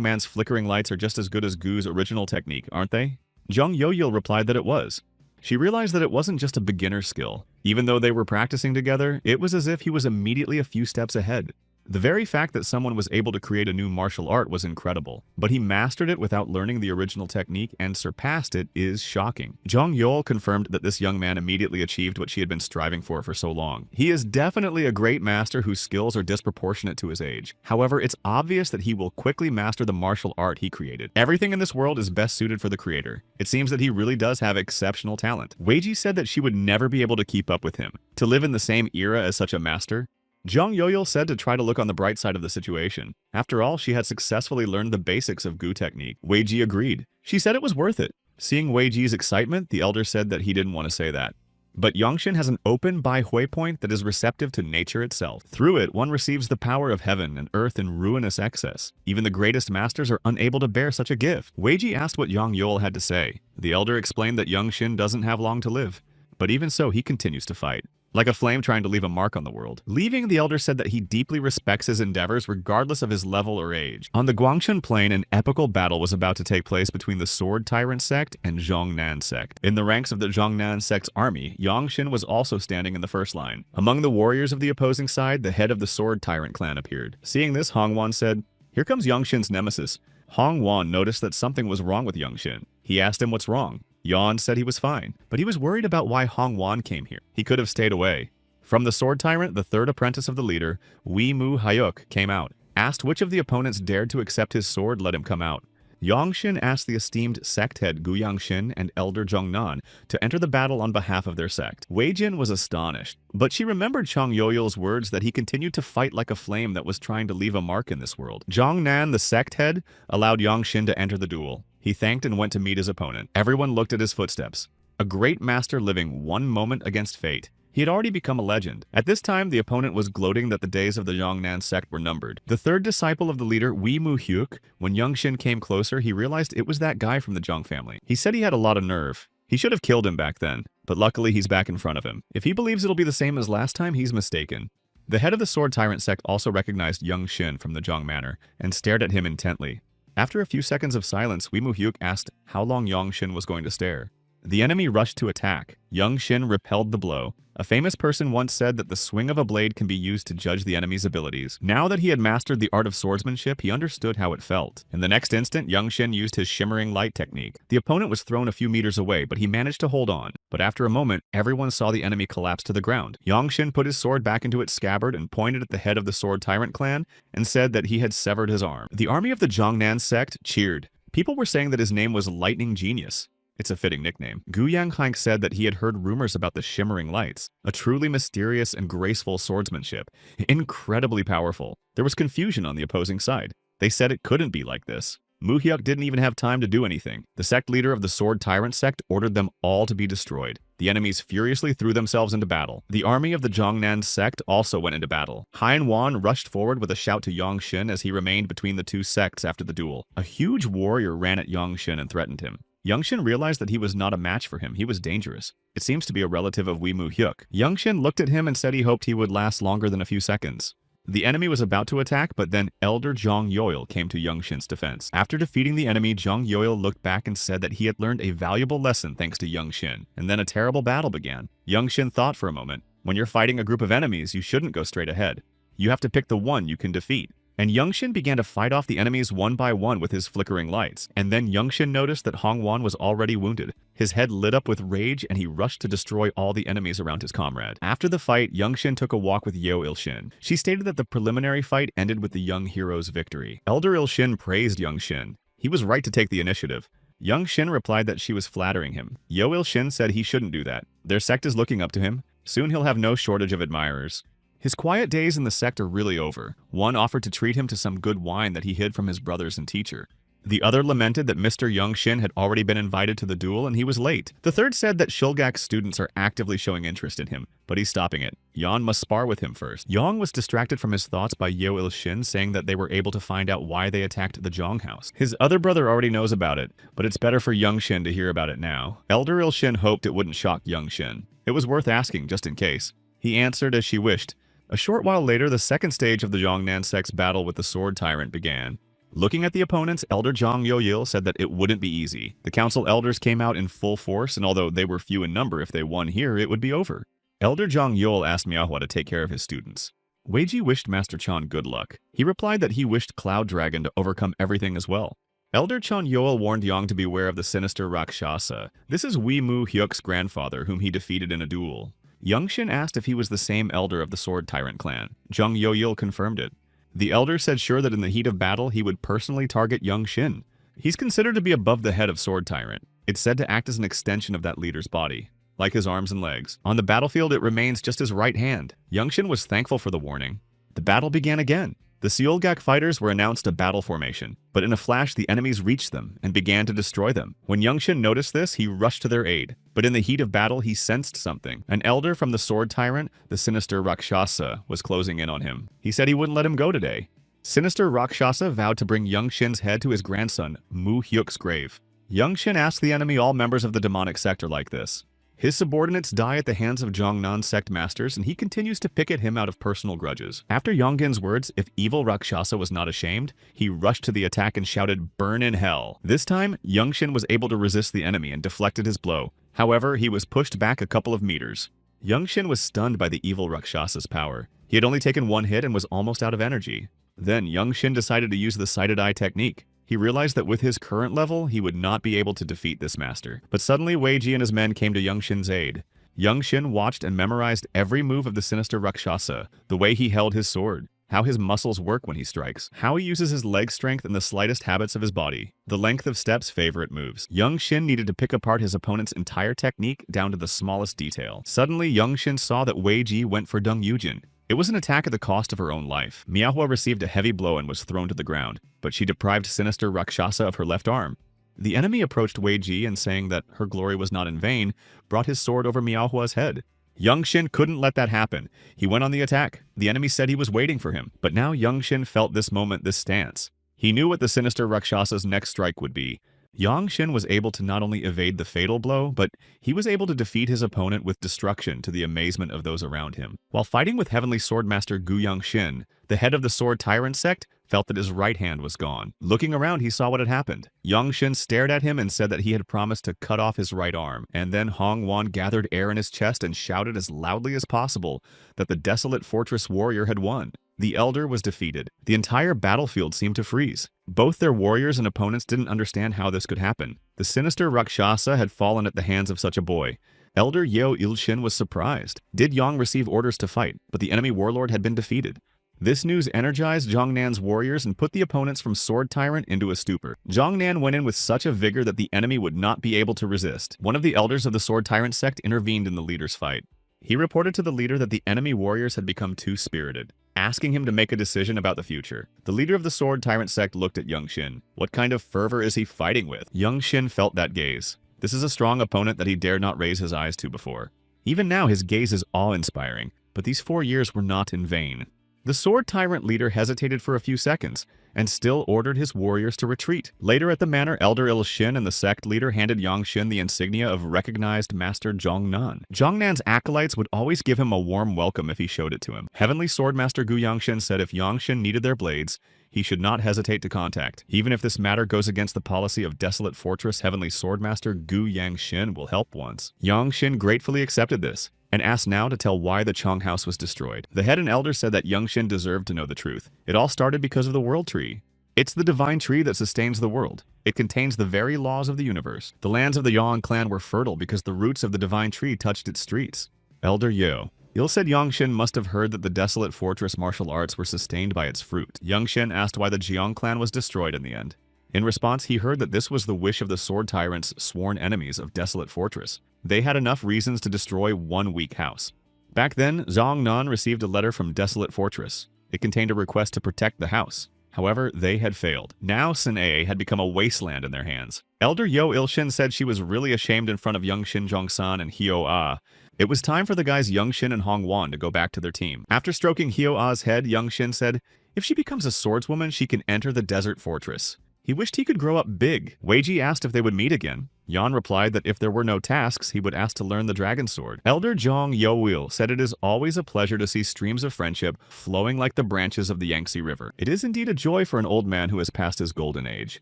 man's flickering lights are just as good as Gu's original technique, aren't they? Zhong Yoyil replied that it was. She realized that it wasn't just a beginner skill. Even though they were practicing together, it was as if he was immediately a few steps ahead. The very fact that someone was able to create a new martial art was incredible, but he mastered it without learning the original technique and surpassed it is shocking. Jong Yeol confirmed that this young man immediately achieved what she had been striving for so long. He is definitely a great master whose skills are disproportionate to his age. However, it's obvious that he will quickly master the martial art he created. Everything in this world is best suited for the creator. It seems that he really does have exceptional talent. Weiji said that she would never be able to keep up with him. To live in the same era as such a master? Jong Yoyol said to try to look on the bright side of the situation. After all, she had successfully learned the basics of Gu technique. Weiji agreed. She said it was worth it. Seeing Weiji's excitement, the elder said that he didn't want to say that. But Yongshin has an open Bai Hui point that is receptive to nature itself. Through it, one receives the power of heaven and earth in ruinous excess. Even the greatest masters are unable to bear such a gift. Weiji asked what Yang Yol had to say. The elder explained that Yongshin doesn't have long to live. But even so, he continues to fight. Like a flame trying to leave a mark on the world. Leaving, the elder said that he deeply respects his endeavors regardless of his level or age. On the Guangchun plain, an epical battle was about to take place between the Sword Tyrant sect and Zhongnan sect. In the ranks of the Zhongnan sect's army, Yongshin was also standing in the first line. Among the warriors of the opposing side, the head of the Sword Tyrant clan appeared. Seeing this, Hongwan said, "Here comes Yongshin's nemesis." Hongwan noticed that something was wrong with Yongshin. He asked him what's wrong. Yan said he was fine, but he was worried about why Hongwan came here. He could have stayed away. From the Sword Tyrant, the third apprentice of the leader, Wei Mu Hayuk, came out. Asked which of the opponents dared to accept his sword, let him come out. Yongshin asked the esteemed sect head Gu Yangshin and elder Zhongnan to enter the battle on behalf of their sect. Wei Jin was astonished, but she remembered Chang Yoyol's words that he continued to fight like a flame that was trying to leave a mark in this world. Zhongnan, the sect head, allowed Yongshin to enter the duel. He thanked and went to meet his opponent. Everyone looked at his footsteps. A great master living one moment against fate. He had already become a legend. At this time, the opponent was gloating that the days of the Zhongnan sect were numbered. The third disciple of the leader, Wei Mu Hyuk, when Yongshin came closer, he realized it was that guy from the Zhong family. He said he had a lot of nerve. He should have killed him back then, but luckily he's back in front of him. If he believes it'll be the same as last time, he's mistaken. The head of the Sword Tyrant sect also recognized Yongshin from the Zhong manor and stared at him intently. After a few seconds of silence, Wei Mu Hyuk asked how long Yongshin was going to stare. The enemy rushed to attack. Yongshin repelled the blow. A famous person once said that the swing of a blade can be used to judge the enemy's abilities. Now that he had mastered the art of swordsmanship, he understood how it felt. In the next instant, Yongshin used his shimmering light technique. The opponent was thrown a few meters away, but he managed to hold on. But after a moment, everyone saw the enemy collapse to the ground. Yongshin put his sword back into its scabbard and pointed at the head of the Sword Tyrant clan and said that he had severed his arm. The army of the Zhongnan sect cheered. People were saying that his name was Lightning Genius. It's a fitting nickname. Gu Yanghank said that he had heard rumors about the shimmering lights, a truly mysterious and graceful swordsmanship, incredibly powerful. There was confusion on the opposing side. They said it couldn't be like this. Mu Hyuk didn't even have time to do anything. The sect leader of the Sword Tyrant sect ordered them all to be destroyed. The enemies furiously threw themselves into battle. The army of the Zhongnan sect also went into battle. Han Wan rushed forward with a shout to Yongshin as he remained between the two sects after the duel. A huge warrior ran at Yongshin and threatened him. Yongshin realized that he was not a match for him. He was dangerous. It seems to be a relative of Wei Mu Hyuk. Yongshin looked at him and said he hoped he would last longer than a few seconds. The enemy was about to attack, but then Elder Zhong Yoil came to Yongshin's defense. After defeating the enemy, Zhong Yoil looked back and said that he had learned a valuable lesson thanks to Yongshin. And then a terrible battle began. Yongshin thought for a moment. When you're fighting a group of enemies, you shouldn't go straight ahead. You have to pick the one you can defeat. And Yongshin began to fight off the enemies one by one with his flickering lights. And then Yongshin noticed that Hongwan was already wounded. His head lit up with rage and he rushed to destroy all the enemies around his comrade. After the fight, Yongshin took a walk with Yo Ilshin. She stated that the preliminary fight ended with the young hero's victory. Elder Ilshin praised Yongshin. He was right to take the initiative. Yongshin replied that she was flattering him. Yo Ilshin said he shouldn't do that. Their sect is looking up to him. Soon he'll have no shortage of admirers. His quiet days in the sect are really over. One offered to treat him to some good wine that he hid from his brothers and teacher. The other lamented that Mr. Yongshin had already been invited to the duel and he was late. The third said that Shulgak's students are actively showing interest in him, but he's stopping it. Yan must spar with him first. Yang was distracted from his thoughts by Yo Il-shin saying that they were able to find out why they attacked the Zhong house. His other brother already knows about it, but it's better for Yongshin to hear about it now. Elder Il-shin hoped it wouldn't shock Yongshin. It was worth asking just in case. He answered as she wished. A short while later, the second stage of the Zhongnan sect's battle with the Sword Tyrant began. Looking at the opponents, Elder Zhang Yoyil said that it wouldn't be easy. The council elders came out in full force, and although they were few in number, if they won here, it would be over. Elder Zhang Yol asked Manhwa to take care of his students. Weiji wished Master Chan good luck. He replied that he wished Cloud Dragon to overcome everything as well. Elder Chan Yoel warned Yang to beware of the sinister Rakshasa. This is Wee Mu Hyuk's grandfather, whom he defeated in a duel. Youngshin asked if he was the same elder of the Sword Tyrant clan. Jung Yoil confirmed it. The elder said sure that in the heat of battle he would personally target Youngshin. He's considered to be above the head of Sword Tyrant. It's said to act as an extension of that leader's body, like his arms and legs. On the battlefield it remains just his right hand. Youngshin was thankful for the warning. The battle began again. The Seolgak fighters were announced a battle formation, but in a flash the enemies reached them and began to destroy them. When Youngshin noticed this, he rushed to their aid. But in the heat of battle, he sensed something. An elder from the Sword Tyrant, the sinister Rakshasa, was closing in on him. He said he wouldn't let him go today. Sinister Rakshasa vowed to bring Youngshin's head to his grandson, Mu Hyuk's grave. Youngshin asked the enemy all members of the demonic sect are like this. His subordinates die at the hands of Jongnan sect masters, and he continues to pick at him out of personal grudges. After Yonggin's words, if evil Rakshasa was not ashamed, he rushed to the attack and shouted, "Burn in hell." This time, Youngshin was able to resist the enemy and deflected his blow. However, he was pushed back a couple of meters. Youngshin was stunned by the evil Rakshasa's power. He had only taken one hit and was almost out of energy. Then Youngshin decided to use the sighted eye technique. He realized that with his current level, he would not be able to defeat this master. But suddenly Weiji and his men came to Youngshin's aid. Youngshin watched and memorized every move of the sinister Rakshasa, the way he held his sword, how his muscles work when he strikes, how he uses his leg strength and the slightest habits of his body, the length of steps, favorite moves. Youngshin needed to pick apart his opponent's entire technique down to the smallest detail. Suddenly, Youngshin saw that Weiji went for Dung Yujin. It was an attack at the cost of her own life. Manhwa received a heavy blow and was thrown to the ground, but she deprived sinister Rakshasa of her left arm. The enemy approached Weiji and, saying that her glory was not in vain, brought his sword over Manhwa's head. Youngshin couldn't let that happen. He went on the attack. The enemy said he was waiting for him, but now Youngshin felt this moment, this stance. He knew what the sinister Rakshasa's next strike would be. Youngshin was able to not only evade the fatal blow, but he was able to defeat his opponent with destruction to the amazement of those around him. While fighting with Heavenly Swordmaster Gu Youngshin, the head of the Sword Tyrant sect felt that his right hand was gone. Looking around, he saw what had happened. Youngshin stared at him and said that he had promised to cut off his right arm, and then Hongwan gathered air in his chest and shouted as loudly as possible that the desolate fortress warrior had won. The elder was defeated. The entire battlefield seemed to freeze. Both their warriors and opponents didn't understand how this could happen. The sinister Rakshasa had fallen at the hands of such a boy. Elder Yeo Ilshin was surprised. Did Yang receive orders to fight, but the enemy warlord had been defeated. This news energized Jongnan's warriors and put the opponents from Sword Tyrant into a stupor. Jongnan went in with such a vigor that the enemy would not be able to resist. One of the elders of the Sword Tyrant sect intervened in the leader's fight. He reported to the leader that the enemy warriors had become too spirited, asking him to make a decision about the future. The leader of the Sword Tyrant sect looked at Youngshin. What kind of fervor is he fighting with? Youngshin felt that gaze. This is a strong opponent that he dared not raise his eyes to before. Even now, his gaze is awe-inspiring, but these 4 years were not in vain. The Sword Tyrant leader hesitated for a few seconds, and still ordered his warriors to retreat. Later at the manor, Elder Ilshin and the sect leader handed Youngshin the insignia of recognized Master Jongnan. Jongnan's acolytes would always give him a warm welcome if he showed it to him. Heavenly Swordmaster Gu Youngshin said if Youngshin needed their blades, he should not hesitate to contact. Even if this matter goes against the policy of Desolate Fortress, Heavenly Swordmaster Gu Yangshin will help once. Youngshin gratefully accepted this, and asked now to tell why the Chong house was destroyed. The head and elder said that Youngshin deserved to know the truth. It all started because of the world tree. It's the divine tree that sustains the world. It contains the very laws of the universe. The lands of the Yang clan were fertile because the roots of the divine tree touched its streets. Elder Yeo. Il said Youngshin must have heard that the Desolate Fortress martial arts were sustained by its fruit. Youngshin asked why the Jiang clan was destroyed in the end. In response, he heard that this was the wish of the Sword Tyrant's sworn enemies of Desolate Fortress. They had enough reasons to destroy one weak house. Back then, Zhongnan received a letter from Desolate Fortress. It contained a request to protect the house. However, they had failed. Now Sinae had become a wasteland in their hands. Elder Yeo Ilshin said she was really ashamed in front of Youngshin Jongsan and Hyo Ah. It was time for the guys Youngshin and Hongwan to go back to their team. After stroking Hyo Ah's head, Youngshin said, if she becomes a swordswoman, she can enter the Desert Fortress. He wished he could grow up big. Weiji asked if they would meet again. Yan replied that if there were no tasks, he would ask to learn the dragon sword. Elder Zhong Youwil said it is always a pleasure to see streams of friendship flowing like the branches of the Yangtze River. It is indeed a joy for an old man who has passed his golden age.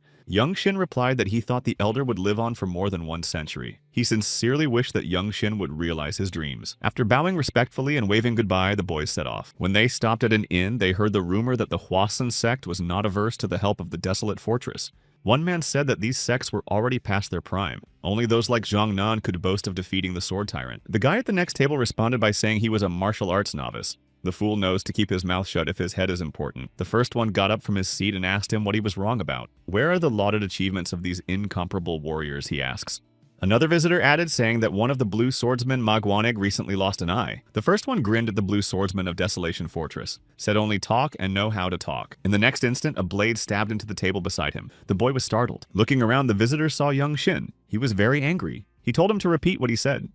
Young Shin replied that he thought the elder would live on for more than 1 century. He sincerely wished that young Shin would realize his dreams. After bowing respectfully and waving goodbye, the boys set off. When they stopped at an inn, they heard the rumor that the Hwasun sect was not averse to the help of the desolate fortress. One man said that these sects were already past their prime. Only those like Zhang Nan could boast of defeating the sword tyrant. The guy at the next table responded by saying he was a martial arts novice. The fool knows to keep his mouth shut if his head is important. The first one got up from his seat and asked him what he was wrong about. Where are the lauded achievements of these incomparable warriors, he asks. Another visitor added, saying that one of the blue swordsmen Maguanig recently lost an eye. The first one grinned at the blue swordsman of Desolation Fortress, said only talk and know how to talk. In the next instant, a blade stabbed into the table beside him. The boy was startled. Looking around, the visitor saw young Shin. He was very angry. He told him to repeat what he said.